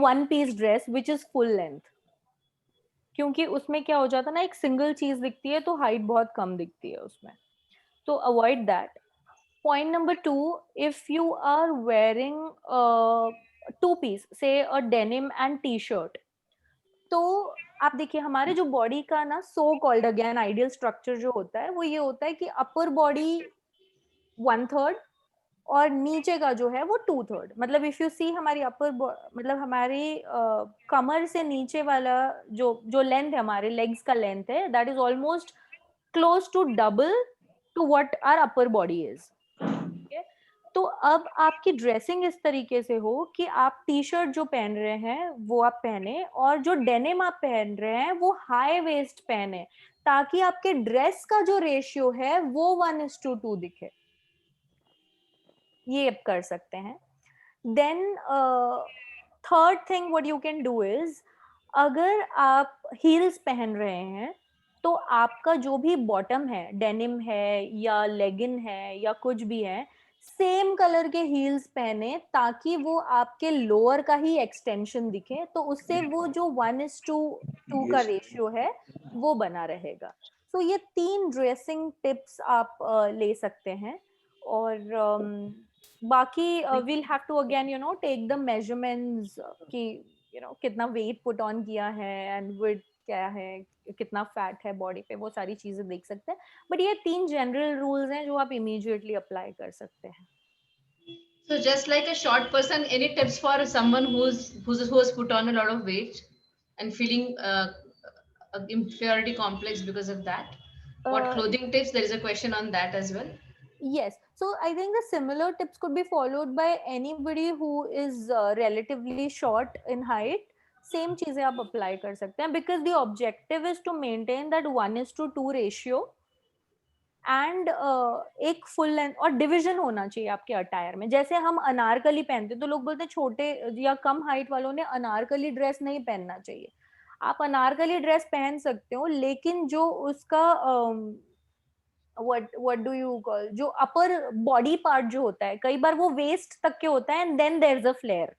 one piece dress which is full length, क्योंकि उसमें क्या हो जाता है ना, एक single चीज दिखती है तो हाइट बहुत कम दिखती है उसमें, तो avoid that. Point number 2, if you are wearing two piece, say a denim and T shirt, तो आप देखिए हमारे जो बॉडी का ना so called again ideal structure जो होता है वो ये होता है कि अपर बॉडी 1/3 और नीचे का जो है वो 2/3. मतलब इफ यू सी हमारी मतलब हमारी कमर से नीचे वाला जो लेंथ है, हमारे लेग्स का लेंथ है, that is almost close to double to what our upper body is. तो अब आपकी ड्रेसिंग इस तरीके से हो कि आप टी शर्ट जो पहन रहे हैं वो आप पहने, और जो डेनिम आप पहन रहे हैं वो हाई वेस्ट पहने, ताकि आपके ड्रेस का जो रेशियो है वो 1:2 दिखे. ये आप कर सकते हैं. Then third thing what you can do is, अगर आप हील्स पहन रहे हैं तो आपका जो भी बॉटम है, डेनिम है या लेगिन है या कुछ भी है, सेम कलर के हील्स पहने ताकि वो आपके लोअर का ही एक्सटेंशन दिखे, तो उससे वो जो 1:2 का रेशियो है वो बना रहेगा. सो ये 3 ड्रेसिंग टिप्स आप ले सकते हैं. और बाकी we'll have to again take the measurements कि कितना वेट पुट ऑन किया है एंड विड्थ क्या है, कितना फैट है बॉडी पे, वो सारी चीजें देख सकते हैं. बट ये 3 जनरल रूल्स हैं जो आप इमीडिएटली अप्लाई कर सकते हैं. So just like a short person, any tips for someone who's put on a lot of weight and feeling inferiority complex because of that? What clothing tips? There is a question on that as well. Yes, so I think the similar tips could be followed by anybody who is relatively short in height. Same चीजें आप apply कर सकते हैं, because the objective is to maintain that 1:2 ratio and एक full length और division होना चाहिए आपके अटायर में. जैसे हम अनारकली पहनते हैं तो लोग बोलते हैं छोटे या कम हाइट वालों ने अनारकली ड्रेस नहीं पहनना चाहिए. आप अनारकली ड्रेस पहन सकते हो, लेकिन जो उसका what do you call, जो अपर बॉडी पार्ट जो होता है, कई बार वो वेस्ट तक के होता है and then there is a flare,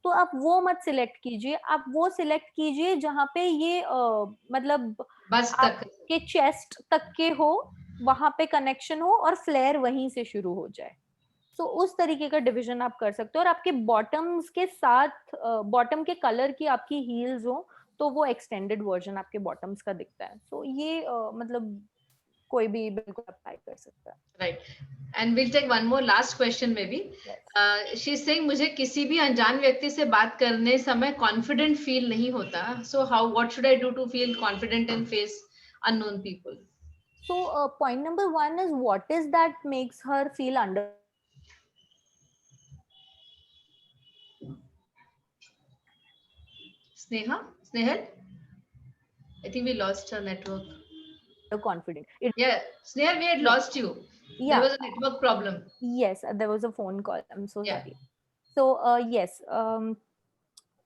तो आप वो मत सिलेक्ट कीजिए, आप वो सिलेक्ट कीजिए जहाँ पे ये मतलब बस तक आपके चेस्ट तक के हो, वहां पे कनेक्शन हो और फ्लेयर वहीं से शुरू हो जाए। तो उस तरीके का डिवीजन आप कर सकते हो। और आपके बॉटम्स के साथ बॉटम के कलर की आपकी हील्स हो तो वो एक्सटेंडेड वर्जन आपके बॉटम्स का दिखता है। तो ये मतलब कोई भी बिल्कुल अप्लाई कर सकता है। Right, and will take one more last question maybe. She is saying मुझे किसी भी अनजान व्यक्ति से बात करने समय कॉन्फिडेंट फील नहीं होता, so how what should I do to feel confident in face unknown people? So point number 1 is what is that makes her feel under. Snehal, I think we lost her network. Confident. Yeah, Snehal, we had lost you. Yeah. There was a network problem. Yes, there was a phone call. I'm so Yeah. sorry. So yes,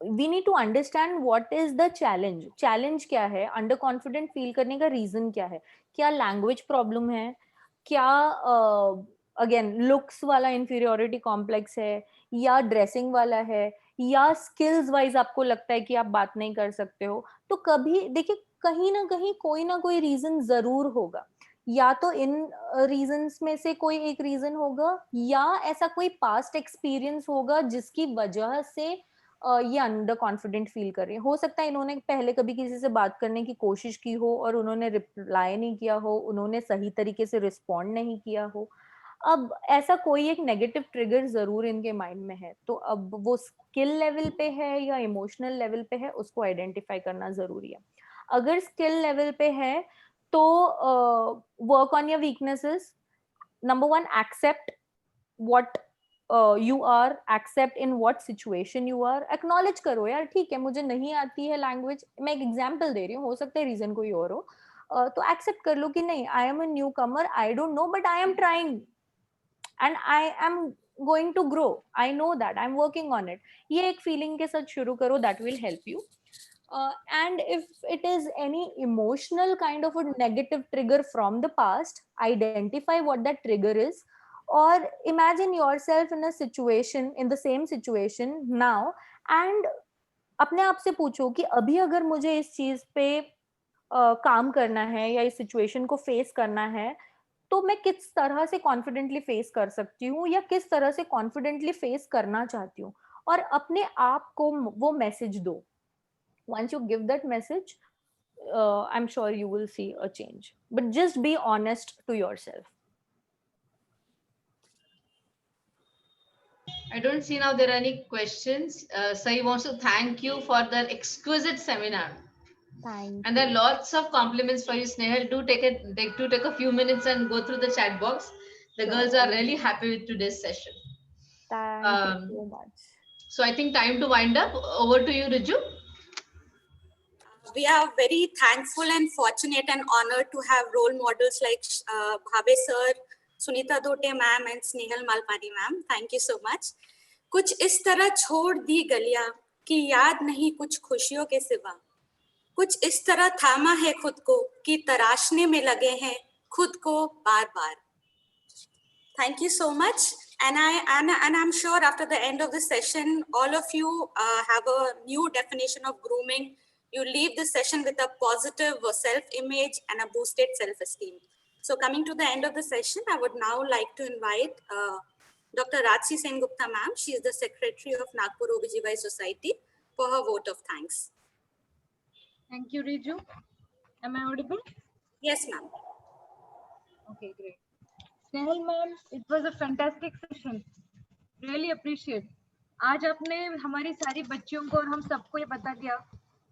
we need to understand what is the challenge. Challenge क्या है? Under confident feel करने का reason क्या है? क्या language problem है? क्या again looks वाला inferiority complex है? या dressing वाला है? या skills wise आपको लगता है कि आप बात नहीं कर सकते हो? तो कभी देखिए कहीं ना कोई reason जरूर होगा। या तो इन रीजंस में से कोई एक रीजन होगा, या ऐसा कोई पास्ट एक्सपीरियंस होगा जिसकी वजह से ये अंडर कॉन्फिडेंट फील कर रही है। हो सकता है इन्होंने पहले कभी किसी से बात करने की कोशिश की हो और उन्होंने रिप्लाई नहीं किया हो, उन्होंने सही तरीके से रिस्पॉन्ड नहीं किया हो। अब ऐसा कोई एक नेगेटिव ट्रिगर जरूर इनके माइंड में है। तो अब वो स्किल लेवल पे है या इमोशनल लेवल पे है, उसको आइडेंटिफाई करना जरूरी है। अगर स्किल लेवल पे है तो work on your weaknesses. Number 1, accept what you are, accept in what situation you are. Acknowledge करो यार, ठीक है मुझे नहीं आती है लैंग्वेज, मैं एक एग्जांपल दे रही हूँ, हो सकता है रीजन कोई और हो, तो एक्सेप्ट कर लो कि नहीं, I am a new Qamar, I don't know but I am trying and I am going to grow. I know that I'm working on it. ये एक फीलिंग के साथ शुरू करो, that will help you. And if it is any emotional kind of a negative trigger from the past, identify what that trigger is, or imagine yourself in a situation, in the same situation now, and अपने आप से पूछो कि अभी अगर मुझे इस चीज पे काम करना है या इस सिचुएशन को फेस करना है तो मैं किस तरह से कॉन्फिडेंटली फेस कर सकती हूँ या किस तरह से कॉन्फिडेंटली फेस करना चाहती हूँ, और अपने आप को वो मैसेज दो। Once you give that message, I'm sure you will see a change. But just be honest to yourself. I don't see now there are any questions. Sai wants to thank you for the exquisite seminar. Thank and there are lots of compliments for you, Snehal. Do take a few minutes and go through the chat box. The girls are really happy with today's session. Thank you so much. So I think time to wind up. Over to you, Riju. We are very thankful and fortunate and honored to have role models like Bhave sir, Sunita Dhote ma'am and Snehal Malpani ma'am. Thank you so much. कुछ इस तरह छोड़ दी गलियां कि याद नहीं कुछ खुशियों के सिवा, कुछ इस तरह थामा है खुद को कि तराशने में लगे हैं खुद को बार बार. Thank you so much. And I'm sure after the end of the session, all of you have a new definition of grooming. You leave the session with a positive self-image and a boosted self-esteem. So coming to the end of the session, I would now like to invite Dr. Rajsi Sengupta ma'am. She is the secretary of Nagpur OBGY Society, for her vote of thanks. Thank you, Riju. Am I audible? Yes, ma'am. Okay, great. Snehal ma'am, it was a fantastic session. Really appreciate. आज आपने हमारी सारी बच्चियों को और हम सबको ये बता दिया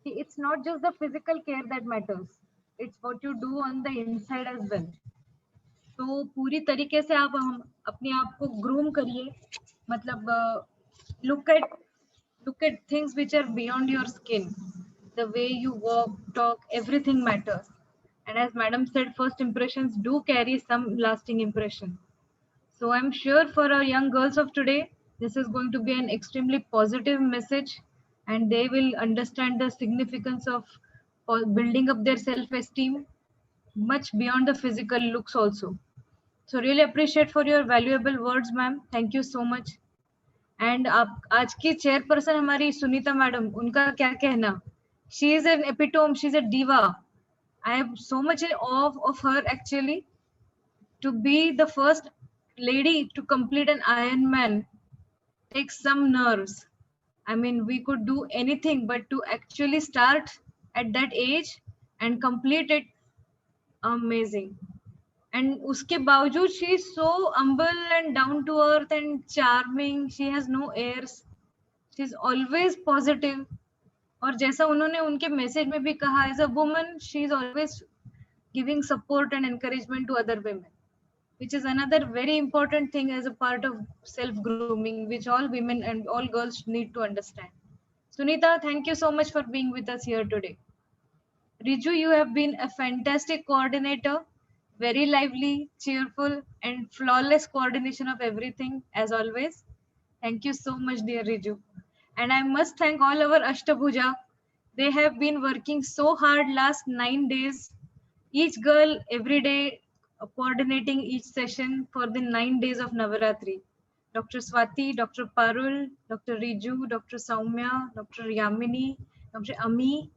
कि it's not just the physical care that matters. It's what you do on the inside as well. तो पूरी तरीके से आप हम अपने आप को groom करिए, मतलब look at things which are beyond your skin. The way you walk, talk, everything matters. And as madam said, first impressions do carry some lasting impression. So I'm sure for our young girls of today, this is going to be an extremely positive message, and they will understand the significance of building up their self-esteem much beyond the physical looks also. So really appreciate for your valuable words, ma'am. Thank you so much. And आप आज की chairperson हमारी Sunita madam, उनका क्या कहना, she is an epitome, she is a diva. I am so much in of of her actually. To be the first lady to complete an Ironman takes some nerves. I mean, we could do anything, but to actually start at that age and complete it, amazing. And uske बावजूद she is so humble and down to earth and charming. She has no airs. She is always positive. और जैसा उन्होंने उनके message में भी कहा, as a woman, she is always giving support and encouragement to other women, which is another very important thing as a part of self grooming, which all women and all girls need to understand. Sunita, thank you so much for being with us here today. Riju, you have been a fantastic coordinator, very lively, cheerful, and flawless coordination of everything as always. Thank you so much, dear Riju. And I must thank all our Ashtabhuja. They have been working so hard last 9 days. Each girl every day coordinating each session for the 9 days of Navaratri. Dr. Swati, Dr. Parul, Dr. Riju, Dr. Saumya, Dr. Yamini, Dr. Ami,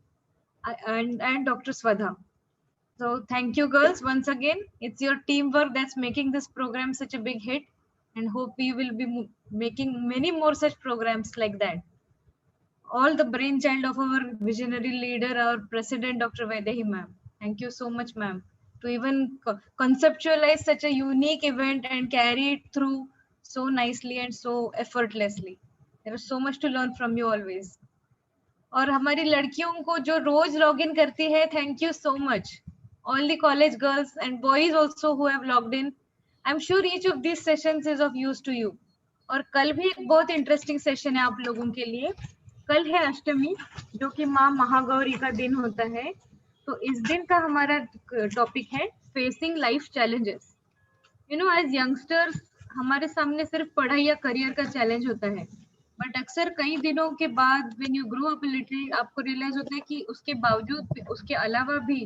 and Dr. Swadha. So thank you girls once again. It's your teamwork that's making this program such a big hit, and hope we will be making many more such programs like that. All the brainchild of our visionary leader, our president, Dr. Vaidehi ma'am. Thank you so much, ma'am, to even conceptualize such a unique event and carry it through so nicely and so effortlessly. There was so much to learn from you always. और हमारी लड़कियों को जो रोज log in करती है, thank you so much. All the college girls and boys also who have logged in. I'm sure each of these sessions is of use to you. और कल भी एक बहुत इंटरेस्टिंग सेशन है आप लोगों के लिए. कल है अष्टमी, जो कि माँ महागौरी का दिन होता है. तो इस दिन का हमारा टॉपिक है facing life challenges. You know, as youngsters हमारे सामने सिर्फ पढ़ाई या करियर का चैलेंज होता है, बट अक्सर कई दिनों के बाद when you grow up little आपको रियलाइज होता है कि उसके बावजूद, उसके अलावा भी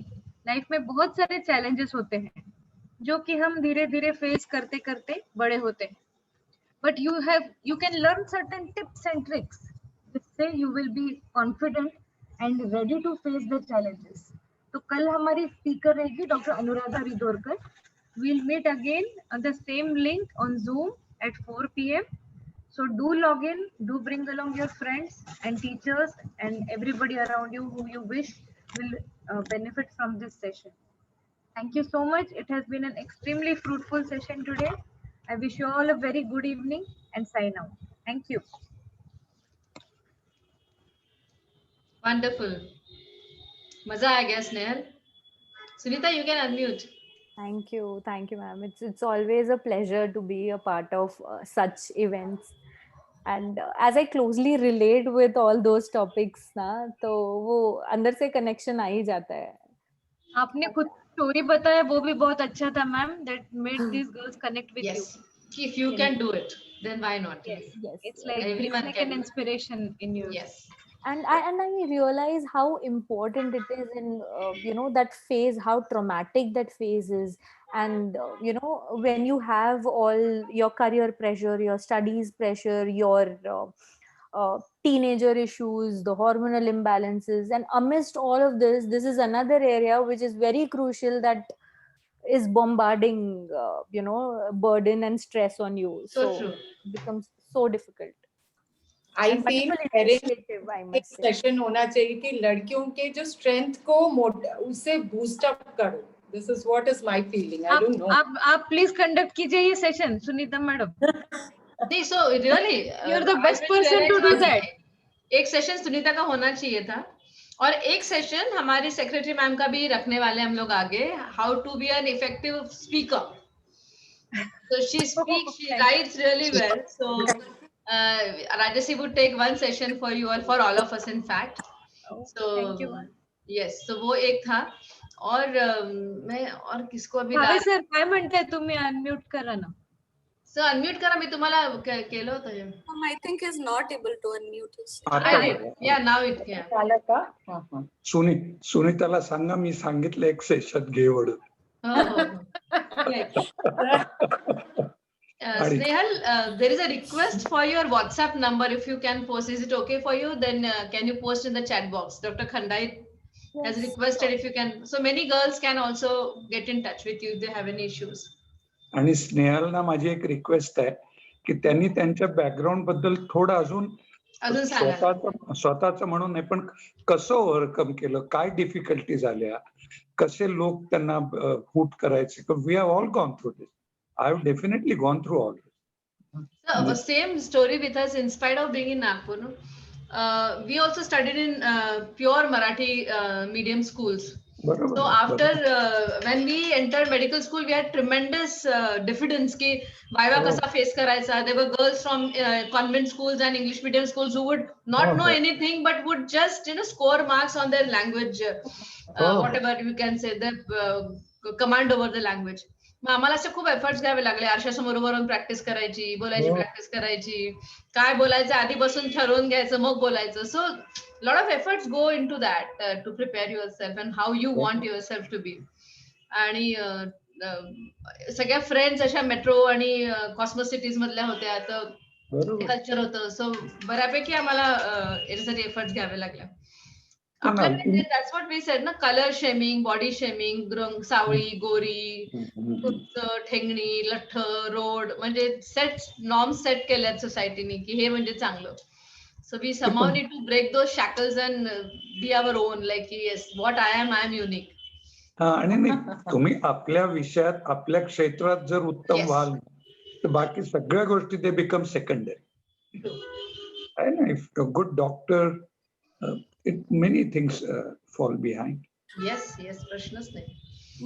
लाइफ में बहुत सारे चैलेंजेस होते हैं जो कि हम धीरे धीरे फेस करते करते बड़े होते हैं. But you can learn certain tips and tricks which say you will be confident and ready to face the challenges. तो कल हमारी स्पीकर रहेगी doctor Anuradha Ridhorkar. We'll meet again on the same link on Zoom at 4 p.m. So do log in, do bring along your friends and teachers and everybody around you who you wish will benefit from this session. Thank you so much. It has been an extremely fruitful session today. I wish you all a very good evening and sign out. Thank you. Wonderful. Maza aa gaya, Snehal. Sunita, you can unmute. Thank you, ma'am. It's always a pleasure to be a part of such events. And as I closely relate with all those topics ना, तो वो अंदर से connection आ ही जाता है. आपने खुद story बताया वो भी बहुत अच्छा था ma'am. That made these girls connect with you. If you can do it, then why not? Yes. It's Everyone like can an do it. inspiration in you. Yes. And I realize how important it is in that phase, how traumatic that phase is. And when you have all your career pressure, your studies pressure, your teenager issues, the hormonal imbalances, and amidst all of this, this is another area which is very crucial, that is bombarding burden and stress on you. So true. It becomes so difficult. I feel एक session होना चाहिए कि लड़कियों के जो strength को उससे boost up करो. This is what is my feeling. I don't know. आप प्लीज कंडक्ट कीजिए ये सेशन, सुनीता मैडम. नहीं, so really you're the best person to do that. एक सेशन सुनीता का होना चाहिए था, और एक सेशन हमारी सेक्रेटरी मैम का भी रखने वाले हम लोग आगे, how to be an effective speaker. So she speaks, she writes really well. So Rajasi would take one session for you all, for all of us in fact. So thank you. Yes, so वो एक था. और मैं और किसको अभी sir काय म्हणताय तुम्ही? अनम्यूट करा ना. So unmute करा, मी तुम्हाला केलं होतं. I think he's not able to unmute his. Yeah, now it can. झालं का? सुनीताला सांगा मी सांगितलं एक सेशन घे वडून. Snehal, there is a request for your WhatsApp number. If you can post, is it okay for you? Then can you post in the chat box? Dr. Khandai has requested if you can. So many girls can also get in touch with you if they have any issues. आणि स्नेहलना माझी एक request आहे की त्यांनी त्यांच्या background बद्दल थोडं अजून स्वतःच म्हणून नाही, पण कसं ओव्हरकम केलं, काय डिफिकल्टीज आल्या, कसे लोक त्यांना हूट करायचे. We have all gone through this. I have definitely gone through all this. So, same story with us. In spite of being in Nagpur, we also studied in pure Marathi medium schools. So after when we entered medical school, we had tremendous diffidence ki viva kasa face karaycha. There were girls from convent schools and English medium schools who would not know anything but would just score marks on their language, whatever you can say, the command over the language. मग आम्हाला असे खूप efforts घ्यावे लागले. आरशासमोर उभं राहून practice करायची, बोलायची practice करायची, काय बोलायचं आधी बसून ठरवून घ्यायचं, मग बोलायचं. So lot of efforts go into that to prepare yourself and how you want yourself to be. आणि सगळ्या फ्रेंड्स अशा मेट्रो आणि कॉस्मोस सिटीज मधल्या होत्या, तर कल्चर होतं. सो बऱ्यापैकी आम्हाला याच्यासाठी एफर्ट्स घ्यावे लागले. That's what we said, ना, कलर शेमिंग, बॉडी शेमिंग, सावळी, गोरी, ठेंगणी, लठ्ठ, रोड, म्हणजे नॉर्म सेट केल्यात सोसायटीनी की हे म्हणजे चांगलं. So we somehow need to break those shackles and be our own, like yes, what I am unique. आणि नाही, तुम्ही आपल्या विषयात आपल्या क्षेत्रात जर उत्तम व्हाल तर बाकी सगळ्या गोष्टी ते become secondary. If a good doctor, many things fall behind. Yes, प्रश्नच नाही.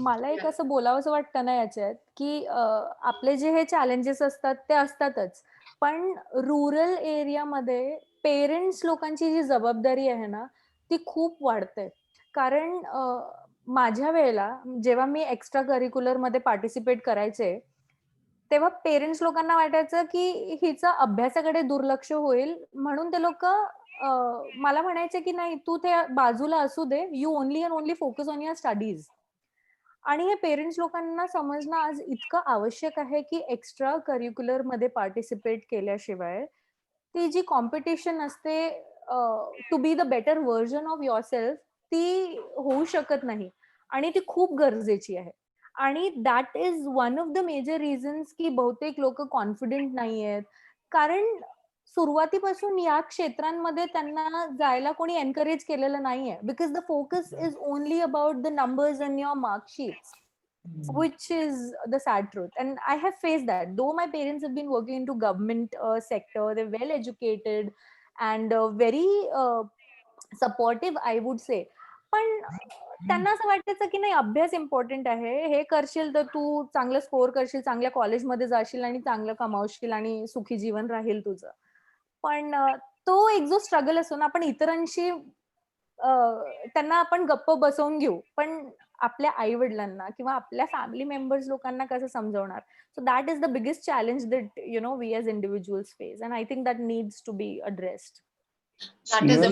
मला एक असं बोलावंसं वाटतं ना याच्यात की आपले जे हे चॅलेंजेस असतात ते असतातच, पण रुरल एरियामध्ये पेरेंट्स लोकांची जी जबाबदारी आहे ना ती खूप वाढते. कारण माझ्या वेळेला जेव्हा मी एक्स्ट्रा करिक्युलर मध्ये पार्टिसिपेट करायचे तेव्हा पेरेंट्स लोकांना वाटायचं की हिचं अभ्यासाकडे दुर्लक्ष होईल, म्हणून ते लोक मला म्हणायचे की नाही तू ते बाजूला असू दे, you only and only focus on your studies. आणि हे पेरेंट्स लोकांना समजणं आज इतकं आवश्यक आहे की एक्स्ट्रा करिक्युलर मध्ये पार्टिसिपेट केल्याशिवाय ती जी कॉम्पिटिशन असते to be the better version of yourself ती होऊ शकत नाही, आणि ती खूप गरजेची आहे. आणि that is one of the major reasons की बहुतेक लोक कॉन्फिडेंट नाही आहेत, कारण सुरुवातीपासून या क्षेत्रांमध्ये त्यांना जायला कोणी एनकरेज केलेलं नाहीये, because the focus is only about the numbers in your marksheets, which is the sad truth. And I have faced that, though my parents have been working into government sector, they're well educated and very supportive, I would say. पण त्यांना असं वाटायचं की नाही अभ्यास important आहे, हे करशील तर तू चांगलं स्कोर करशील, चांगल्या कॉलेजमध्ये जाशील आणि चांगलं कमावशील आणि सुखी जीवन राहील तुझं. पण तो एक जो स्ट्रगल असतो ना, आपण इतरांशी त्यांना आपण गप्प बसवून घेऊ, पण आपल्या आई वडिलांना किंवा आपल्या फॅमिली मेंबर्स लोकांना कसं समजवणार. So that is the biggest challenge that we as individuals face, and I think that needs to be addressed. That is